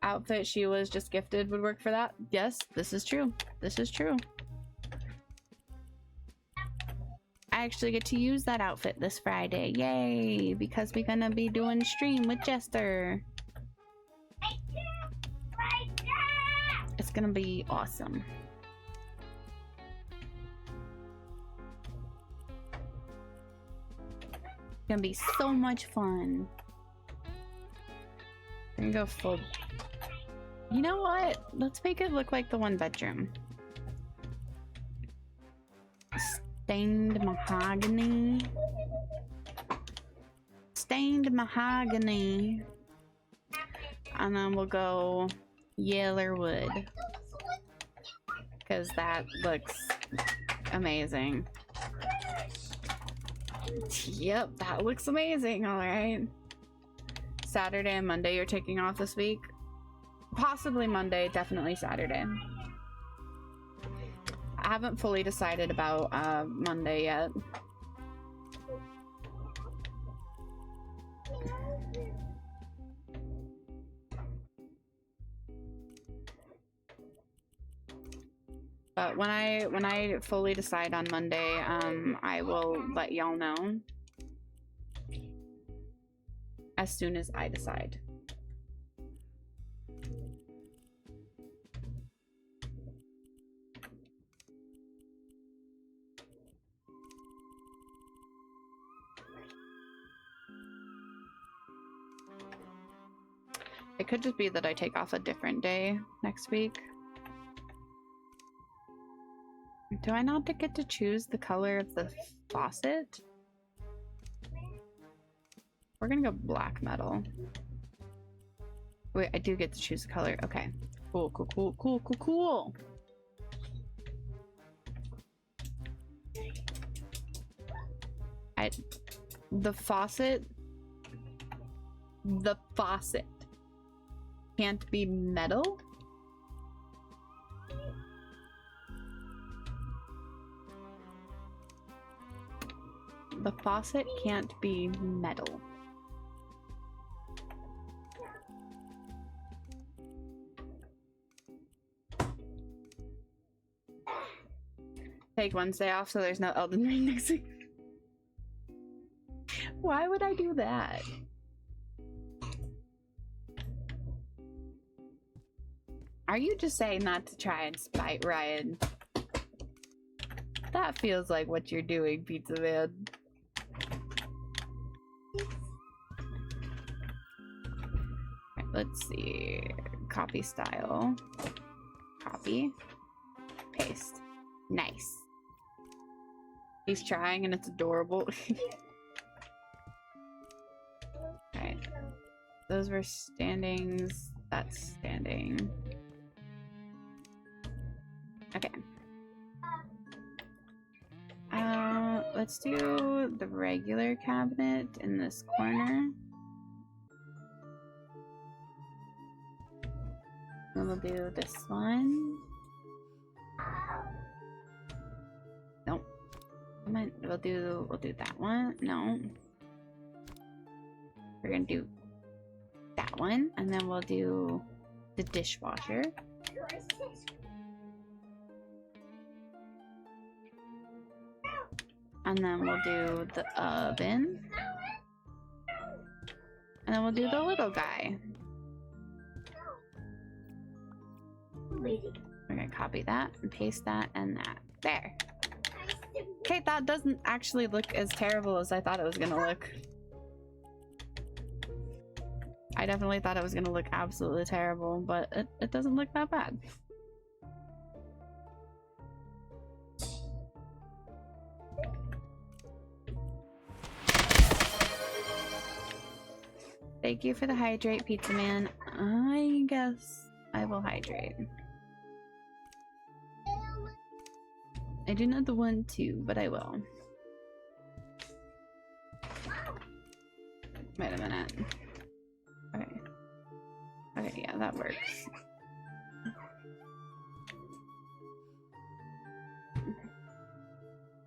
A: outfit she was just gifted would work for that. Yes, this is true. This is true. I actually get to use that outfit this Friday. Yay! Because we're gonna be doing stream with Jester. It's gonna be awesome. It's gonna be so much fun. I'm gonna go full. You know what? Let's make it look like the one bedroom. Stained mahogany. Stained mahogany. And then we'll go yeller wood. Because that looks amazing. Yep, that looks amazing. Alright. Saturday and Monday you're taking off this week? Possibly Monday, definitely Saturday. I haven't fully decided about Monday yet. But when I fully decide on Monday, I will let y'all know as soon as I decide. It could just be that I take off a different day next week. Do I not get to choose the color of the faucet? We're gonna go black metal. Wait, I do get to choose the color. Okay. Cool, cool, cool, cool, cool, cool. The faucet can't be metal? The faucet can't be metal. Take Wednesday off so there's no Elden Ring next week. Why would I do that? Are you just saying that to try and spite Ryan? That feels like what you're doing, Pizza Man. Right, let's see. Copy style. Copy. Paste. Nice. He's trying and it's adorable. Alright. Those were standings. That's standing. Okay. Let's do the regular cabinet in this corner. And we'll do this one. Nope. We'll do that one. No. We're gonna do that one, and then we'll do the dishwasher. And then we'll do the oven. And then we'll do the little guy. We're gonna copy that and paste that and that. There. Okay, that doesn't actually look as terrible as I thought it was gonna look. I definitely thought it was gonna look absolutely terrible, but it doesn't look that bad. Thank you for the hydrate, Pizza Man. I I will hydrate. I do not want to, but I will. Wait a minute. Okay. Okay, yeah, that works.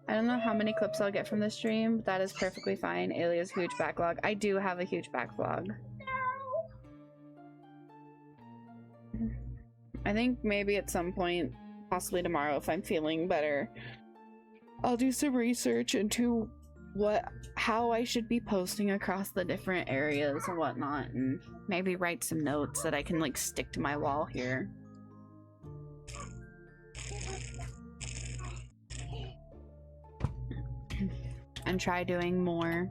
A: I don't know how many clips I'll get from this stream, but that is perfectly fine. Alia's huge backlog. I do have a huge backlog. I think maybe at some point, possibly tomorrow if I'm feeling better, I'll do some research into how I should be posting across the different areas and whatnot, and maybe write some notes that I can like stick to my wall here. And try doing more.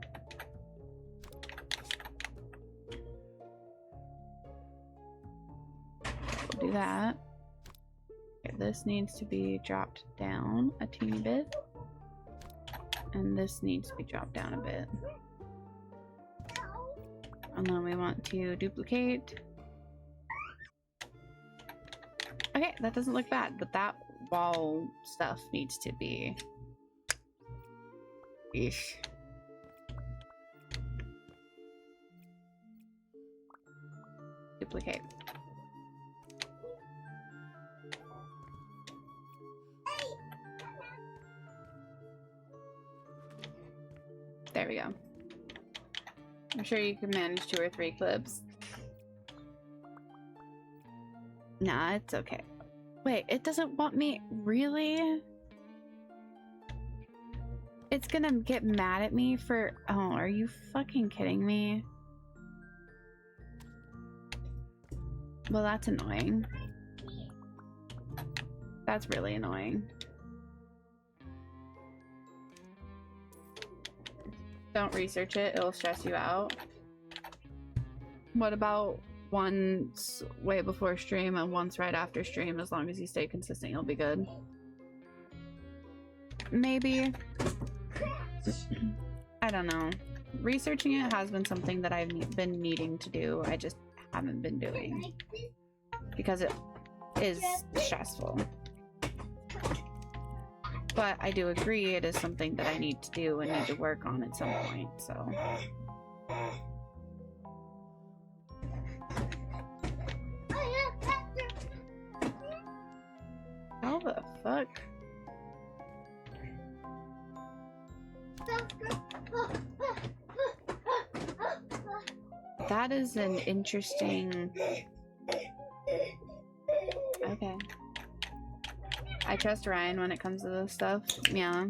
A: We'll do that. Okay, this needs to be dropped down a teeny bit. And this needs to be dropped down a bit. And then we want to duplicate. Okay, that doesn't look bad, but that wall stuff needs to be... Eesh. Duplicate. There we go. I'm sure you can manage 2 or 3 clips. Nah, it's okay. Wait, it doesn't want me... Really? It's gonna get mad at me for... Oh, are you fucking kidding me? Well, that's annoying. That's really annoying. Don't research it, it'll stress you out. What about once way before stream and once right after stream? As long as you stay consistent, you'll be good. Maybe. I don't know. Researching it has been something that I've been needing to do. I just haven't been doing. Because it is stressful. But I do agree it is something that I need to do and need to work on at some point, so... How the fuck? That is an interesting... Okay. I trust Ryan when it comes to this stuff. Yeah.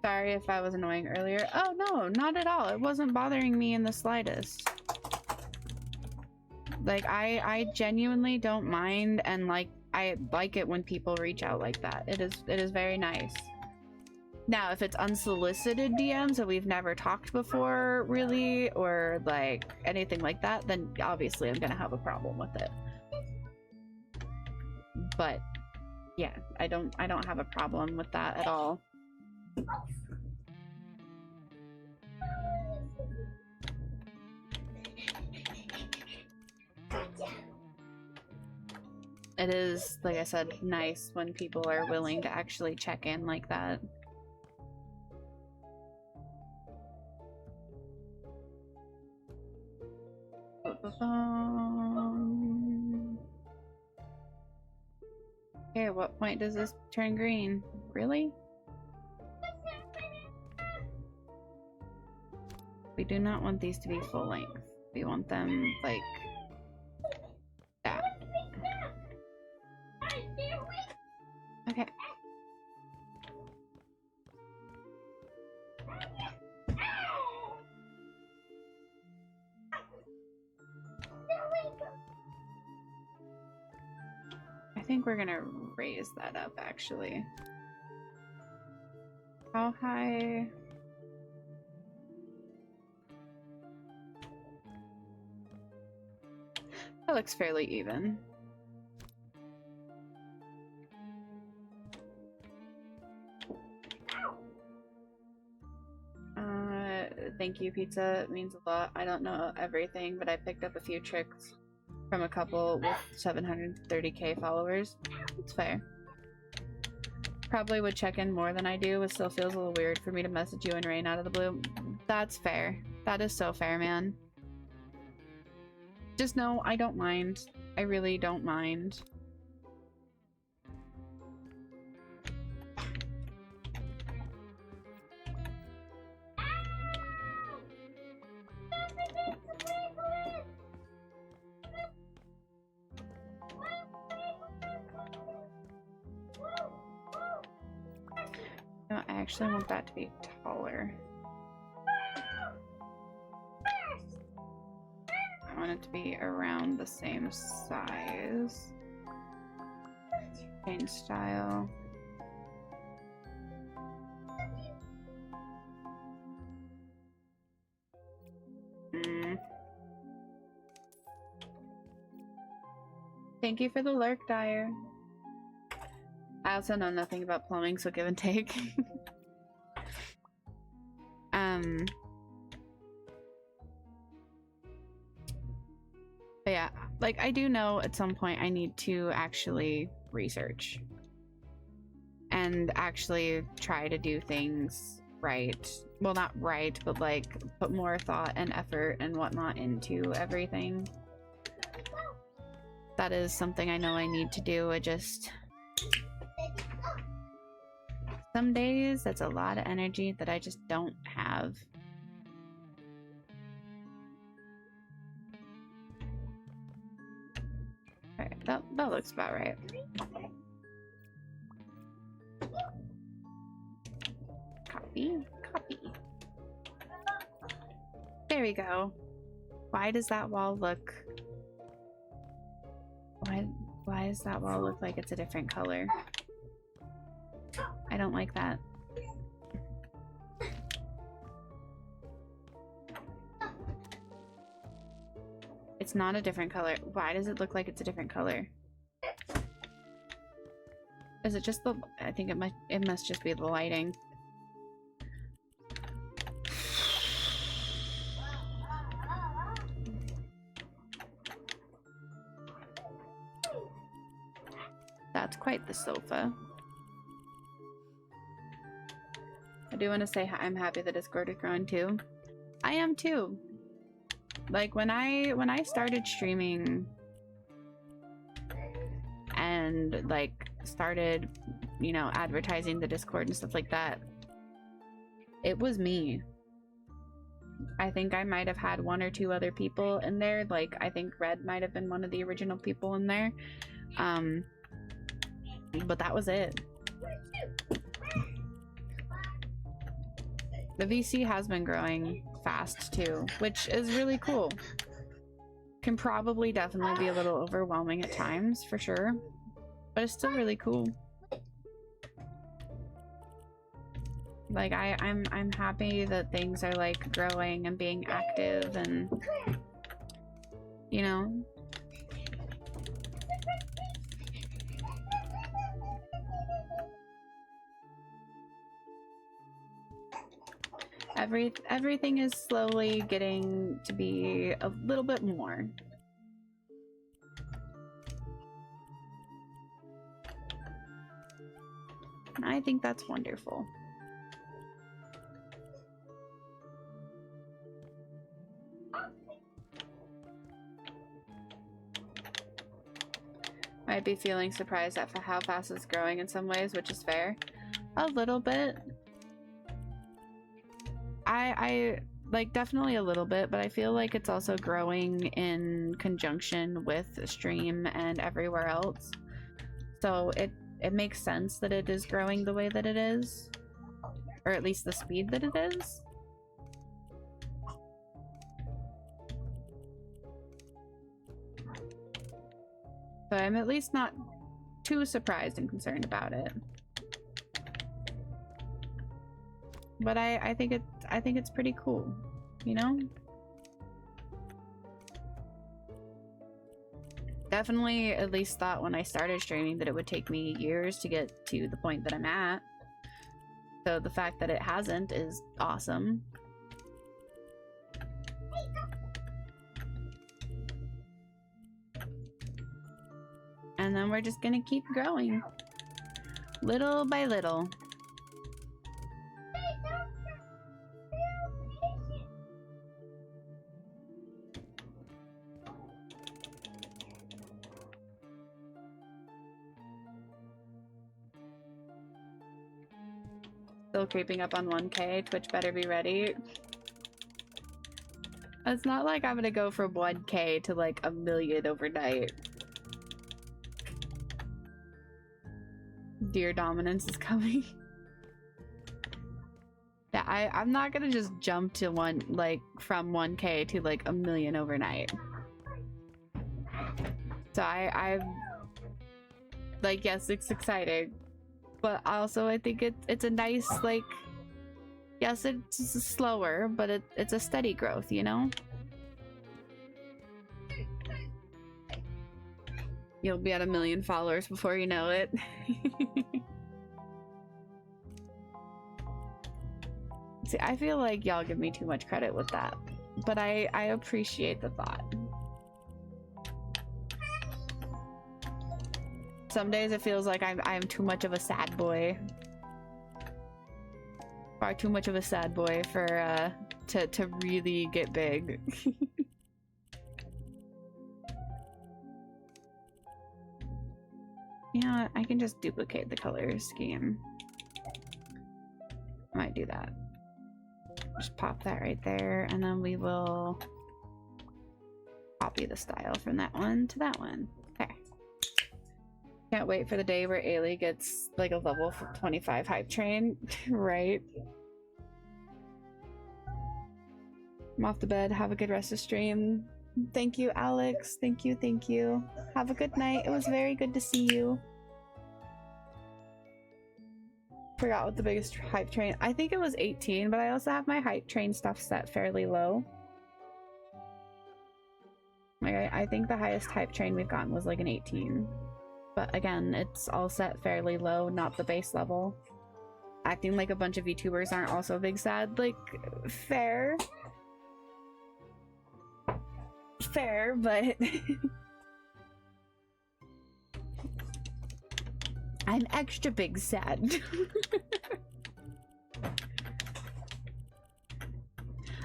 A: Sorry if I was annoying earlier. Oh no, not at all. It wasn't bothering me in the slightest. Like, I genuinely don't mind, and like, I like it when people reach out like that. It is very nice. Now, if it's unsolicited DMs and we've never talked before, really, or like anything like that, then obviously I'm gonna have a problem with it. But yeah, I don't have a problem with that at all. It is, like I said, nice when people are willing to actually check in like that. Okay, at what point does this turn green? Really? We do not want these to be full length. We want them like that. Okay. I think we're gonna raise that up actually. How high? That looks fairly even. Thank you, pizza. It means a lot. I don't know everything, but I picked up a few tricks. from a couple with 730k followers. It's fair. Probably would check in more than I do. It still feels a little weird for me to message you and Rain out of the blue. That's fair. That is so fair, man. Just know I don't mind. I really don't mind. No, I actually want that to be taller. I want it to be around the same size. Change style. Thank you for the lurk, Dyer. I also know nothing about plumbing, so give and take. But yeah, like I do know at some point I need to actually research and actually try to do things right. Well, not right, but like put more thought and effort and whatnot into everything. That is something I know I need to do. I just... Some days, that's a lot of energy that I just don't have. Alright, that looks about right. Copy, copy. There we go. Why does that wall look... Why does that wall look like it's a different color? I don't like that. It's not a different color. Why does it look like it's a different color? Is it just the... I think it must just be the lighting. That's quite the sofa. I do want to say I'm happy the Discord is growing too. I am too. Like when I started streaming and like started, you know, advertising the Discord and stuff like that, it was me. I think I might have had one or two other people in there. Like I think Red might have been one of the original people in there. But that was it. The VC has been growing fast too, which is really cool. Can probably definitely be a little overwhelming at times, for sure, but it's still really cool. Like I'm happy that things are like growing and being active and, you know. Everything is slowly getting to be a little bit more. And I think that's wonderful. Might be feeling surprised at how fast it's growing in some ways, which is fair. A little bit. I like definitely a little bit, but I feel like it's also growing in conjunction with stream and everywhere else. So it makes sense that it is growing the way that it is, or at least the speed that it is. So I'm at least not too surprised and concerned about it. But I think it's pretty cool, you know? Definitely at least thought when I started streaming that it would take me years to get to the point that I'm at. So the fact that it hasn't is awesome. and then we're just gonna keep growing. Little by little. Still creeping up on 1K. Twitch better be ready. It's not like I'm gonna go from 1K to like 1 million overnight. Dear Dominance is coming. Yeah, I'm not gonna just jump to from 1K to like 1 million overnight. So I'm like, yes, it's exciting, but also I think it's a nice, like, yes, it's slower, but it's a steady growth, you know? You'll be at 1 million followers before you know it. See, I feel like y'all give me too much credit with that, but I appreciate the thought. Some days it feels like I'm too much of a sad boy. Far too much of a sad boy for to really get big. Yeah, I can just duplicate the color scheme. I might do that. Just pop that right there, and then we will copy the style from that one to that one. Okay. Can't wait for the day where Ailey gets like a level 25 hype train, right? I'm off to bed. Have a good rest of stream. Thank you, Alex. Thank you, thank you. Have a good night. It was very good to see you. Forgot what the biggest hype train. I think it was 18, but I also have my hype train stuff set fairly low. Like, I think the highest hype train we've gotten was like an 18. But again, it's all set fairly low, not the base level. Acting like a bunch of VTubers aren't also big sad. Like, fair. Fair, but I'm extra big sad.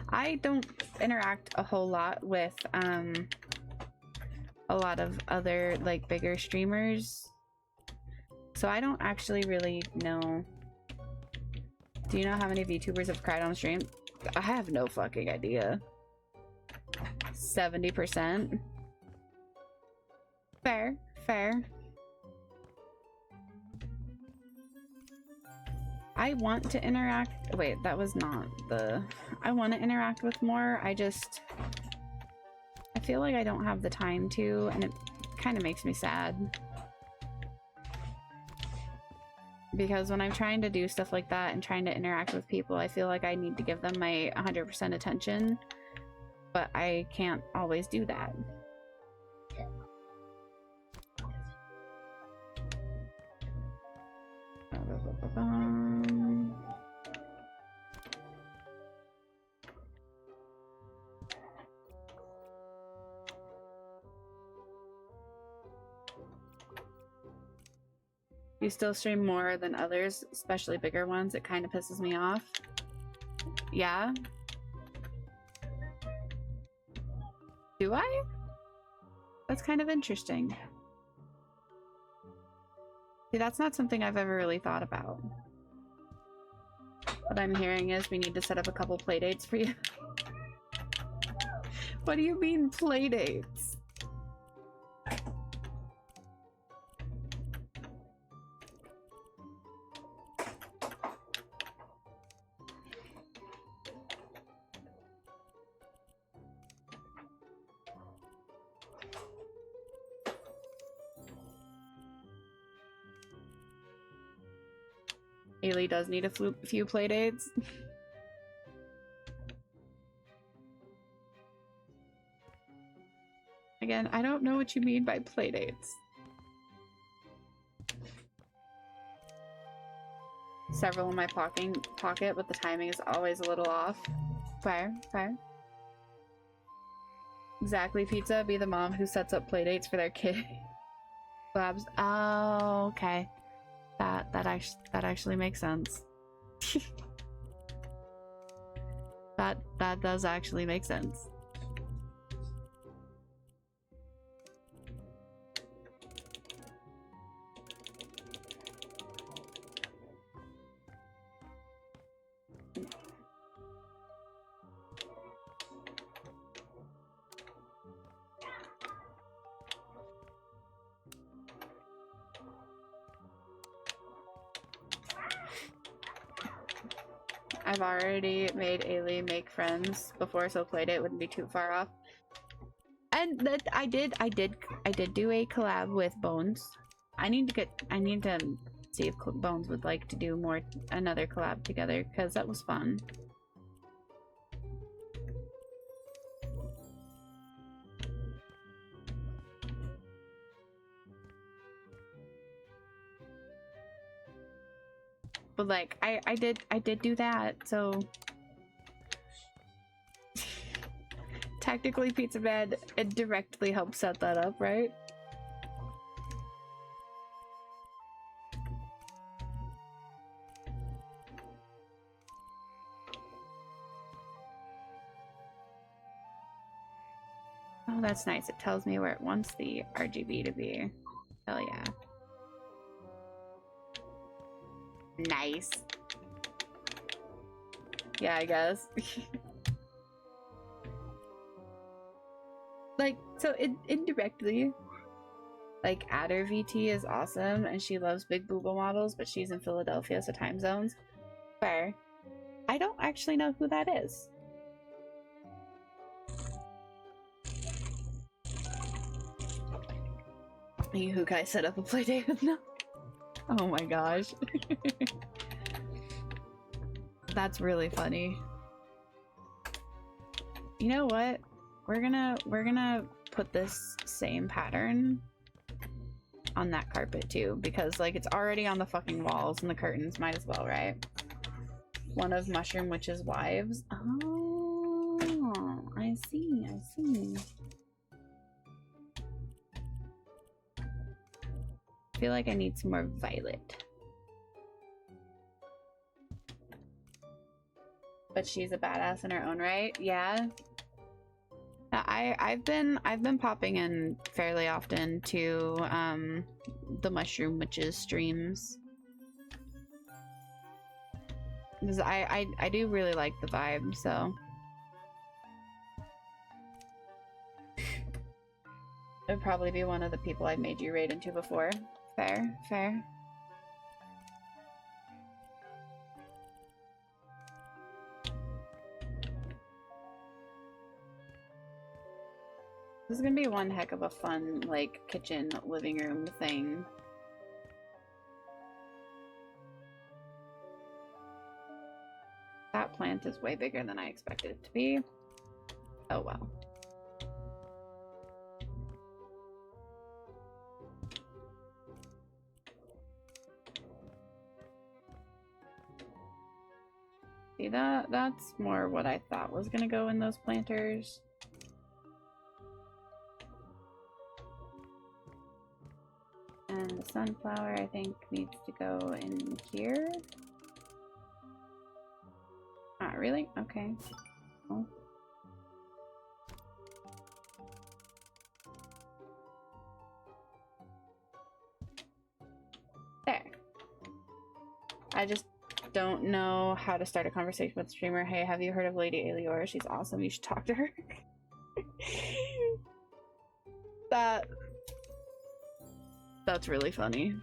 A: I don't interact a whole lot with a lot of other like bigger streamers, so I don't actually really know. Do you know how many VTubers have cried on stream? I have no fucking idea. 70%. Fair, fair. I want to interact. Wait, that was not the. I want to interact with more. I feel like I don't have the time to, and it kind of makes me sad. Because when I'm trying to do stuff like that and trying to interact with people, I feel like I need to give them my 100% attention. But I can't always do that. You still stream more than others, especially bigger ones. It kind of pisses me off. Yeah. Do I? That's kind of interesting. See, that's not something I've ever really thought about. What I'm hearing is we need to set up a couple playdates for you. What do you mean playdates? Ailey does need a few playdates. Again, I don't know what you mean by playdates. Several in my pocket, but the timing is always a little off. Fair, fair. Exactly, Pizza. Be the mom who sets up playdates for their kid. Collabs. Oh, okay. That actually makes sense. that does actually make sense. I've already made Ailey make friends before, so Playdate wouldn't be too far off. And that I did do a collab with Bones. I need to see if Bones would like to do another collab together, because that was fun. But like I did do that, so technically Pizza Man, it directly helped set that up, right? Oh, that's nice. It tells me where it wants the RGB to be. Hell yeah. Nice. Yeah, I guess. Like, so indirectly, like, Adder VT is awesome, and she loves big booba models, but she's in Philadelphia, so time zones. Fair. I don't actually know who that is. Who can I set up a play date with now? Oh my gosh. That's really funny. You know what? We're gonna put this same pattern on that carpet too, because like it's already on the fucking walls and the curtains, might as well, right? One of Mushroom Witch's wives. Oh, I see, I see. I feel like I need some more violet. But she's a badass in her own right. Yeah. I've been popping in fairly often to the Mushroom Witches streams. Because I do really like the vibe, so it'd probably be one of the people I've made you raid into before. Fair, fair. This is gonna be one heck of a fun, like, kitchen, living room thing. That plant is way bigger than I expected it to be. Oh well. See, that's more what I thought was gonna go in those planters. And the sunflower, I think, needs to go in here. Not really? Okay. Oh. There. I just don't know how to start a conversation with a streamer. Hey, have you heard of Lady Aelior? She's awesome. You should talk to her. That's really funny.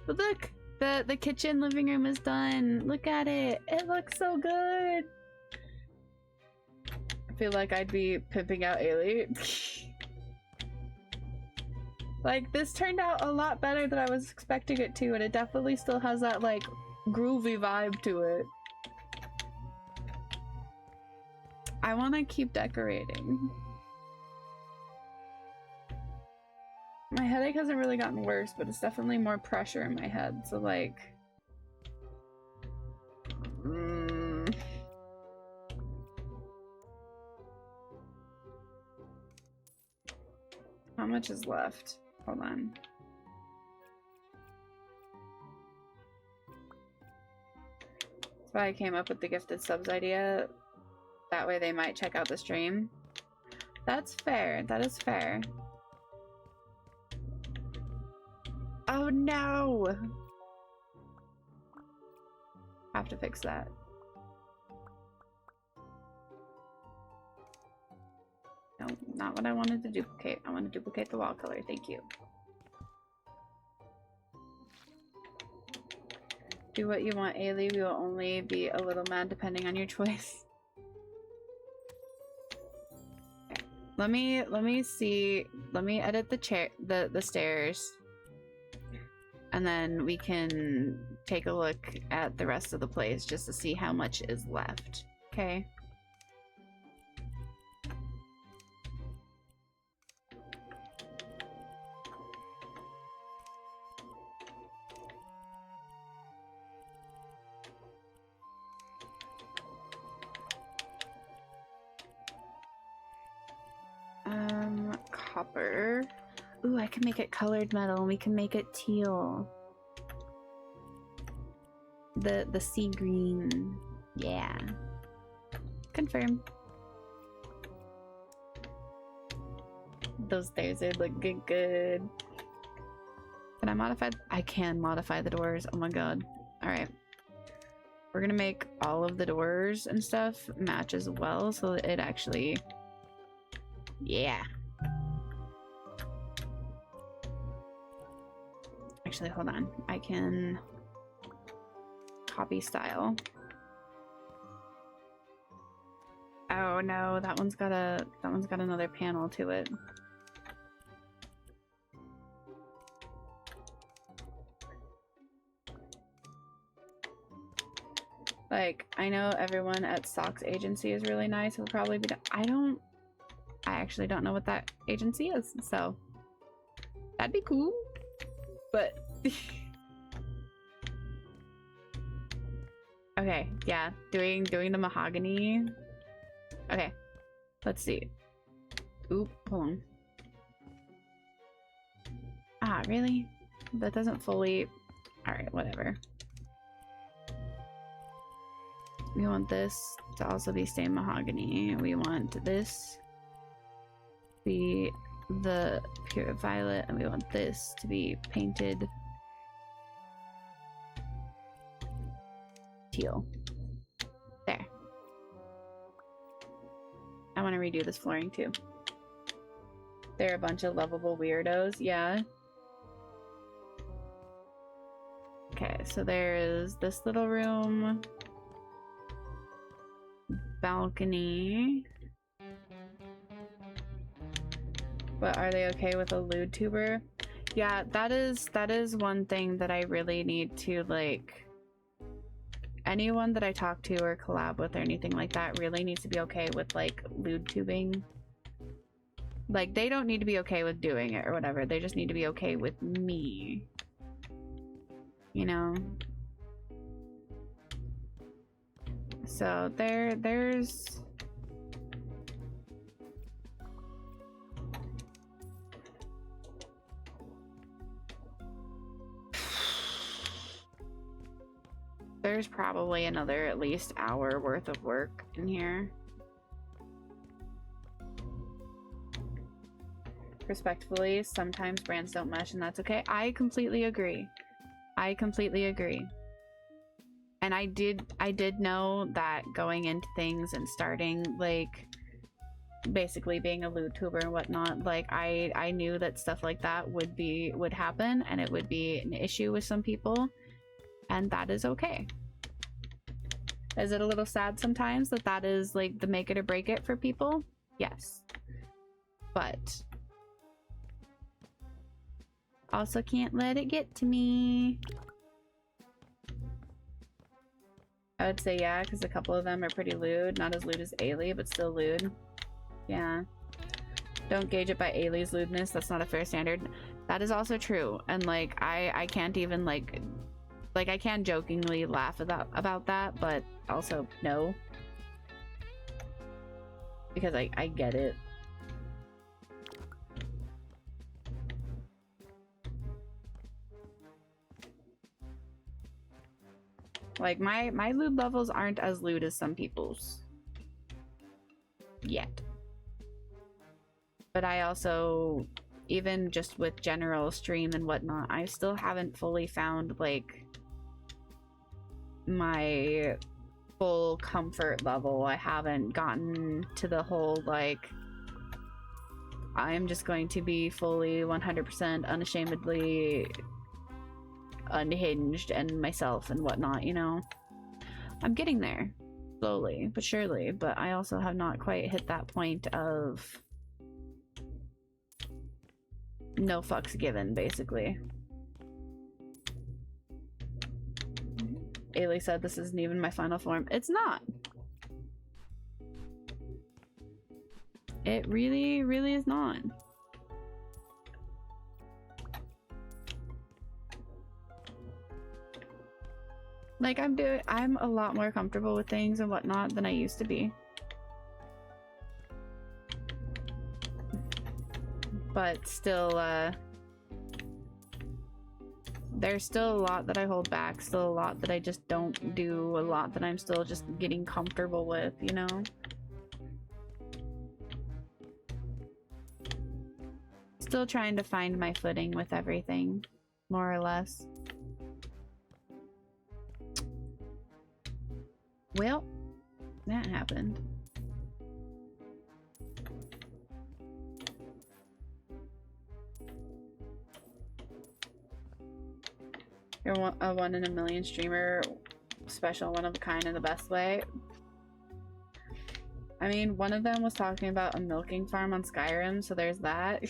A: But look, the kitchen living room is done. Look at it. It looks so good. I feel like I'd be pimping out Ailey. Like, this turned out a lot better than I was expecting it to, and it definitely still has that, like, groovy vibe to it. I want to keep decorating. My headache hasn't really gotten worse, but it's definitely more pressure in my head, so like... How much is left? Hold on. That's why I came up with the gifted subs idea. That way they might check out the stream. That's fair. That is fair. Oh no! Have to fix that. No, not what I wanted to duplicate. I want to duplicate the wall color. Thank you. Do what you want, Ailey. We will only be a little mad depending on your choice. Okay. Let me see. Let me edit the stairs. And then we can take a look at the rest of the place just to see how much is left. Okay. Copper. Ooh, I can make it colored metal and we can make it teal. The sea green. Yeah. Confirm. Those stairs are looking good. Can I modify? I can modify the doors. Oh my god. Alright. We're gonna make all of the doors and stuff match as well so that it actually... Yeah. Actually, hold on. I can copy style. Oh no, that one's got another panel to it. Like, I know everyone at Socks Agency is really nice. It'll probably be I actually don't know what that agency is, so that'd be cool. But okay, yeah, doing the mahogany. Okay, let's see. Oop, hold on. Ah, really? That doesn't fully... Alright, whatever. We want this to also be stained mahogany. We want this to be the pure violet, and we want this to be painted teal. There. I want to redo this flooring too. They're a bunch of lovable weirdos, yeah. Okay, so there is this little room, balcony. But are they okay with a lewd tuber? Yeah, that is one thing that I really need to, like, anyone that I talk to or collab with or anything like that really needs to be okay with, like, lewd tubing. Like, they don't need to be okay with doing it or whatever. They just need to be okay with me. You know? So there's... There's probably another at least hour worth of work in here. Respectfully, sometimes brands don't mesh and that's okay. I completely agree. I completely agree. And I did know that going into things and starting, like, basically being a lewd tuber and whatnot, like, I knew that stuff like that would happen and it would be an issue with some people. And that is okay. Is it a little sad sometimes that is like the make it or break it for people? Yes. But also can't let it get to me. I would say yeah, because a couple of them are pretty lewd. Not as lewd as Ailey, but still lewd. Yeah. Don't gauge it by Ailey's lewdness. That's not a fair standard. That is also true. And like I can't even like I can jokingly laugh about that, but also no. Because I get it. Like, my lewd levels aren't as lewd as some people's. Yet. But I also, even just with general stream and whatnot, I still haven't fully found, like, my full comfort level. I haven't gotten to the whole, like, I'm just going to be fully 100% unashamedly unhinged and myself and whatnot, you know? I'm getting there, slowly but surely, but I also have not quite hit that point of no fucks given, basically. Ailey said this isn't even my final form. It's not. It really, really is not. Like, I'm a lot more comfortable with things and whatnot than I used to be. But still, there's still a lot that I hold back, still a lot that I just don't do, a lot that I'm still just getting comfortable with, you know? Still trying to find my footing with everything, more or less. Well, that happened. You're a one in a million streamer, special, one of a kind in the best way. I mean, one of them was talking about a milking farm on Skyrim, so there's that.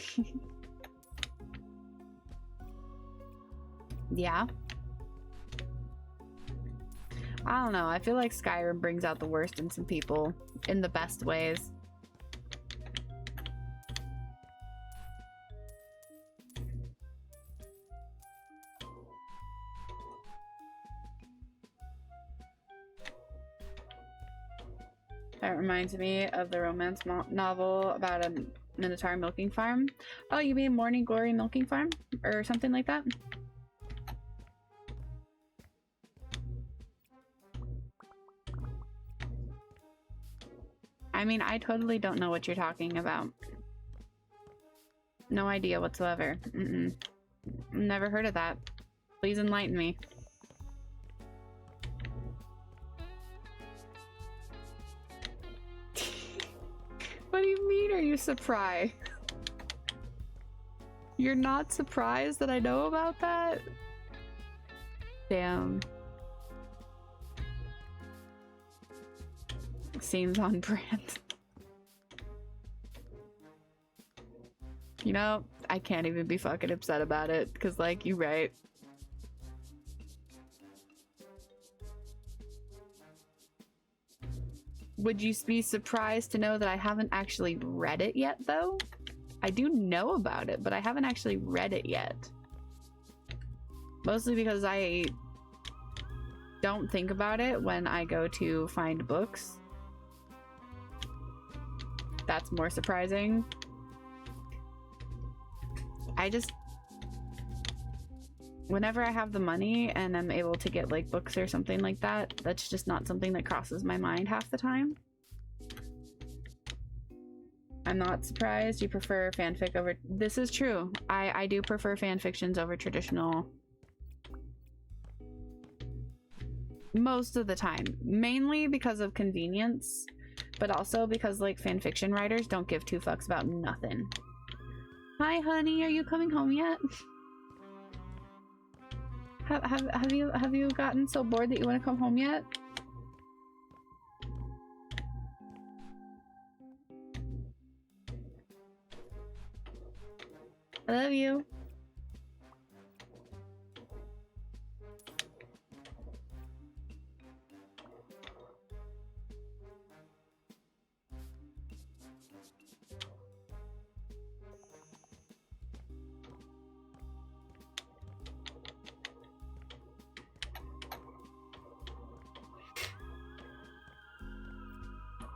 A: Yeah. I don't know, I feel like Skyrim brings out the worst in some people, in the best ways. That reminds me of the romance novel about a Minotaur milking farm. Oh, you mean Morning Glory Milking Farm? Or something like that? I mean, I totally don't know what you're talking about. No idea whatsoever. Never heard of that. Please enlighten me. What do you mean, are you surprised? You're not surprised that I know about that? Damn. Seems on brand. You know, I can't even be fucking upset about it, because, like, you're right. Would you be surprised to know that I haven't actually read it yet, though? I do know about it, but I haven't actually read it yet. Mostly because I don't think about it when I go to find books. That's more surprising. Whenever I have the money and I'm able to get like books or something like that, that's just not something that crosses my mind half the time. I'm not surprised you prefer fanfic over... This is true. I do prefer fanfictions over traditional. Most of the time. Mainly because of convenience, but also because like fanfiction writers don't give two fucks about nothing. Hi honey, are you coming home yet? Have you gotten so bored that you want to come home yet? I love you.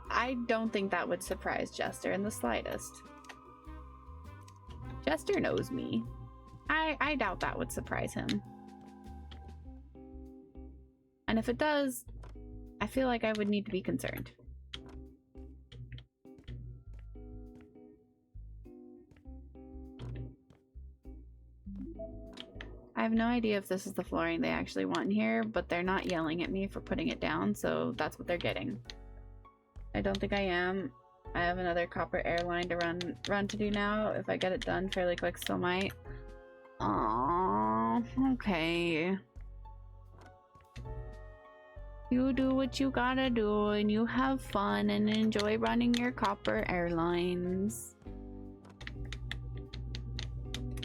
A: I don't think that would surprise Jester in the slightest. Jester knows me. I doubt that would surprise him. And if it does, I feel like I would need to be concerned. I have no idea if this is the flooring they actually want in here, but they're not yelling at me for putting it down, so that's what they're getting. I don't think I am. I have another copper airline to run to do now. If I get it done fairly quick, still might. Aww, okay. You do what you gotta do, and you have fun and enjoy running your copper airlines.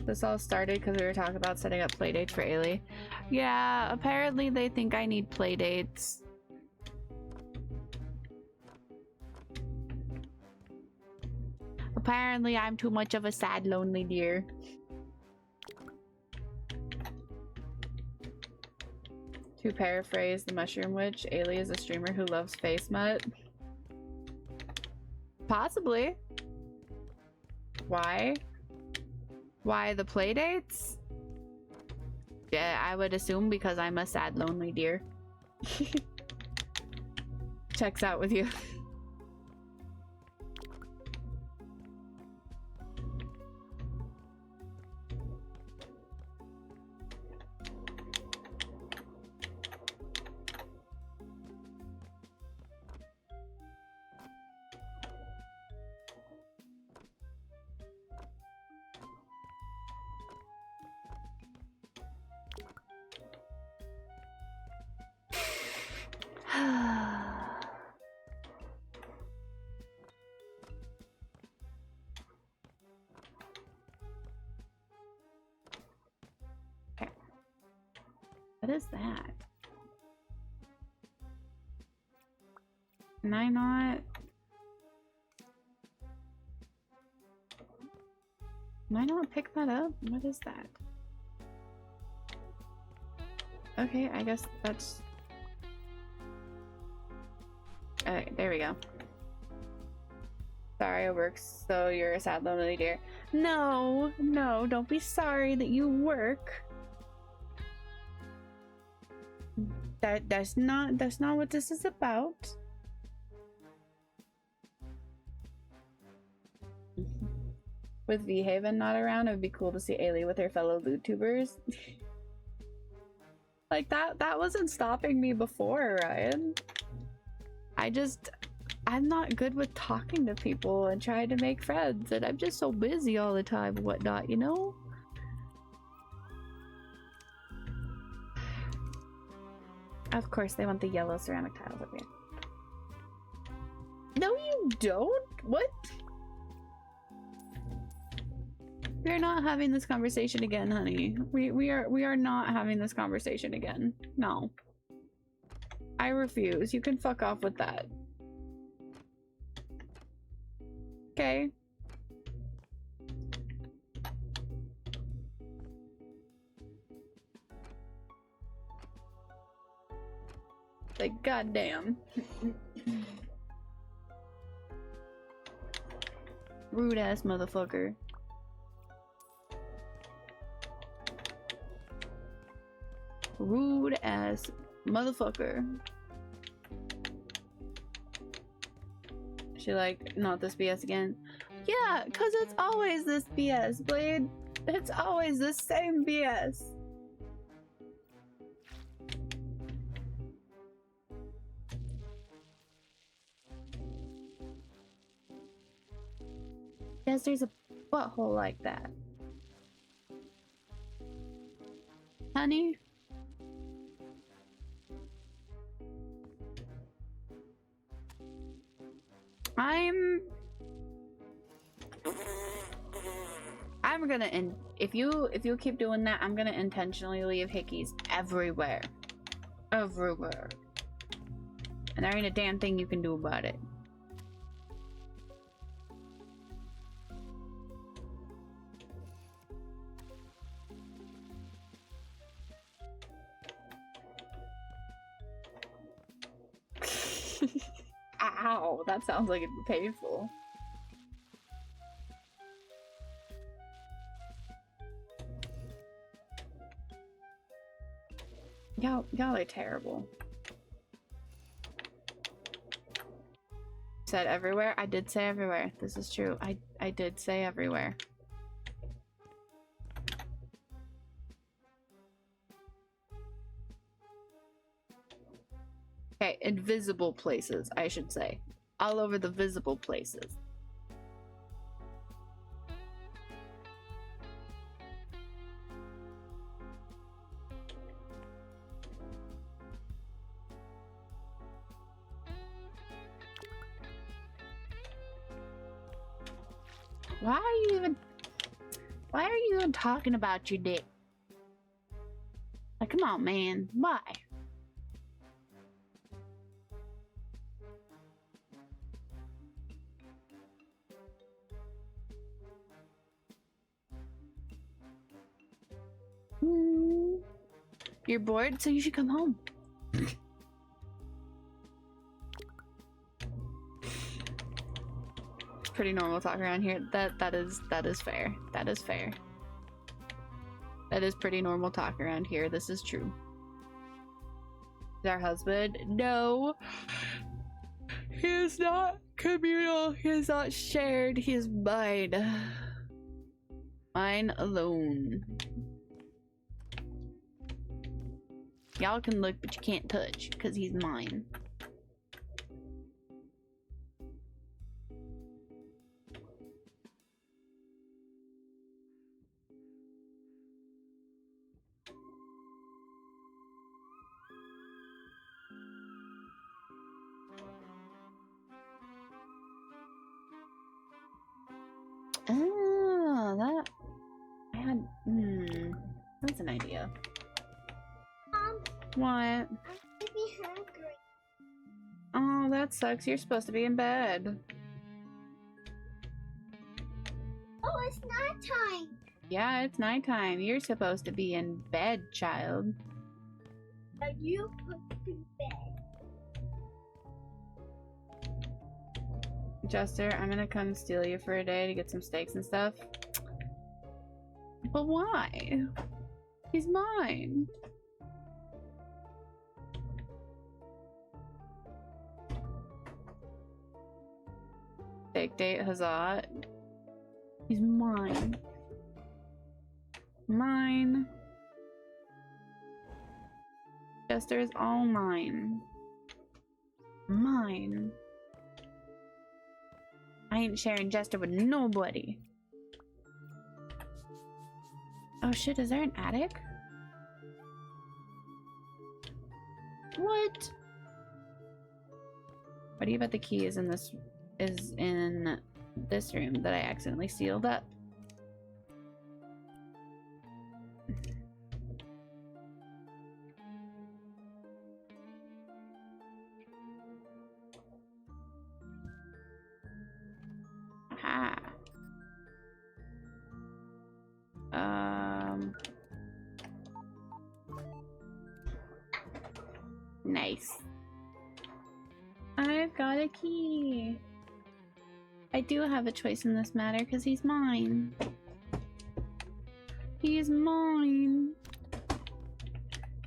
A: This all started because we were talking about setting up playdates for Ailey. Yeah, apparently they think I need playdates. Apparently I'm too much of a sad, lonely deer. To paraphrase the Mushroom Witch, Ailey is a streamer who loves face mut. Possibly. Why? Why the playdates? Yeah, I would assume because I'm a sad, lonely deer. Checks out with you. Okay. What is that? Can I not? Can I not pick that up? What is that? Okay, I guess that's... Alright, there we go. Sorry, it works, so you're a sad, lonely deer. No, no, don't be sorry that you work. That's not what this is about. With V Haven not around, it would be cool to see Ailey with her fellow YouTubers. Like that wasn't stopping me before, Ryan. I'm not good with talking to people and trying to make friends, and I'm just so busy all the time and whatnot, you know? Of course, they want the yellow ceramic tiles up here. No, you don't? What? We're not having this conversation again, honey. We are not having this conversation again. No. I refuse. You can fuck off with that. Okay. Like, goddamn. Rude ass motherfucker. Rude ass motherfucker. She like, not this BS again. Yeah, cause it's always this BS, Blade. It's always the same BS. Yes, there's a butthole like that. Honey? I'm gonna if you keep doing that, I'm gonna intentionally leave hickeys everywhere. Everywhere. And there ain't a damn thing you can do about it. Ow, that sounds like it'd be painful. Y'all are terrible. Said everywhere? I did say everywhere. This is true. I did say everywhere. Okay, invisible places, I should say. All over the visible places. Why are you even talking about your dick? Like, come on, man. Why? You're bored, so you should come home. It's pretty normal talk around here. That is fair. That is fair. That is pretty normal talk around here. This is true. Is our husband? No. He is not communal. He is not shared. He is mine. Mine alone. Y'all can look, but you can't touch, because he's mine. Oh, that... I had... That's an idea. What?
C: I'm really hungry.
A: Oh, that sucks. You're supposed to be in bed.
C: Oh, it's night time.
A: Yeah, it's nighttime. You're supposed to be in bed, child.
C: Are you put to bed?
A: Jester, I'm gonna come steal you for a day to get some steaks and stuff. But why? He's mine. Steak date, huzzah. He's mine. Mine. Jester is all mine. Mine. I ain't sharing Jester with nobody. Oh shit, is there an attic? What? What do you bet the key is in this room that I accidentally sealed up? Aha. Nice. I've got a key. I do have a choice in this matter because he's mine. He's mine.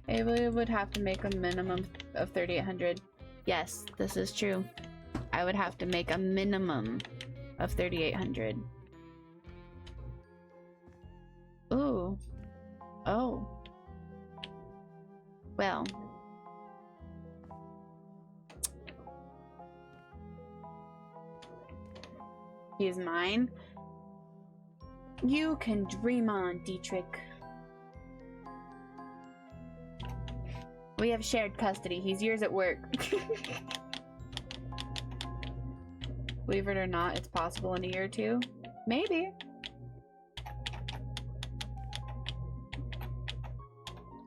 A: I would have to make a minimum of 3,800. Yes, this is true. I would have to make a minimum of 3,800. Ooh. Oh. Well. He's mine. You can dream on, Dietrich. We have shared custody. He's yours at work. Believe it or not, it's possible in a year or two. Maybe.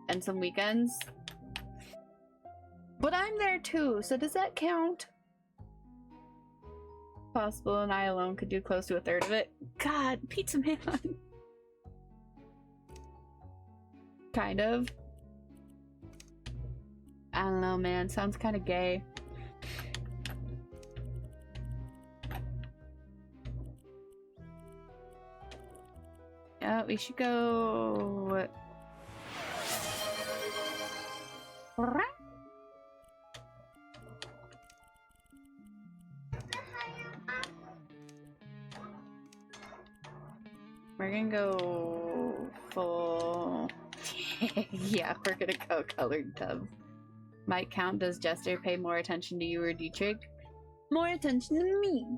A: And some weekends. But I'm there too, so does that count? Possible, and I alone could do close to a third of it. God, Pizza Man. Kind of. I don't know, man. Sounds kind of gay. We should go. We're gonna go full. Yeah, we're gonna go colored tub. Might count. Does Jester pay more attention to you or Dietrich? More attention to me.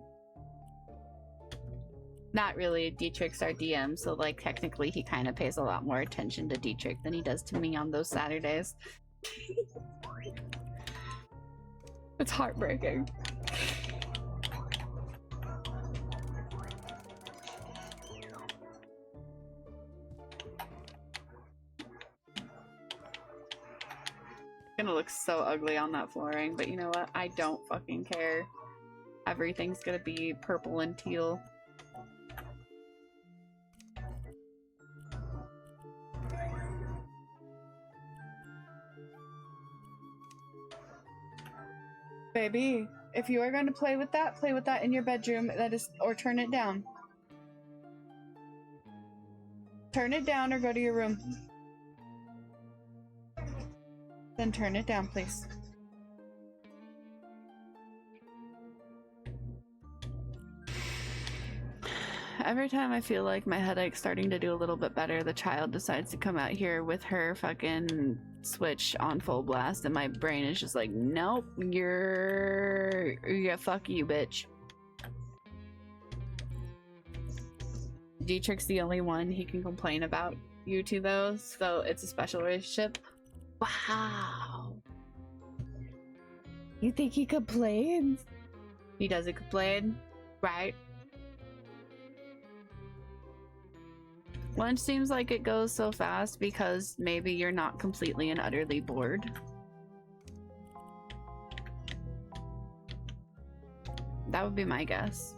A: Not really. Dietrich's our DM, so like technically he kind of pays a lot more attention to Dietrich than he does to me on those Saturdays. It's heartbreaking. Gonna look so ugly on that flooring, but you know what? I don't fucking care. Everything's gonna be purple and teal. Baby, if you are going to play with that in your bedroom. That is, or turn it down. Turn it down or go to your room. Then turn it down, please. Every time I feel like my headache's starting to do a little bit better, the child decides to come out here with her fucking Switch on full blast, and my brain is just like, nope, yeah, fuck you, bitch. Dietrich's the only one he can complain about you two, though, so it's a special relationship. Wow. You think he complains? He doesn't complain, right? Lunch seems like it goes so fast because maybe you're not completely and utterly bored. That would be my guess.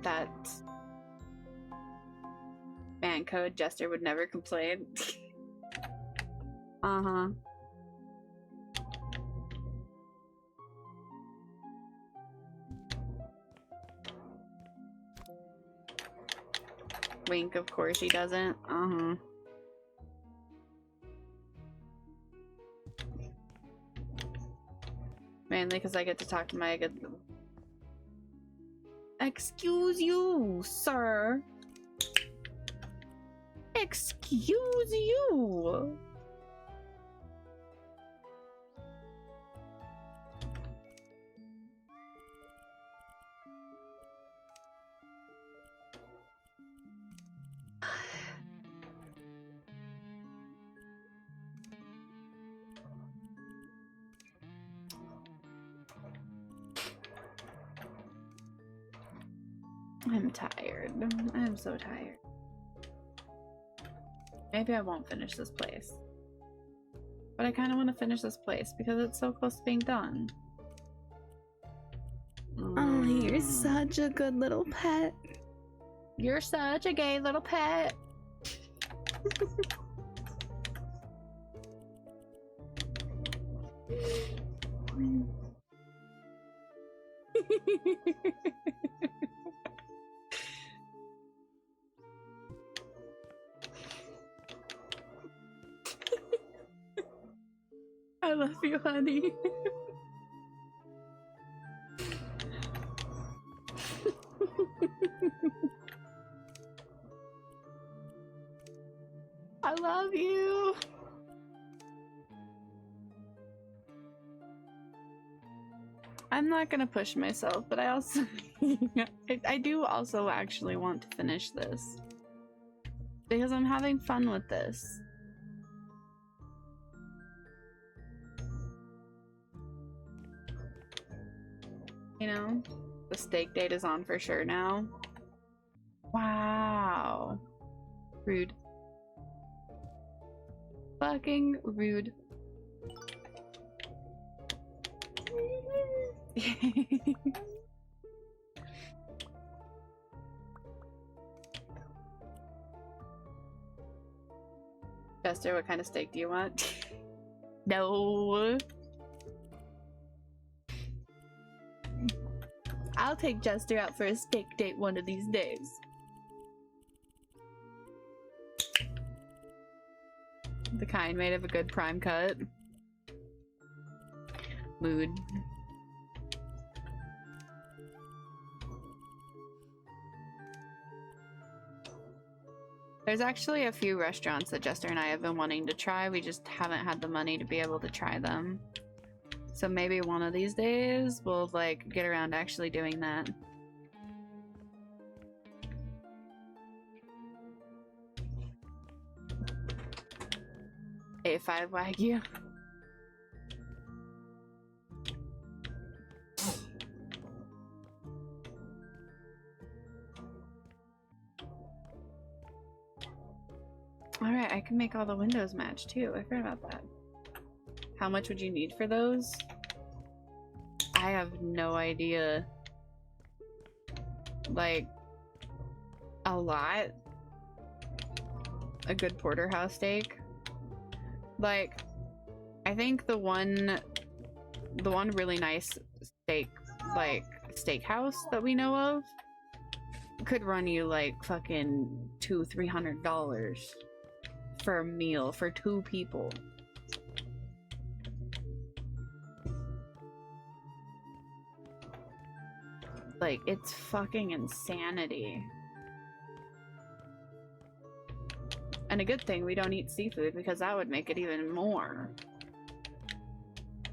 A: That man code Jester would never complain. Uh-huh. Wink, of course he doesn't. Uh-huh. Mainly because I get to talk to my good... Excuse you, sir. Excuse you. I'm tired. I'm so tired. Maybe I won't finish this place. But I kind of want to finish this place because it's so close to being done. Oh, you're such a good little pet. You're such a gay little pet. I love you, honey. I love you. I'm not gonna push myself, but I also I do also actually want to finish this because I'm having fun with this. You know, the steak date is on for sure now. Wow. Rude. Fucking rude. Jester, what kind of steak do you want? No. I'll take Jester out for a steak date one of these days. The kind made of a good prime cut. Mood. There's actually a few restaurants that Jester and I have been wanting to try. We just haven't had the money to be able to try them. So maybe one of these days we'll like get around to actually doing that. A5 Wagyu. Alright, I can make all the windows match too. I forgot about that. How much would you need for those? I have no idea. Like, a lot? A good porterhouse steak? Like, I think the one really nice steak, like, steakhouse that we know of could run you like fucking $200-300 for a meal for 2 people. Like, it's fucking insanity. And a good thing we don't eat seafood, because that would make it even more.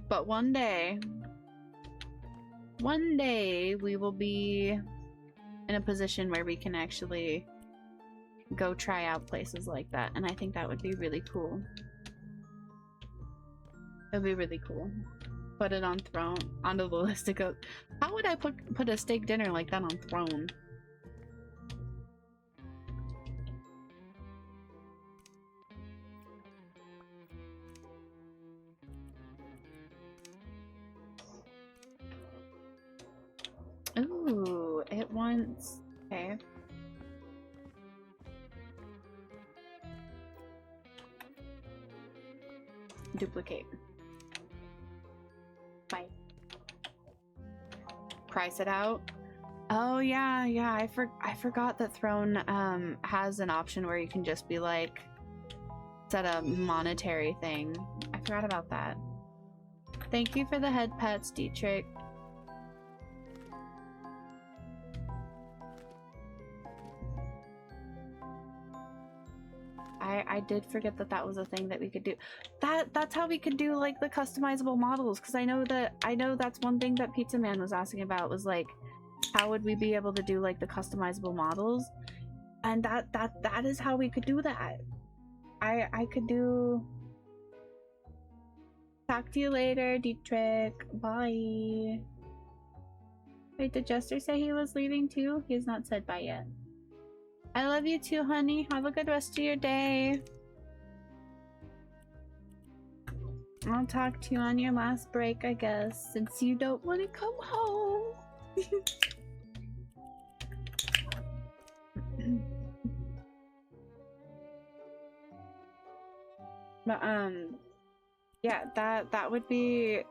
A: But one day we will be in a position where we can actually go try out places like that, and I think that would be really cool. It would be really cool. Put it on Throne, onto the list to go. How would I put a steak dinner like that on Throne? Ooh, it wants... Okay. Duplicate. Bye. Price it out. Oh yeah, I forgot that Throne has an option where you can just be like set a monetary thing. I forgot about that. Thank you for the head pets, Dietrich. I did forget that that was a thing that we could do. That's how we could do like the customizable models, because I know that's one thing that Pizza Man was asking about, was like how would we be able to do like the customizable models, and that is how we could do that. I could do. Talk to you later, Dietrich. Bye. Wait, did Jester say he was leaving too? He has not said bye yet. I love you too, honey. Have a good rest of your day. I'll talk to you on your last break, I guess, since you don't want to come home. But yeah, that would be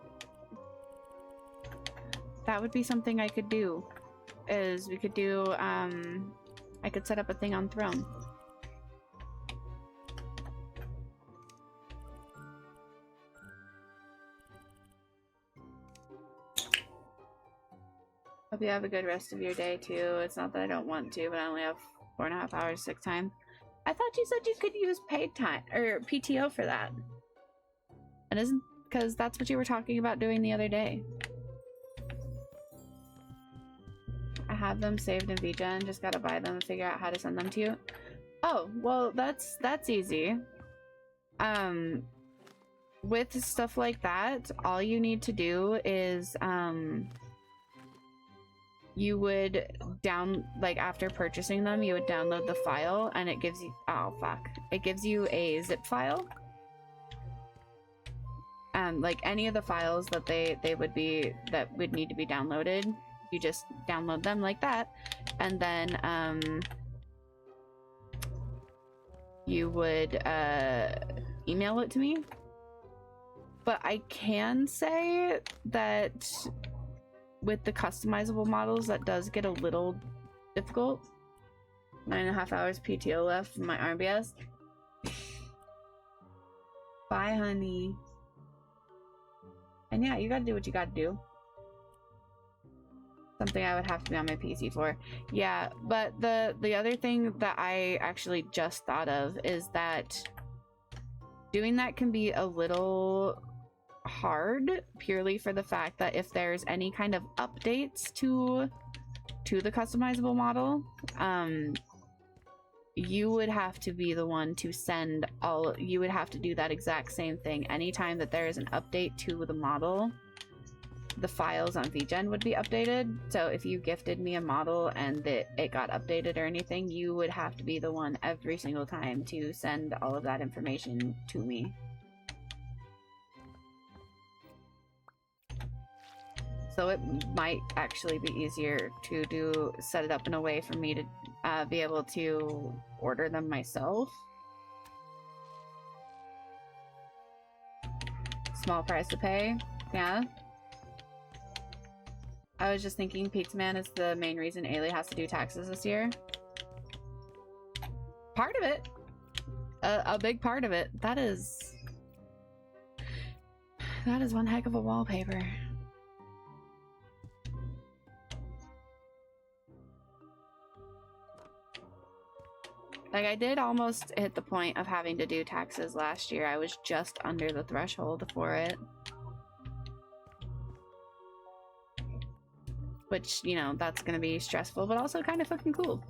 A: something I could do. Is we could do I could set up a thing on Throne. Hope you have a good rest of your day too. It's not that I don't want to, but I only have 4.5 hours sick time. I thought you said you could use paid time or PTO for that. It isn't, because that's what you were talking about doing the other day. I have them saved in VGen, just gotta buy them and figure out how to send them to you. Oh, well, that's easy. With stuff like that, all you need to do is, you would after purchasing them, you would download the file, and it gives you, oh fuck, it gives you a zip file. Like any of the files that that would need to be downloaded, you just download them like that, and then you would email it to me. But I can say that with the customizable models, that does get a little difficult. 9.5 hours PTO left from my RBS. Bye, honey. And yeah, you gotta do what you gotta do. Something I would have to be on my PC for. Yeah, but the other thing that I actually just thought of is that doing that can be a little hard purely for the fact that if there's any kind of updates to the customizable model, you would have to be the one to send all, you would have to do that exact same thing. Anytime that there is an update to the model, the files on VGen would be updated. So if you gifted me a model and it got updated or anything, you would have to be the one every single time to send all of that information to me. So it might actually be easier to set it up in a way for me to be able to order them myself. Small price to pay, yeah. I was just thinking Pizza Man is the main reason Ailey has to do taxes this year. Part of it. A big part of it. That is one heck of a wallpaper. Like, I did almost hit the point of having to do taxes last year. I was just under the threshold for it. Which, you know, that's gonna be stressful, but also kind of fucking cool.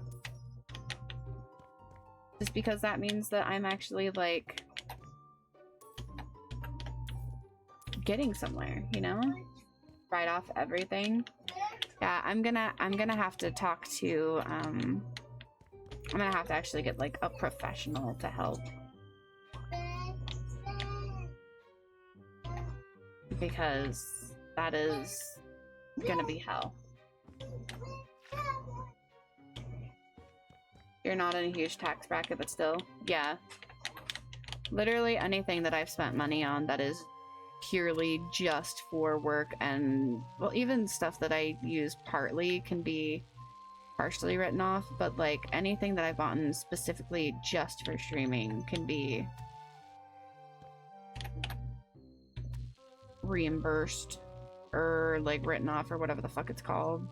A: Just because that means that I'm actually, like, getting somewhere, you know? Write off everything. Yeah, I'm gonna have to talk to, I'm gonna have to actually get, like, a professional to help. Because that is gonna be hell. You're not in a huge tax bracket, but still, yeah. Literally anything that I've spent money on that is purely just for work, and, well, even stuff that I use partly can be partially written off, but like anything that I've bought specifically just for streaming can be reimbursed or like written off or whatever the fuck it's called.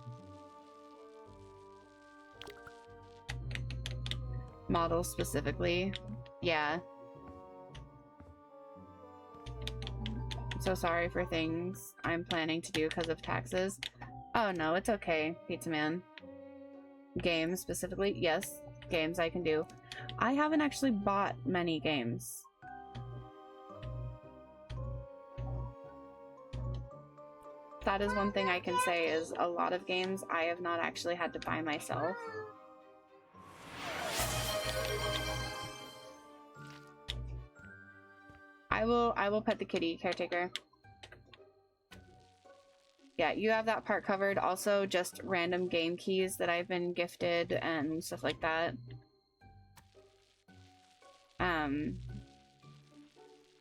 A: Models specifically, yeah. I'm so sorry for things I'm planning to do because of taxes. Oh no, it's okay, Pizza Man. Games specifically, yes, games I can do. I haven't actually bought many games. That is one thing I can say, is a lot of games I have not actually had to buy myself. I will pet the kitty, caretaker. Yeah, you have that part covered. Also, just random game keys that I've been gifted and stuff like that.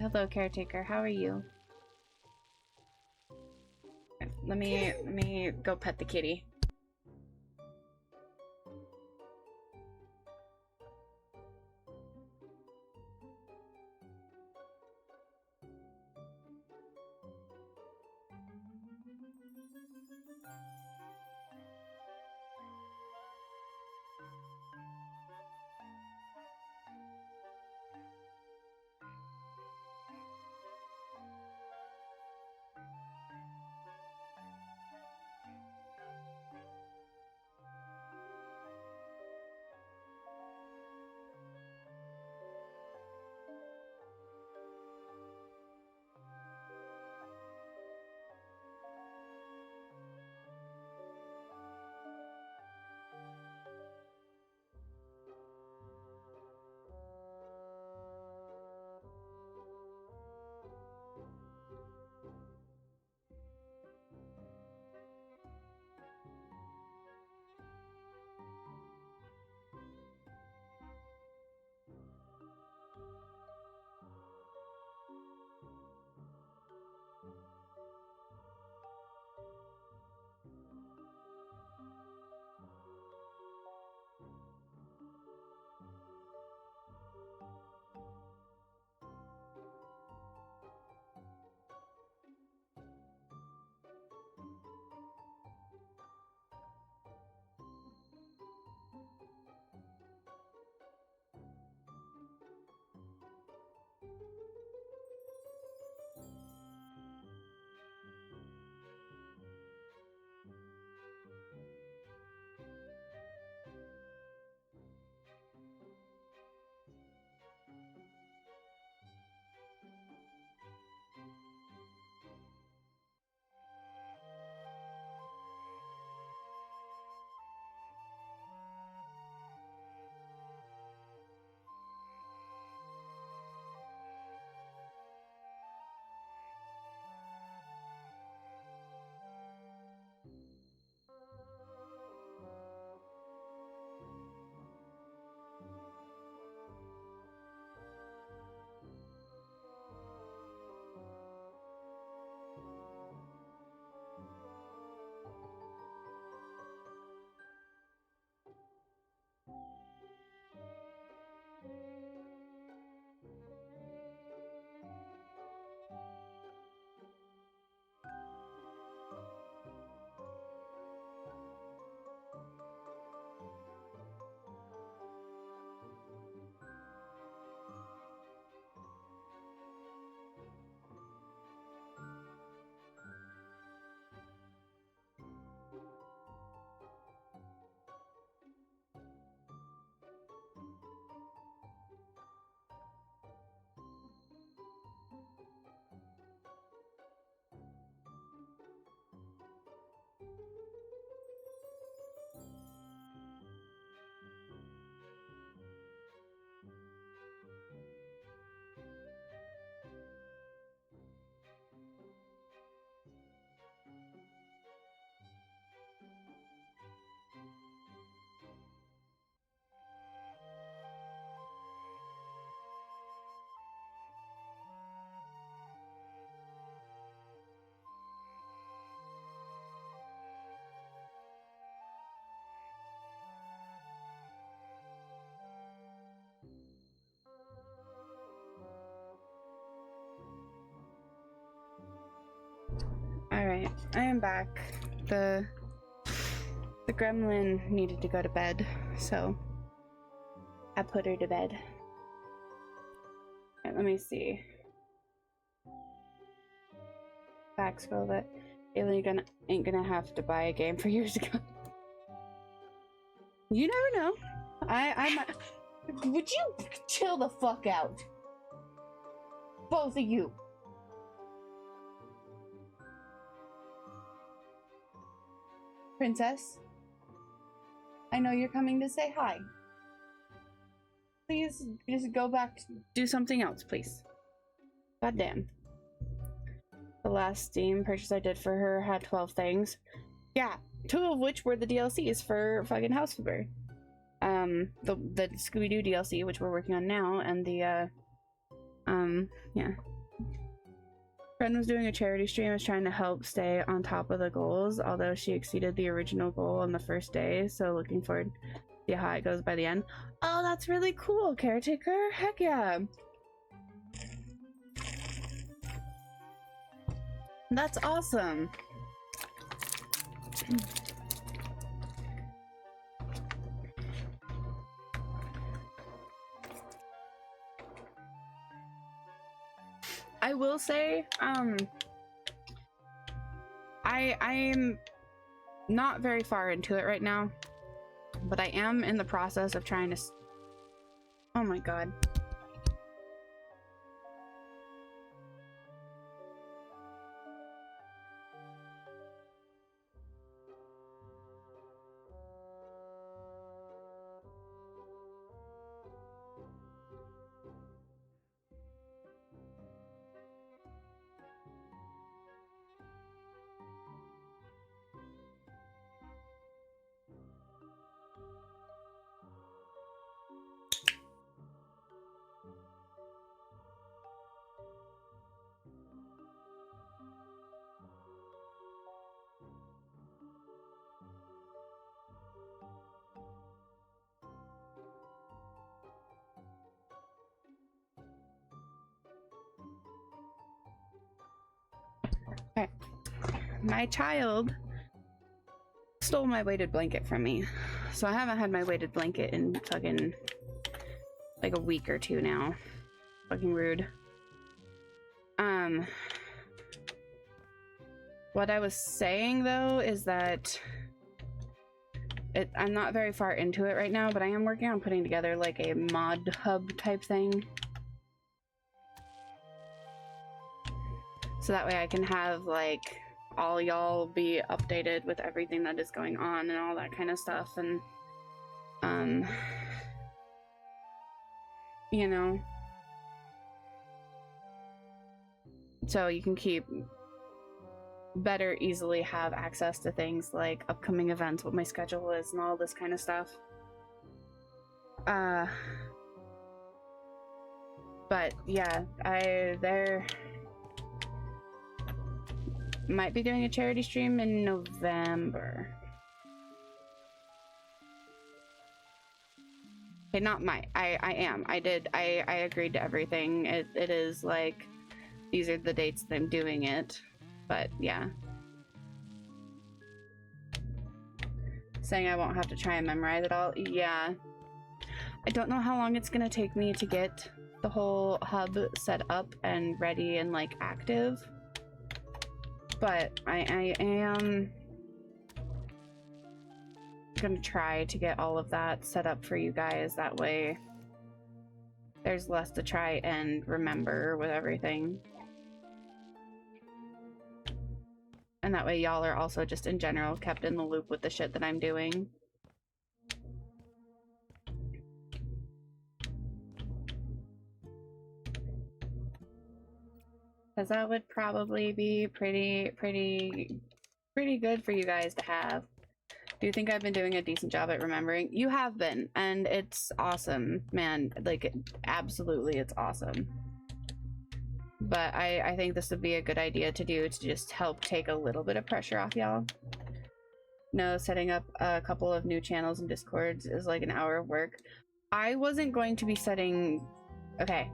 A: Hello, caretaker. How are you? Let me go pet the kitty. Alright, I am back. The gremlin needed to go to bed, so I put her to bed. Alright, let me see. Back scroll that. Alien ain't gonna have to buy a game for years to come. You never know. I might. Would you chill the fuck out? Both of you. Princess, I know you're coming to say hi. Please just go back to do something else, please. God damn. The last Steam purchase I did for her had 12 things. Yeah, 2 of which were the DLCs for fucking Houseflipper. The Scooby-Doo DLC, which we're working on now, and the, yeah. Friend was doing a charity stream, was trying to help stay on top of the goals, although she exceeded the original goal on the first day, so looking forward to see how it goes by the end. Oh, that's really cool, Caretaker! Heck yeah! That's awesome! I will say, I'm not very far into it right now, but I am in the process of trying to oh my god. Okay. My child stole my weighted blanket from me, so I haven't had my weighted blanket in fucking like a week or 2 now. Fucking rude. What I was saying though is that I'm not very far into it right now, but I am working on putting together like a mod hub type thing. So that way I can have like all y'all be updated with everything that is going on and all that kind of stuff, and you know, so you can keep better easily have access to things like upcoming events, what my schedule is, and all this kind of stuff. But yeah, there might be doing a charity stream in November. Okay, not my. I am. I agreed to everything. It is like these are the dates that I'm doing it. But yeah. Saying I won't have to try and memorize it all. Yeah. I don't know how long it's gonna take me to get the whole hub set up and ready and like active. But I am gonna try to get all of that set up for you guys. That way there's less to try and remember with everything. And that way y'all are also just in general kept in the loop with the shit that I'm doing. Because that would probably be pretty good for you guys to have. Do you think I've been doing a decent job at remembering? You have been, and it's awesome, man. Like, absolutely, it's awesome. But I think this would be a good idea to do to just help take a little bit of pressure off y'all. No, setting up a couple of new channels and Discords is like an hour of work. I wasn't going to be setting... Okay.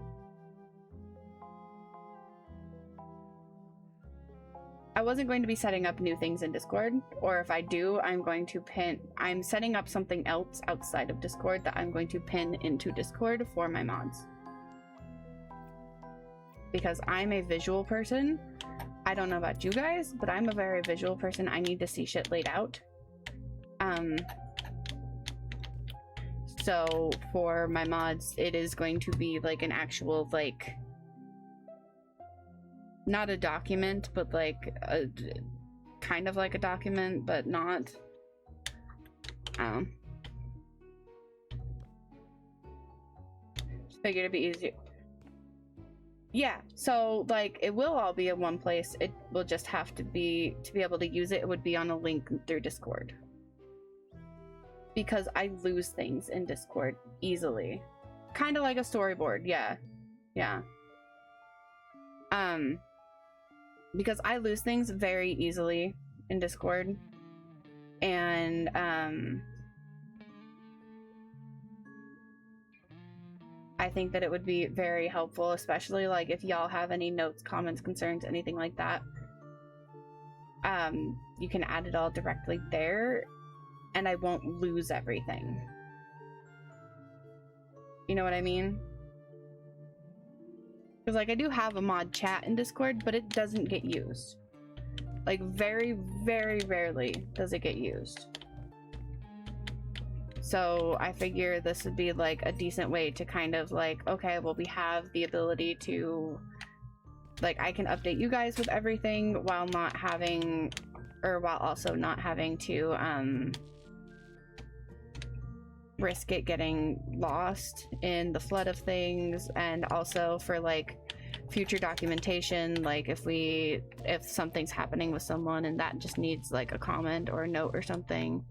A: I wasn't going to be setting up new things in Discord, or if I do, I'm setting up something else outside of Discord that I'm going to pin into Discord for my mods. Because I'm a visual person. I don't know about you guys, but I'm a very visual person. I need to see shit laid out. So for my mods, it is going to be like an actual, like, not a document, but like a kind of like a document, but not. Just figured it'd be easier. Yeah, so like it will all be in one place. It will just have to be able to use it. It would be on a link through Discord. Because I lose things in Discord easily. Kind of like a storyboard, yeah. Yeah. Because I lose things very easily in Discord. And I think that it would be very helpful, especially like if y'all have any notes, comments, concerns, anything like that. You can add it all directly there, and I won't lose everything. You know what I mean? Because like I do have a mod chat in Discord, but it doesn't get used. Like very, very rarely does it get used. So I figure this would be like a decent way to kind of like, okay, well, we have the ability to, like, I can update you guys with everything while not having, or while also not having to risk it getting lost in the flood of things. And also for like future documentation, like if something's happening with someone and that just needs like a comment or a note or something,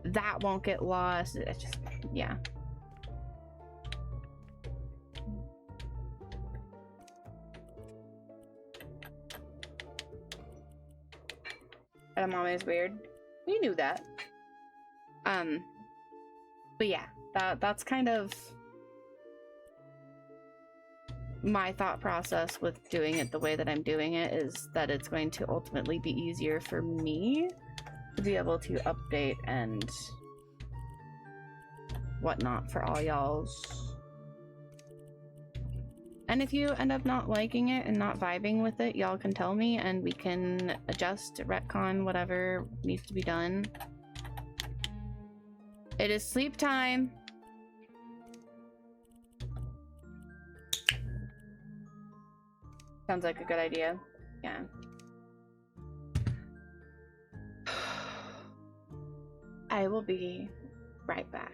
A: that won't get lost. It's just, yeah. Edamame is weird. We knew that. But yeah, that's kind of my thought process with doing it the way that I'm doing it, is that it's going to ultimately be easier for me to be able to update and whatnot for all y'all's. And if you end up not liking it and not vibing with it, y'all can tell me and we can adjust, retcon, whatever needs to be done. It is sleep time. Sounds like a good idea. Yeah. I will be right back.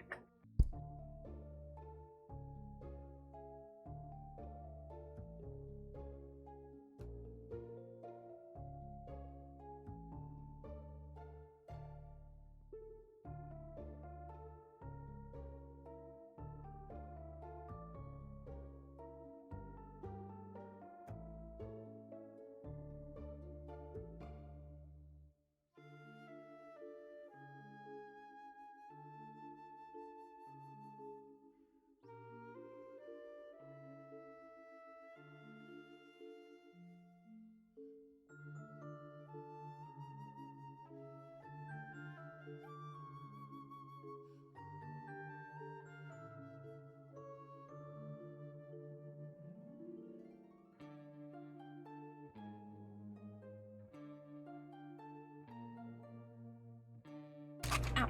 A: Ow.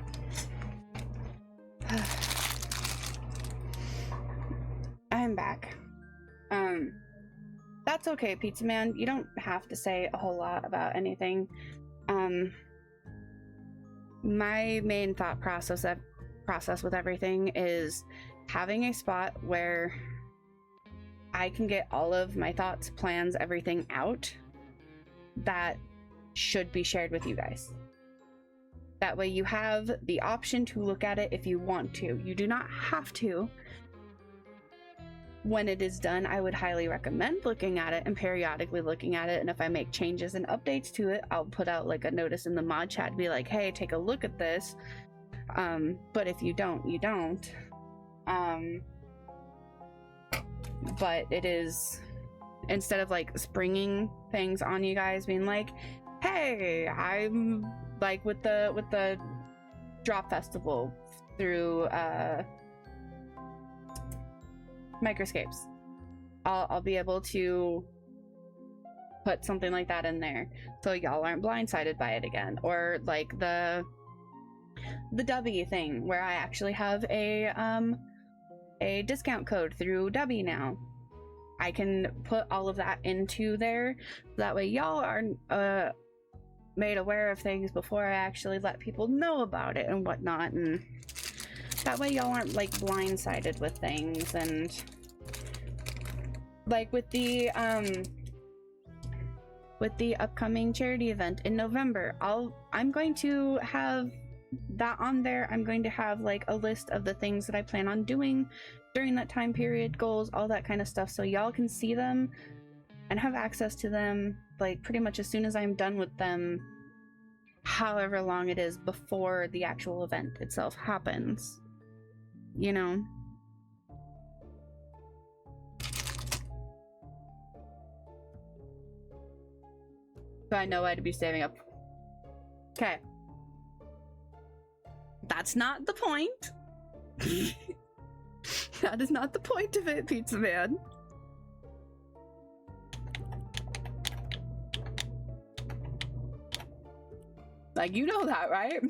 A: I'm back. That's okay, Pizza Man. You don't have to say a whole lot about anything. My main thought process with everything is having a spot where I can get all of my thoughts, plans, everything out that should be shared with you guys. That way you have the option to look at it if you want to. You do not have to. When it is done, I would highly recommend looking at it and periodically looking at it. And if I make changes and updates to it, I'll put out like a notice in the mod chat to be like, hey, take a look at this. But if you don't, you don't. But it is instead of like springing things on you guys, being like, hey, I'm like with the drop festival through microscapes, I'll be able to put something like that in there so y'all aren't blindsided by it again. Or like the Dubby thing where I actually have a discount code through Dubby now. I can put all of that into there, that way y'all are made aware of things before I actually let people know about it and whatnot, and that way y'all aren't like blindsided with things. And like with the upcoming charity event in November, I'm going to have that on there. I'm going to have like a list of the things that I plan on doing during that time period, goals, all that kind of stuff, so y'all can see them and have access to them like pretty much as soon as I'm done with them, however long it is before the actual event itself happens, you know. So I know I'd be saving up. Okay. That's not the point. That is not the point of it, Pizza Man. Like, you know that, right?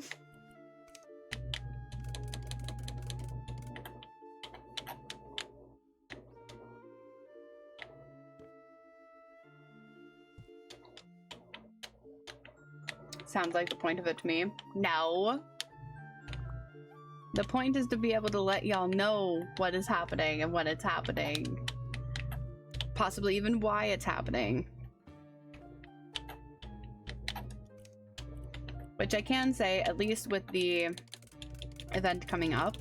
A: Sounds like the point of it to me. No. The point is to be able to let y'all know what is happening and when it's happening. Possibly even why it's happening. Which I can say, at least with the event coming up.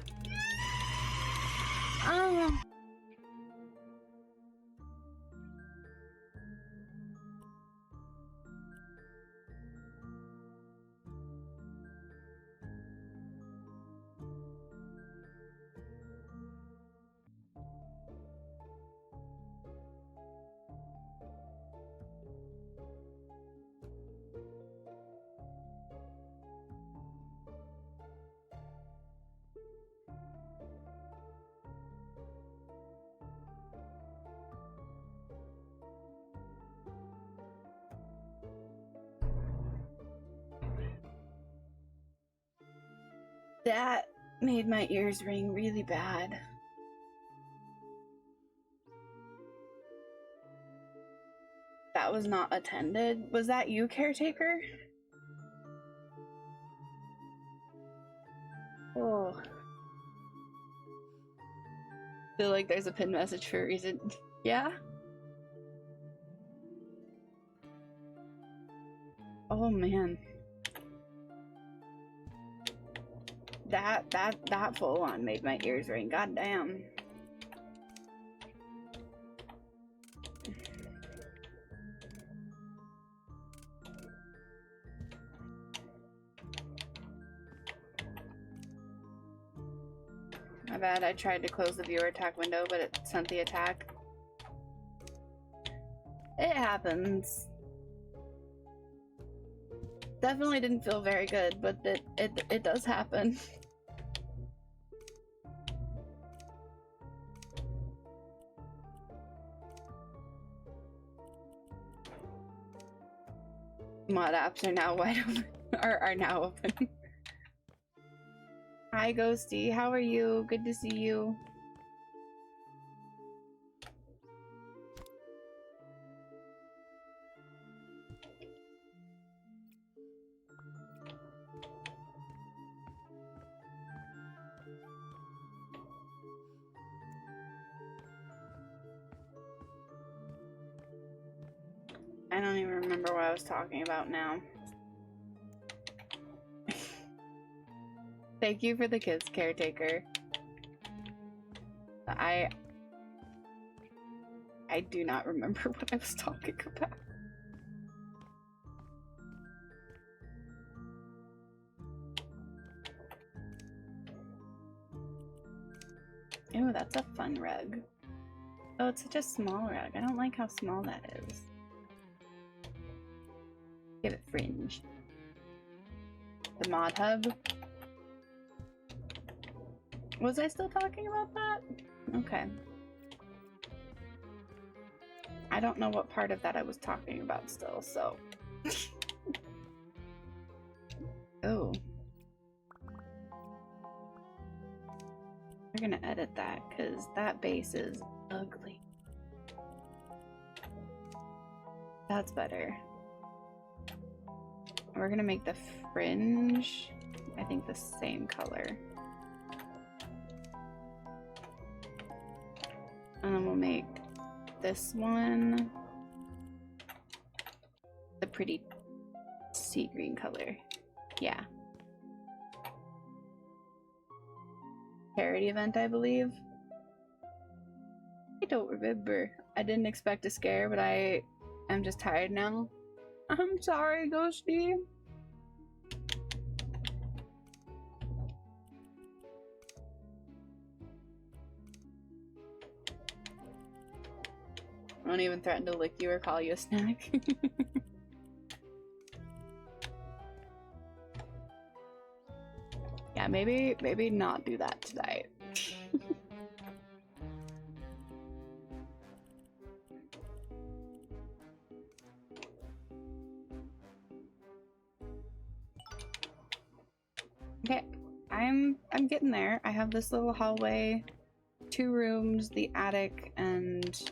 A: That made my ears ring really bad. That was not attended. Was that you, caretaker? Oh. Feel like there's a pinned message for a reason. Yeah? Oh man. That full on made my ears ring. God damn. My bad, I tried to close the viewer attack window, but it sent the attack. It happens. Definitely didn't feel very good, but it does happen. Mod apps are now wide open. are now open. Hi Ghosty, how are you? Good to see you. I don't even remember what I was talking about now. Thank you for the kids, caretaker. I do not remember what I was talking about. Oh, that's a fun rug. Oh, it's such a small rug. I don't like how small that is. Give it fringe. The mod hub. Was I still talking about that? Okay. I don't know what part of that I was talking about still, so. Oh. We're gonna edit that because that base is ugly. That's better. We're gonna make the fringe, I think, the same color. And then we'll make this one the pretty sea green color. Yeah. Charity event, I believe. I don't remember. I didn't expect a scare, but I am just tired now. I'm sorry, Ghosty. I don't even threaten to lick you or call you a snack. Yeah, maybe not do that tonight. Okay, I'm getting there. I have this little hallway, 2 rooms, the attic, and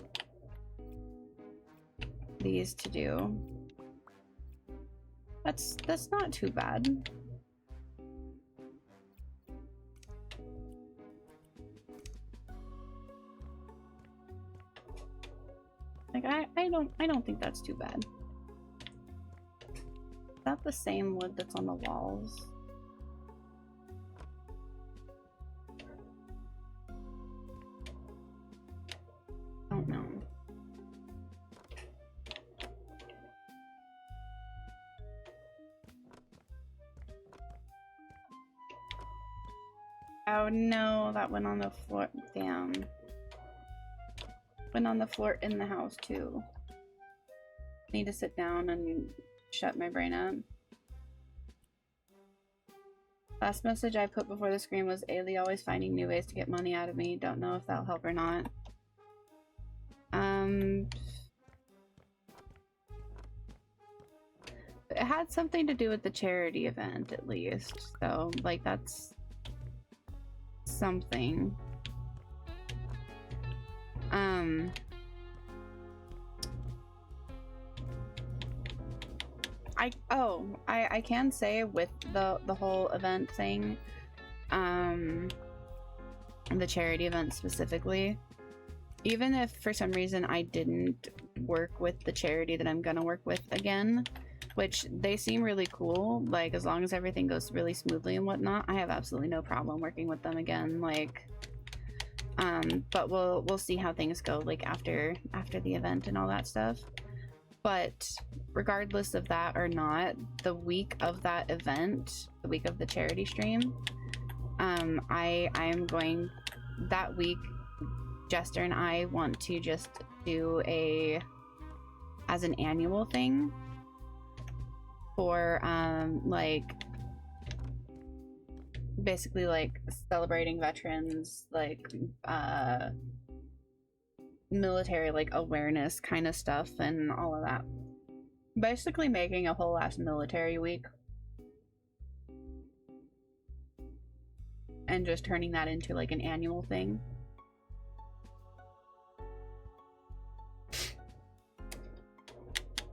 A: these to do. That's not too bad. Like I don't think that's too bad. Is that the same wood that's on the walls? I don't know. Oh no, that went on the floor. Damn. Went on the floor in the house too. Need to sit down and shut my brain up. Last message I put before the screen was Ailey always finding new ways to get money out of me. Don't know if that'll help or not. It had something to do with the charity event at least. So like that's something. I can say with the whole event thing, the charity event specifically, even if for some reason I didn't work with the charity that I'm gonna work with again, which they seem really cool, like as long as everything goes really smoothly and whatnot, I have absolutely no problem working with them again. Like but we'll see how things go like after the event and all that stuff. But regardless of that or not, the week of that event, the week of the charity stream, I am going that week. Jester and I want to just do as an annual thing for like basically like celebrating veterans, like military like awareness kind of stuff and all of that. Basically making a whole ass military week and just turning that into like an annual thing.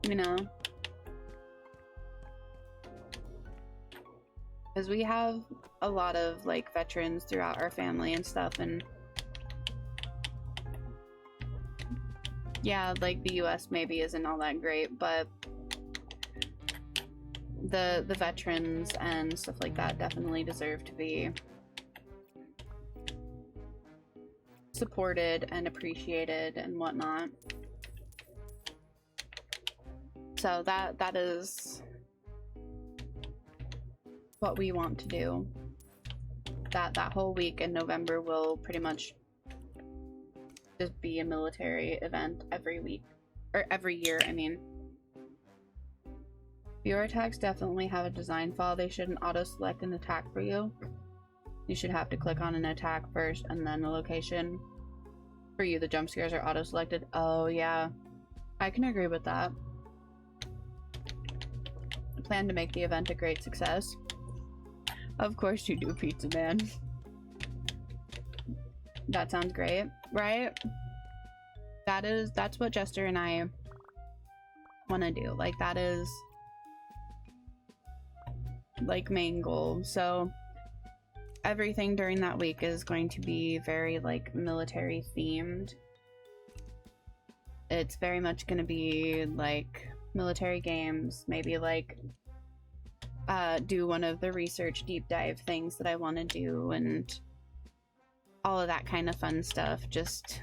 A: You know, because we have a lot of like veterans throughout our family and stuff, and yeah, like the US maybe isn't all that great, but the veterans and stuff like that definitely deserve to be supported and appreciated and whatnot. So that is what we want to do. That whole week in November will pretty much just be a military event every week. Or every year, I mean. Viewer attacks definitely have a design flaw. They shouldn't auto-select an attack for you. You should have to click on an attack first and then a location. For you, the jump scares are auto-selected. Oh, yeah. I can agree with that. I plan to make the event a great success. Of course you do, Pizza Man. That sounds great, right? That's what Jester and I want to do. Like, that is like main goal. So everything during that week is going to be very like military themed. It's very much going to be like military games, maybe like do one of the research deep dive things that I want to do, and all of that kind of fun stuff. Just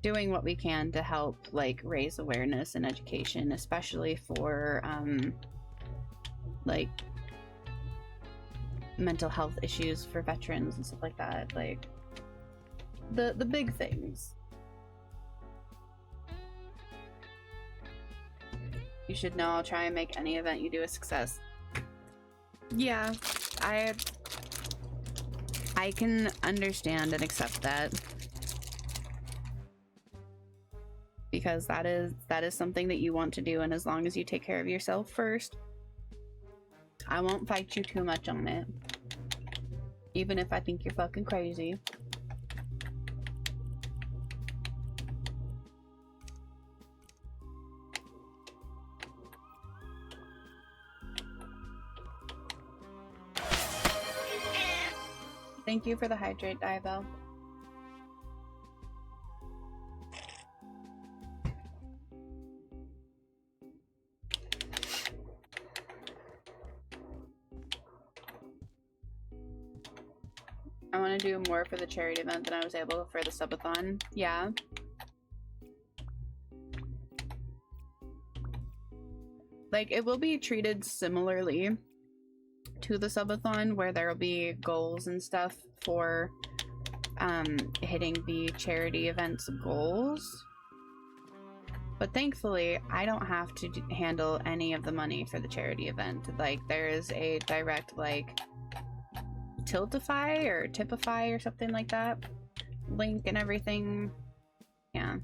A: doing what we can to help like raise awareness and education, especially for like mental health issues for veterans and stuff like that, like the big things. You should know I'll try and make any event you do a success. Yeah, I can understand and accept that, because that is something that you want to do, and as long as you take care of yourself first, I won't fight you too much on it, even if I think you're fucking crazy. Thank you for the hydrate, Diabel. I want to do more for the charity event than I was able for the subathon. Yeah. Like, it will be treated similarly to the subathon, where there will be goals and stuff for hitting the charity event's goals. But thankfully, I don't have to handle any of the money for the charity event. Like, there is a direct, like, Tiltify or Tipify or something like that link and everything. Yeah.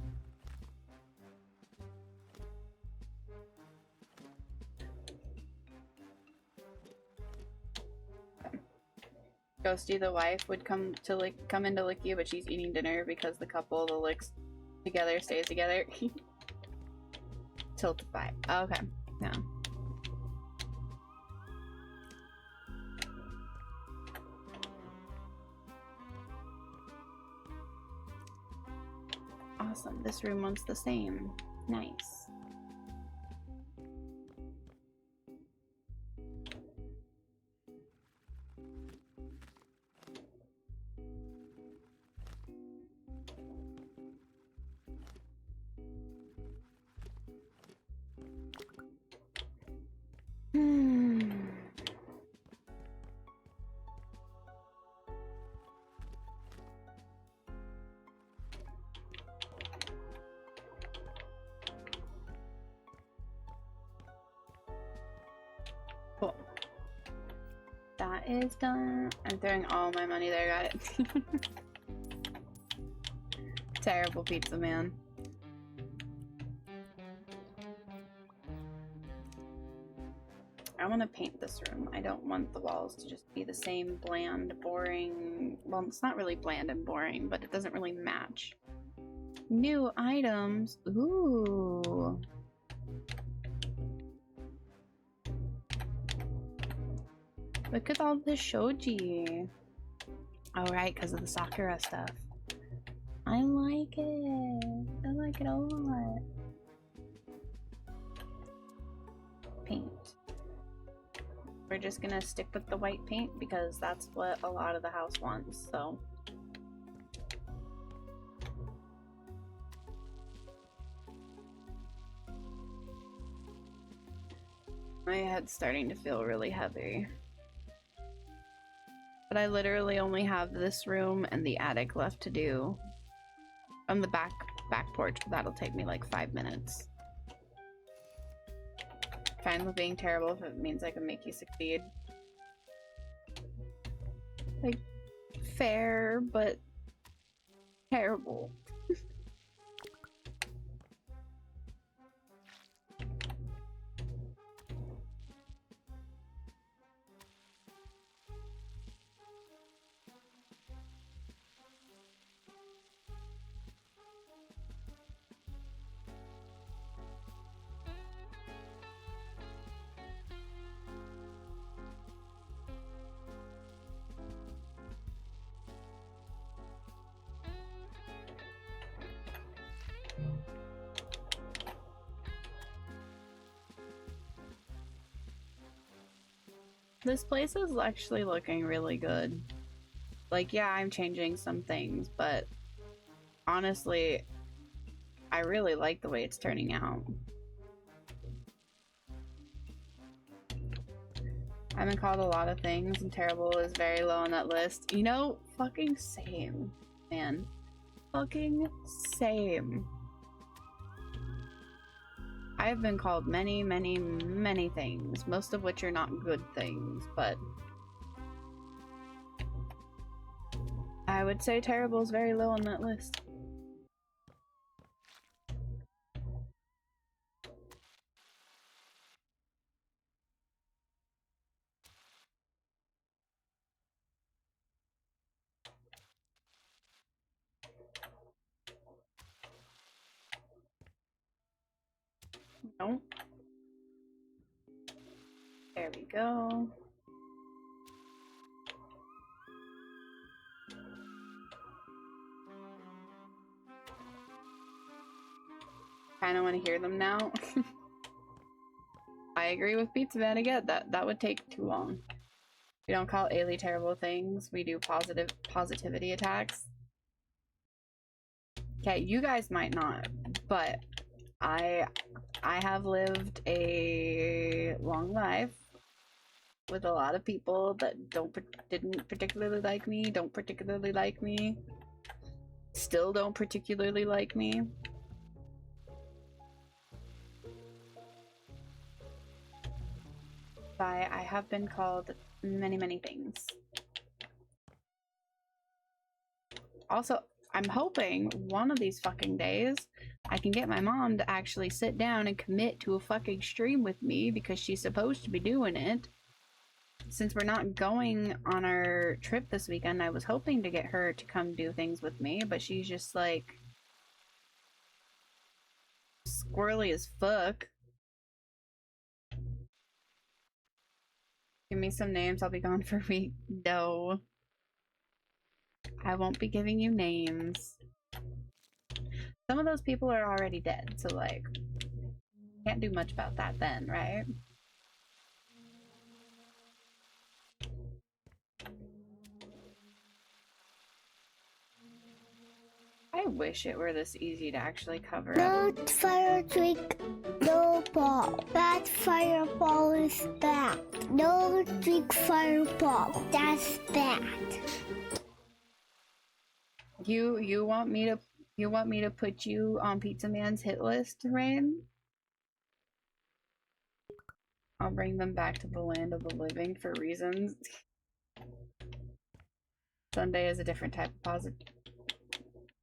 A: Ghosty the wife would come in to lick you, but she's eating dinner because the couple that licks together stays together. Tiltify. Okay. Yeah. Awesome. This room wants the same. Nice. Cool. That is done. I'm throwing all my money there, got it. Terrible pizza man. I want to paint this room. I don't want the walls to just be the same bland, boring... Well, it's not really bland and boring, but it doesn't really match. New items. Ooh. Look at all this shoji. Oh, right, because of the Sakura stuff. I like it. I like it a lot. Paint. We're just gonna stick with the white paint because that's what a lot of the house wants, so. My head's starting to feel really heavy. But I literally only have this room and the attic left to do. on the back porch, but that'll take me like 5 minutes. Fine with being terrible if it means I can make you succeed. Like, fair, but terrible. This place is actually looking really good. Like, yeah, I'm changing some things, but honestly, I really like the way it's turning out. I've been called a lot of things, and terrible is very low on that list. You know, fucking same, man. Fucking same. I've been called many, many, many things, most of which are not good things, but I would say terrible is very low on that list. Nope. There we go. Kinda wanna hear them now. I agree with Pizza Man again, that would take too long. We don't call Ailey terrible things, we do positivity attacks. Okay, you guys might not, but I have lived a long life with a lot of people that didn't particularly like me, don't particularly like me, still don't particularly like me. I have been called many, many things. Also, I'm hoping one of these fucking days I can get my mom to actually sit down and commit to a fucking stream with me, because she's supposed to be doing it. Since we're not going on our trip this weekend, I was hoping to get her to come do things with me, but she's just like squirrely as fuck. Give me some names, I'll be gone for a week. No. I won't be giving you names. Some of those people are already dead, so like, can't do much about that then, right? I wish it were this easy to actually cover up.
C: No fire trick, no ball. Bad fireball is bad. No trick fireball, that's bad.
A: You want me to put you on Pizza Man's hit list, Rain? I'll bring them back to the land of the living for reasons. Sunday is a different type of positive.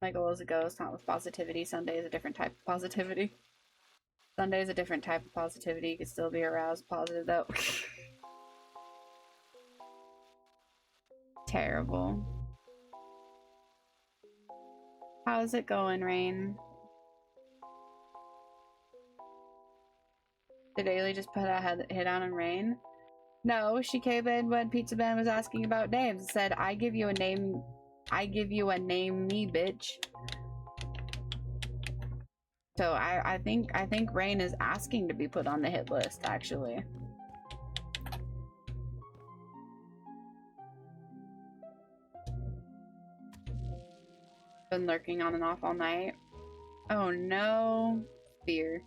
A: My goal is a ghost, not with positivity. Sunday is a different type of positivity. Sunday is a different type of positivity. You could still be aroused positive though. Terrible. How's it going, Rain? Did Ailey just put a hit on Rain? No, she came in when Pizza Man was asking about names and said, I give you a name me, bitch. So I think Rain is asking to be put on the hit list, actually. Been lurking on and off all night. Oh no. Fear.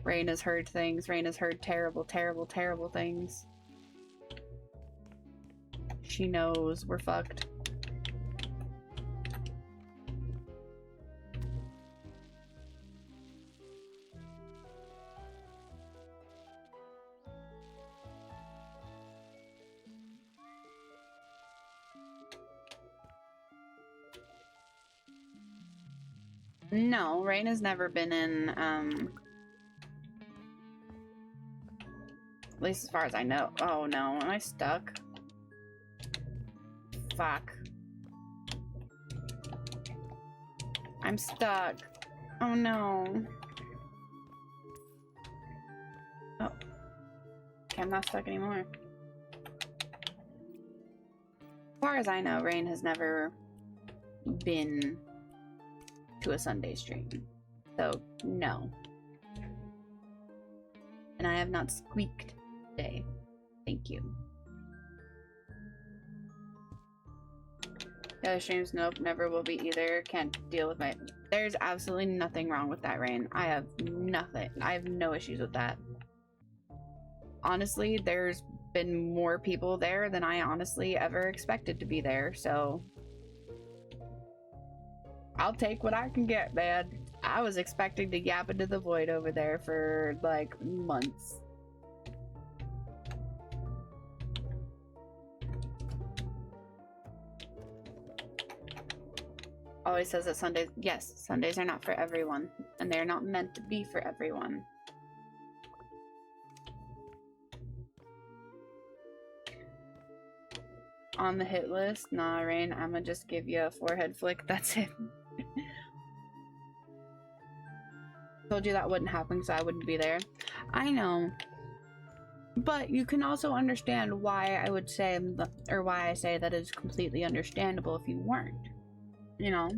A: Rain has heard things. Rain has heard terrible, terrible, terrible things. She knows we're fucked. No, Rain has never been in, at least as far as I know. Oh no, am I stuck? Fuck. I'm stuck. Oh no. Oh. Okay, I'm not stuck anymore. As far as I know, Rain has never been to a Sunday stream. So, no. And I have not squeaked today. Thank you. The other streams, nope, never will be either. Can't deal with my... There's absolutely nothing wrong with that, Rain. I have nothing. I have no issues with that. Honestly, there's been more people there than I honestly ever expected to be there, so... I'll take what I can get, man. I was expecting to yap into the void over there for, like, months. Always says that Sundays... Yes, Sundays are not for everyone. And they're not meant to be for everyone. On the hit list? Nah, Rain, I'ma just give you a forehead flick. That's it. Told you that wouldn't happen, so I wouldn't be there. I know. But you can also understand why I would say, or why I say that it's completely understandable if you weren't. You know?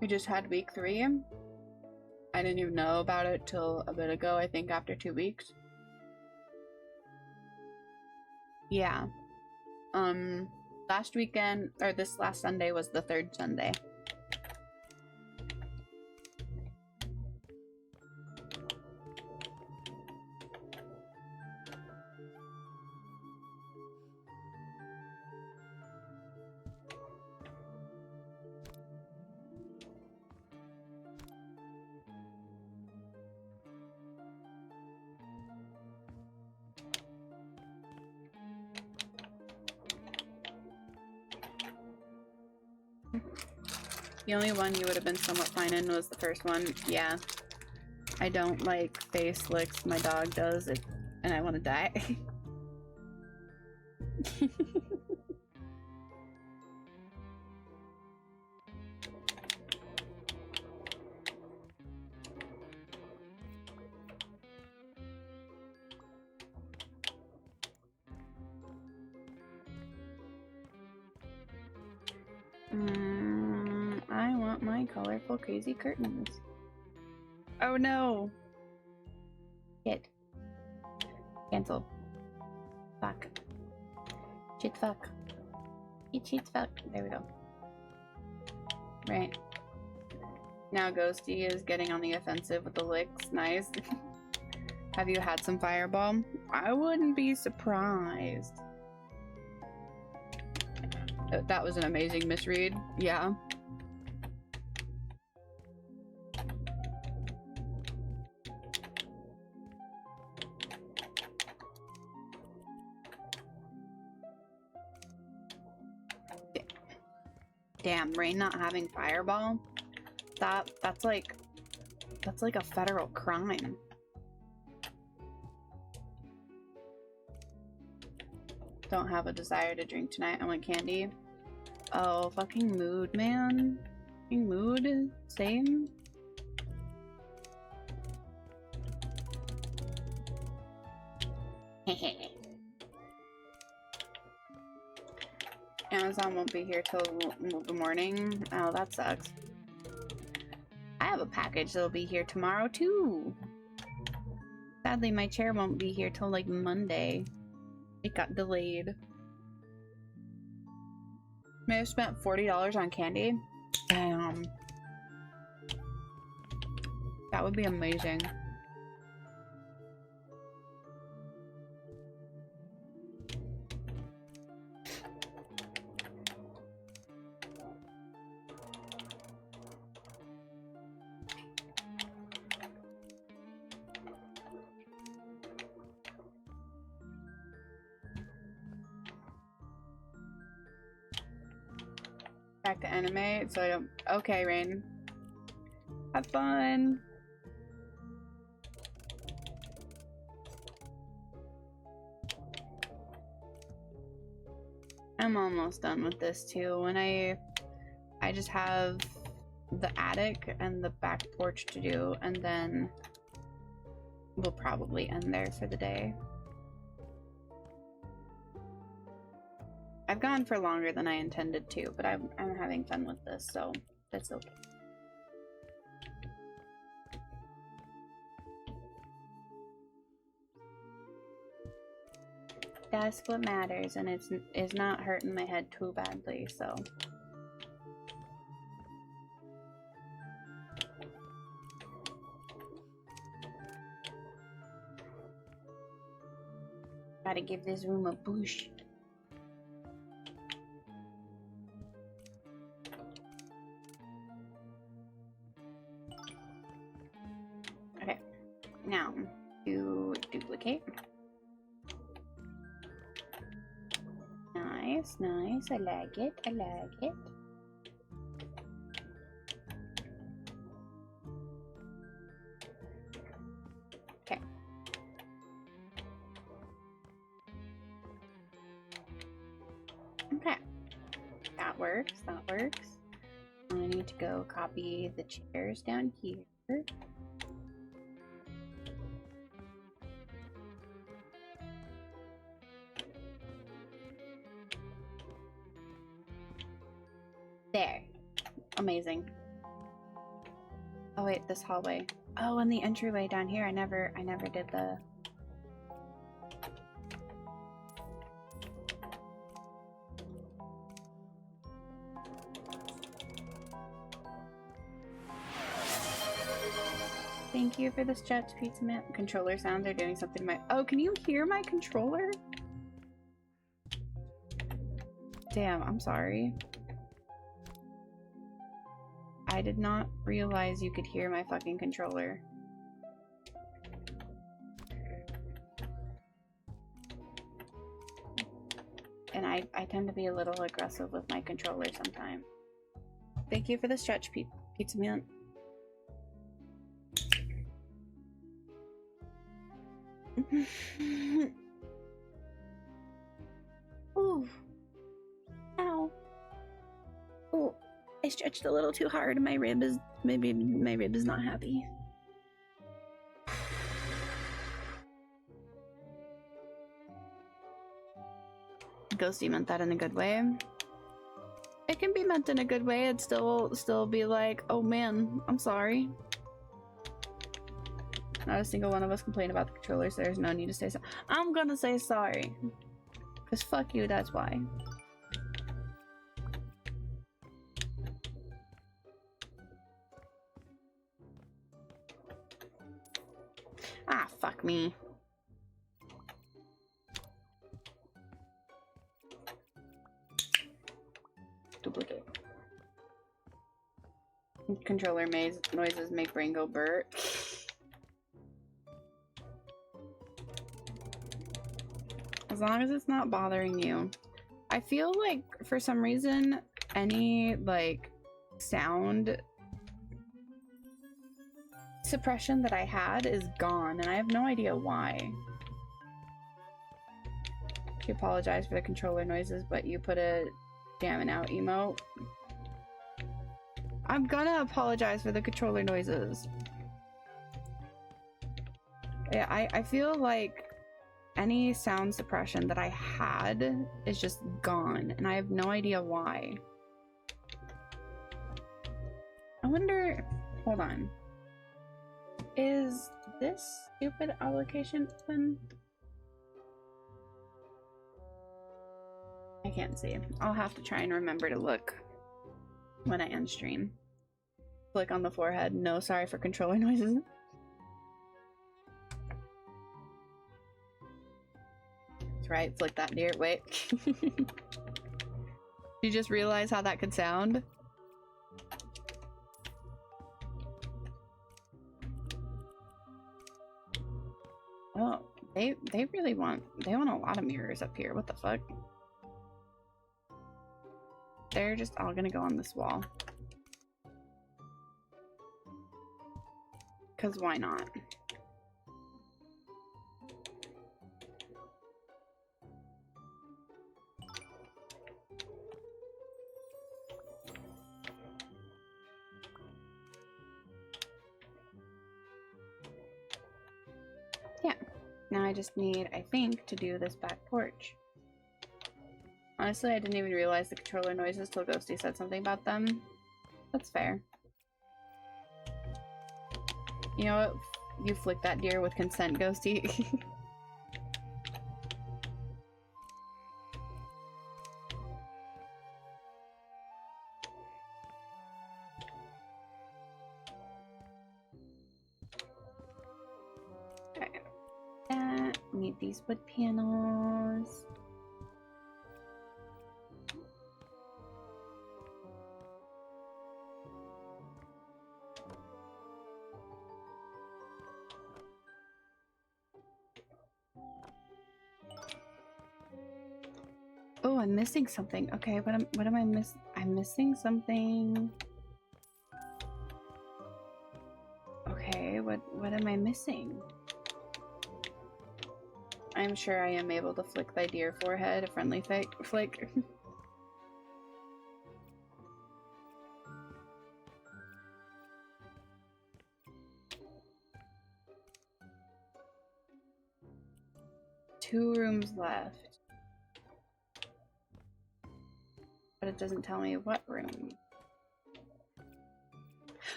A: We just had week 3. I didn't even know about it till a bit ago, I think after 2 weeks. Yeah. Last weekend, or this last Sunday was the 3rd Sunday. The only one you would have been somewhat fine in was the first one. Yeah. I don't like face licks. My dog does it, and I want to die. I want my colorful crazy curtains. Oh no! Shit. Cancel. Fuck. Shit fuck. Shit fuck. There we go. Right. Now Ghosty is getting on the offensive with the licks. Nice. Have you had some Fireball? I wouldn't be surprised. That was an amazing misread. Yeah. Damn, Rain not having Fireball? That's like a federal crime. Don't have a desire to drink tonight. I want candy. Oh, fucking mood, man. Fucking mood. Same. Amazon won't be here till the morning. Oh, that sucks. I have a package that'll be here tomorrow too. Sadly, my chair won't be here till like Monday. It got delayed. May have spent $40 on candy. Damn. That would be amazing. Back to anime, so I don't. Okay, Rain. Have fun. I'm almost done with this too. When I just have the attic and the back porch to do, and then we'll probably end there for the day. I've gone for longer than I intended to, but I'm having fun with this, so that's okay. That's what matters, and it's not hurting my head too badly, so. Gotta give this room a boost. Okay, now do duplicate. Nice, nice. I like it. I like it. Okay. Okay. That works. That works. I need to go copy the chairs down here. There. Amazing. Oh wait, this hallway. Oh, and the entryway down here. I never did the. Thank you for the stretch, Pizza Man. Controller sounds are doing something to my. Oh, can you hear my controller? Damn, I'm sorry. I did not realize you could hear my fucking controller. And I tend to be a little aggressive with my controller sometimes. Thank you for the stretch, Pizza Man. Ooh. Ow. Oh. I stretched a little too hard. My rib is maybe my rib is not happy. Ghosty meant that in a good way. It can be meant in a good way. It'd still be like, oh man, I'm sorry. Not a single one of us complained about the controllers. There's no need to say so. I'm gonna say sorry. Cause fuck you, that's why. Ah, fuck me. Duplicate. Controller noises make brain go burr. As long as it's not bothering you. I feel like for some reason any like sound suppression that I had is gone, and I have no idea why. You apologize for the controller noises, but you put a jamming out emote. I'm gonna apologize for the controller noises. Yeah, I feel like any sound suppression that I had is just gone, and I have no idea why. I wonder, hold on. Is this stupid allocation open? I can't see. I'll have to try and remember to look when I end stream. Click on the forehead. No, sorry for controller noises. That's right, flick that deer. Wait. You just realize how that could sound? Oh, they really want a lot of mirrors up here. What the fuck? They're just all gonna go on this wall. Cause why not? Yeah. Now I just need, I think, to do this back porch. Honestly, I didn't even realize the controller noises till Ghosty said something about them. That's fair. You know what? You flick that deer with consent, Ghosty. Okay. Need these wood panels. Oh, I'm missing something. Okay, what am I miss? I'm missing something. Okay, what am I missing? I'm sure I am able to flick thy dear forehead, a friendly flick. Two rooms left. But it doesn't tell me what room.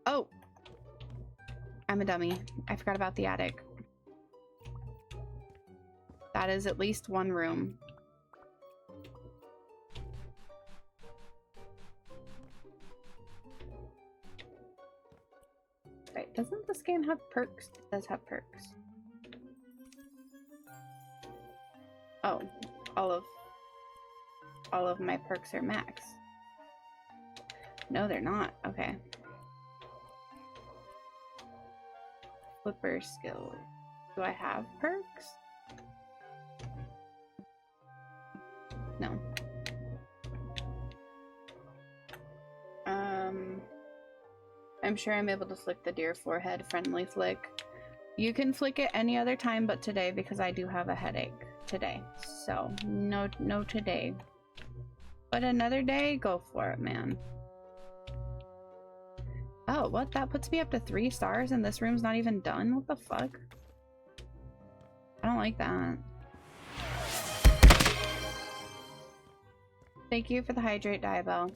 A: Oh! I'm a dummy. I forgot about the attic. That is at least one room. Wait, doesn't this game have perks? It does have perks. Oh, all of my perks are max. No, they're not. Okay. Flipper skill. Do I have perks? No. I'm sure I'm able to flick the deer forehead, friendly flick. You can flick it any other time but today because I do have a headache today. So, no today. But another day, go for it, man. Oh, what? That puts me up to 3 stars and this room's not even done? What the fuck? I don't like that. Thank you for the hydrate, Diabelle.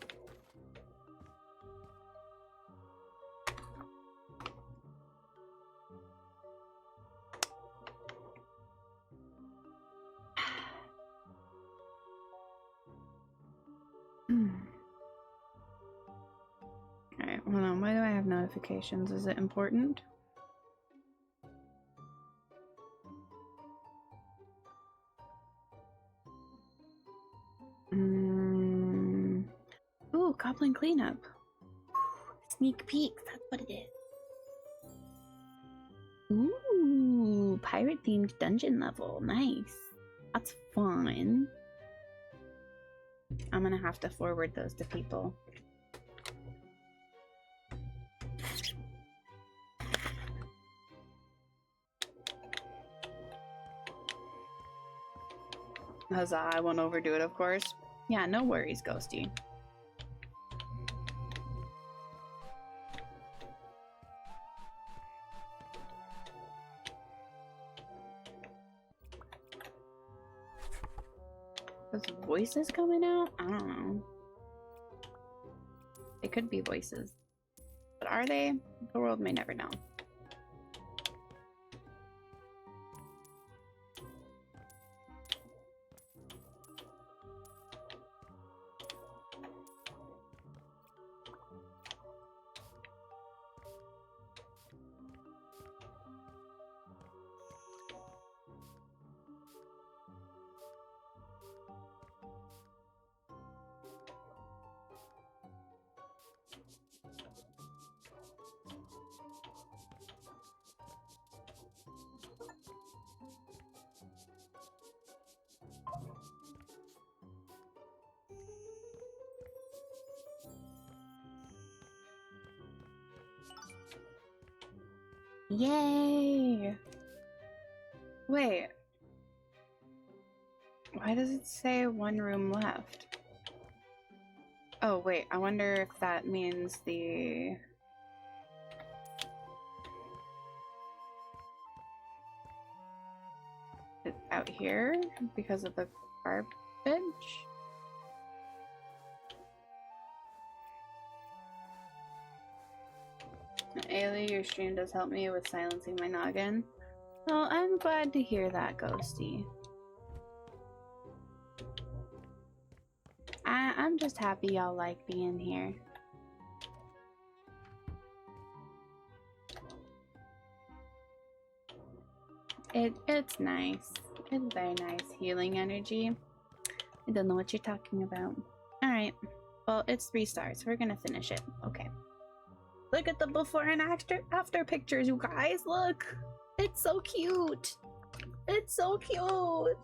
A: Alright, hold on. Why do I have notifications? Is it important? Ooh, goblin cleanup. Sneak peek, that's what it is. Ooh, pirate themed dungeon level. Nice. That's fun. I'm gonna have to forward those to people. Huzzah, I won't overdo it, of course. Yeah, no worries, Ghosty. Those voices coming out? I don't know. They could be voices. But are they? The world may never know. Yay! Wait. Why does it say one room left? Oh, wait. I wonder if that means the... It's out here because of the garbage? Ailey, your stream does help me with silencing my noggin. Well, I'm glad to hear that, Ghosty. I'm just happy y'all like being here. It's nice. It's very nice healing energy. I don't know what you're talking about. Alright. Well, it's 3 stars. We're gonna finish it. Okay. Look at the before and after pictures, you guys. Look. It's so cute. It's so cute.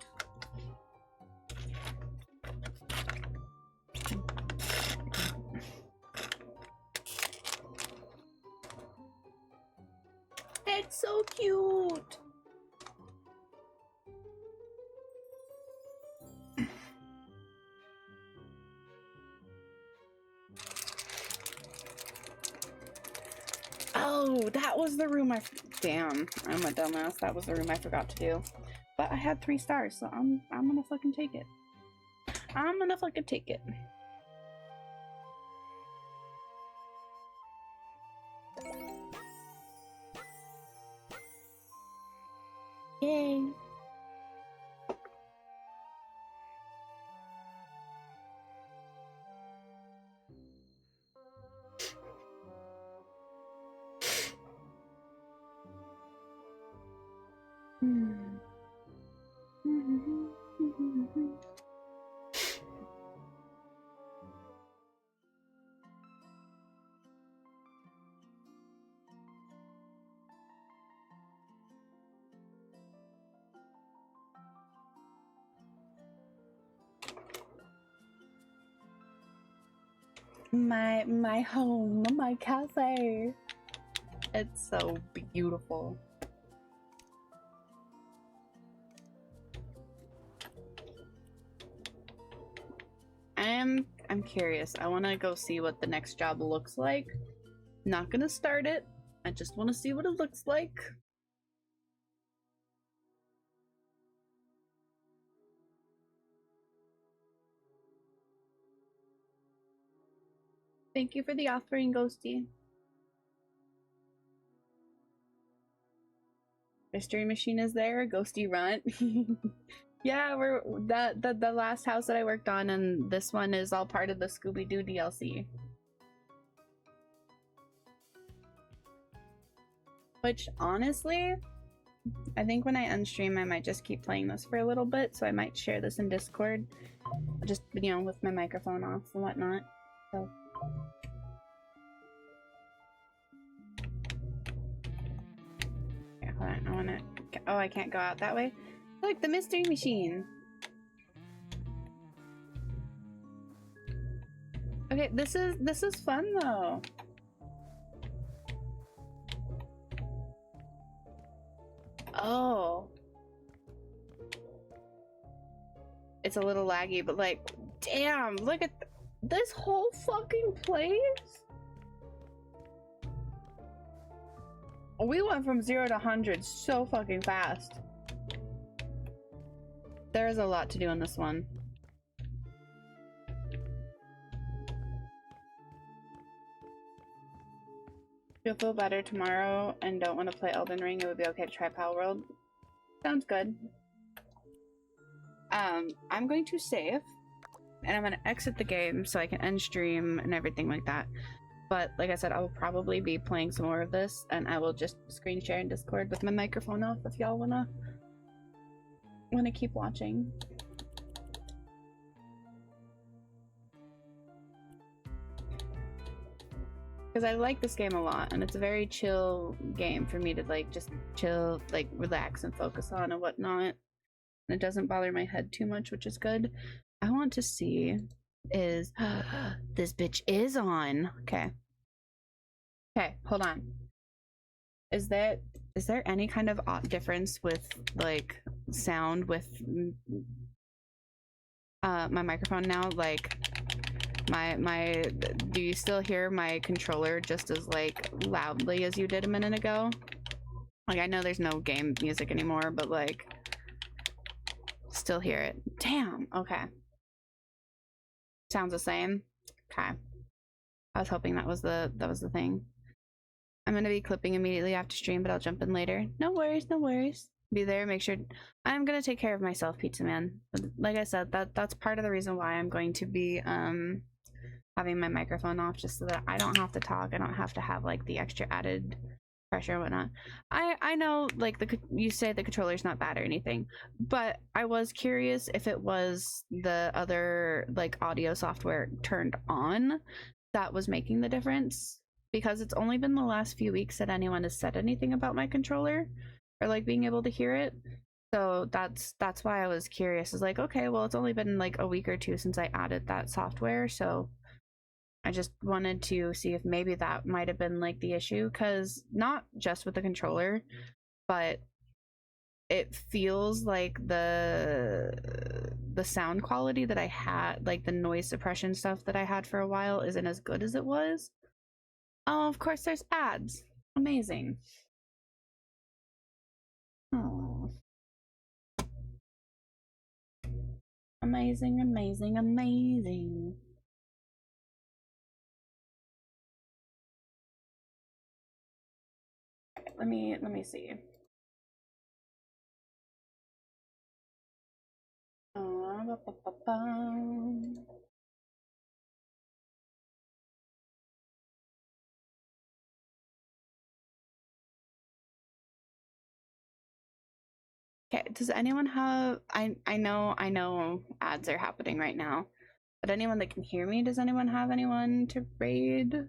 A: It's so cute. Oh, that was the room damn, I'm a dumbass. That was the room I forgot to do. But I had 3 stars, so I'm gonna fucking take it. I'm gonna fucking take it. Yay. My home, my cafe. It's so beautiful. I'm curious. I want to go see what the next job looks like. Not gonna start it. I just want to see what it looks like. Thank you for the offering, Ghosty. Mystery machine is there. Ghosty runt. Yeah, we're the last house that I worked on, and this one is all part of the Scooby-Doo DLC. Which, honestly, I think when I unstream, I might just keep playing this for a little bit, so I might share this in Discord. Just, you know, with my microphone off and whatnot. So. Here, hold on, I wanna... Oh, I can't go out that way? Look, the mystery machine! Okay, this is fun, though. Oh. It's a little laggy, but like, damn, look at this whole fucking place. We went from 0 to 100 so fucking fast. There is a lot to do on this one. You'll feel better tomorrow and don't want to play Elden Ring, it would be okay to try Pal World. Sounds good. I'm going to save, and I'm going to exit the game so I can end stream and everything like that. But like I said, I will probably be playing some more of this, and I will just screen share in Discord with my microphone off if y'all wanna keep watching. Because I like this game a lot, and it's a very chill game for me to like just chill, like relax and focus on and whatnot. And it doesn't bother my head too much, which is good. I want to see is this bitch is on. Okay. Okay, hold on. Is that Is there any kind of difference with like sound with my microphone now? Like my do you still hear my controller just as like loudly as you did a minute ago? Like I know there's no game music anymore, but like still hear it. Damn. Okay. Sounds the same. Okay. I was hoping that was the thing. I'm gonna be clipping immediately after stream, but I'll jump in later. No worries, no worries. Be there, make sure I'm gonna take care of myself, Pizza Man. Like I said, that's part of the reason why I'm going to be having my microphone off, just so that I don't have to talk. I don't have to have like the extra added pressure and whatnot. I know like you say the controller's not bad or anything, but I was curious if it was the other like audio software turned on that was making the difference, because it's only been the last few weeks that anyone has said anything about my controller or like being able to hear it. So that's why I was curious. Is like, okay, well, it's only been like a week or two since I added that software, so I just wanted to see if maybe that might have been like the issue, because not just with the controller, but it feels like the sound quality that I had, like the noise suppression stuff that I had for a while, isn't as good as it was. Oh, of course there's ads. Amazing. Oh. Amazing, amazing, amazing. Let me see. Ba, ba, ba, ba. Okay, does anyone have I know ads are happening right now, but anyone that can hear me, does anyone have anyone to raid?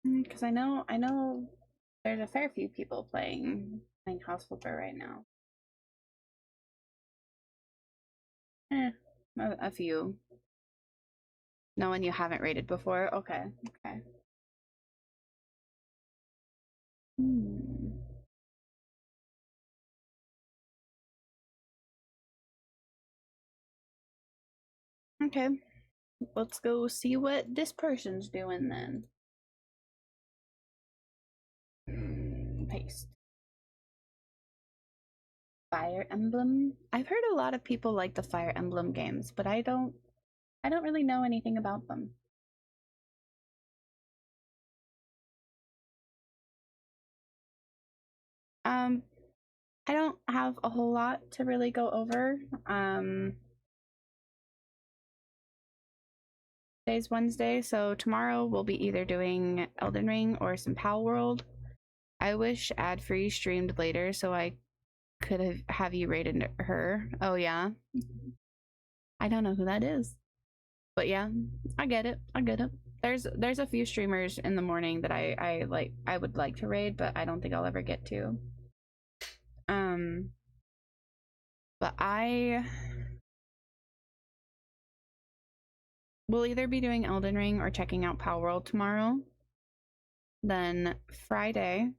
A: Because I know there's a fair few people playing House Flipper right now. A few. No one you haven't rated before? Okay, okay. Okay, let's go see what this person's doing then. Paste. Fire Emblem. I've heard a lot of people like the Fire Emblem games, but I don't really know anything about them. I don't have a whole lot to really go over. Today's Wednesday, so tomorrow we'll be either doing Elden Ring or some Pal World. I wish ad-free streamed later so I could have you rated her. Oh yeah. I don't know who that is. But yeah, I get it. I get it. There's a few streamers in the morning that I would like to raid, but I don't think I'll ever get to. But I will either be doing Elden Ring or checking out Power World tomorrow. Then Friday,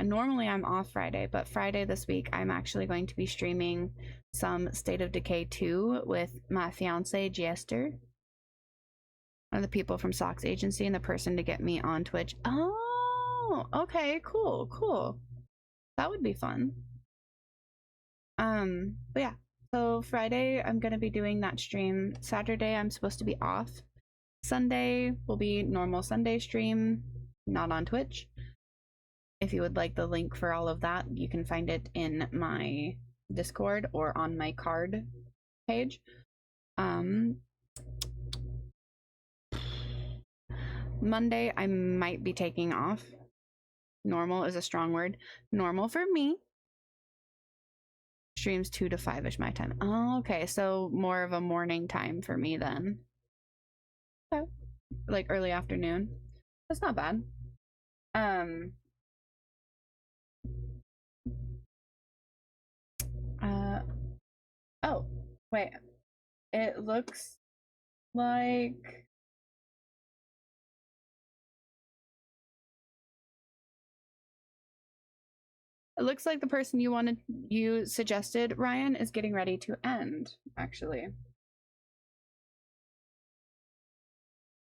A: normally I'm off Friday, but Friday this week I'm actually going to be streaming some State of Decay 2 with my fiance Jester, one of the people from Sox Agency and the person to get me on Twitch. Oh, okay, cool, cool. That would be fun. But yeah, so Friday I'm gonna be doing that stream. Saturday I'm supposed to be off. Sunday will be normal Sunday stream, not on Twitch. If you would like the link for all of that, you can find it in my Discord or on my card page. Monday I might be taking off. Normal is a strong word. Normal for me. Streams 2 to 5ish my time. Oh, okay, so more of a morning time for me then. Okay. Like early afternoon. That's not bad. Wait, it looks like the person you suggested, Ryan, is getting ready to end, actually.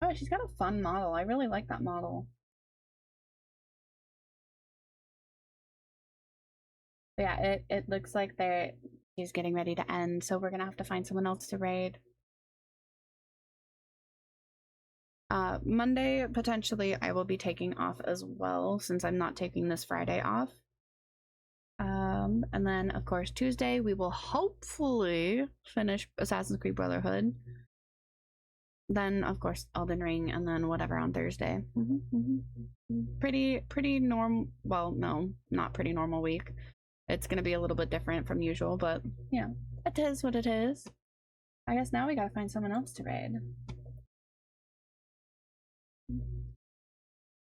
A: Oh, she's got a fun model. I really like that model. But yeah, it looks like she's getting ready to end, so we're gonna have to find someone else to raid. Monday, potentially, I will be taking off as well, since I'm not taking this Friday off. And then, of course, Tuesday, we will hopefully finish Assassin's Creed Brotherhood. Then, of course, Elden Ring, and then whatever on Thursday. Pretty normal. Well, no, not pretty normal week. It's gonna be a little bit different from usual, but yeah, it is what it is. I guess now we gotta find someone else to raid.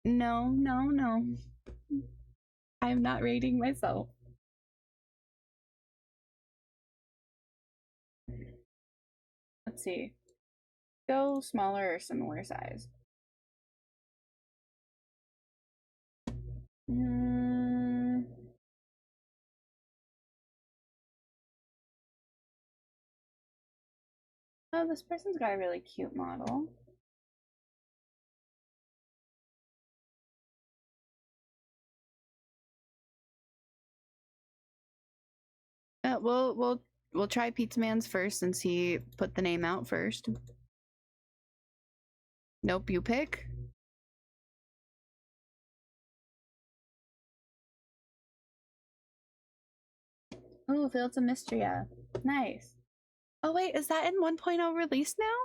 A: No, no, no. I'm not raiding myself. Let's see. Go smaller or similar size. Oh, this person's got a really cute model. We'll try Pizza Man's first since he put the name out first. Nope, you pick. Ooh, Fields of Mystria. Nice. Oh wait, is that in 1.0 release now?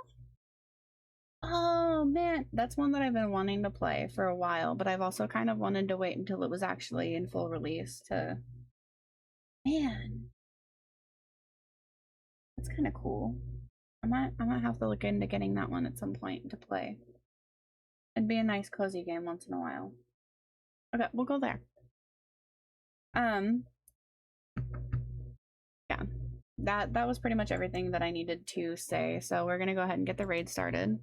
A: Oh man, that's one that I've been wanting to play for a while, but I've also kind of wanted to wait until it was actually in full release to... Man. That's kind of cool. I might have to look into getting that one at some point to play. It'd be a nice cozy game once in a while. Okay, we'll go there. Yeah. That was pretty much everything that I needed to say, so we're gonna go ahead and get the raid started.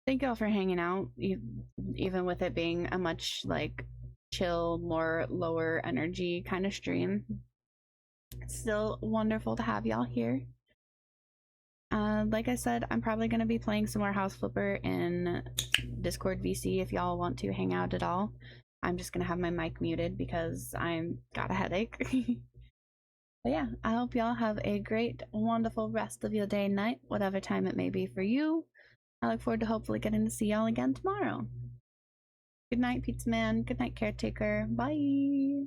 A: Thank y'all for hanging out, even with it being a much like chill, more lower energy kind of stream. It's still wonderful to have y'all here. Like I said, I'm probably going to be playing some more House Flipper in Discord VC if y'all want to hang out at all. I'm just going to have my mic muted because I'm got a headache. But yeah, I hope y'all have a great, wonderful rest of your day and night, whatever time it may be for you. I look forward to hopefully getting to see y'all again tomorrow. Good night, Pizza Man. Good night, Caretaker. Bye.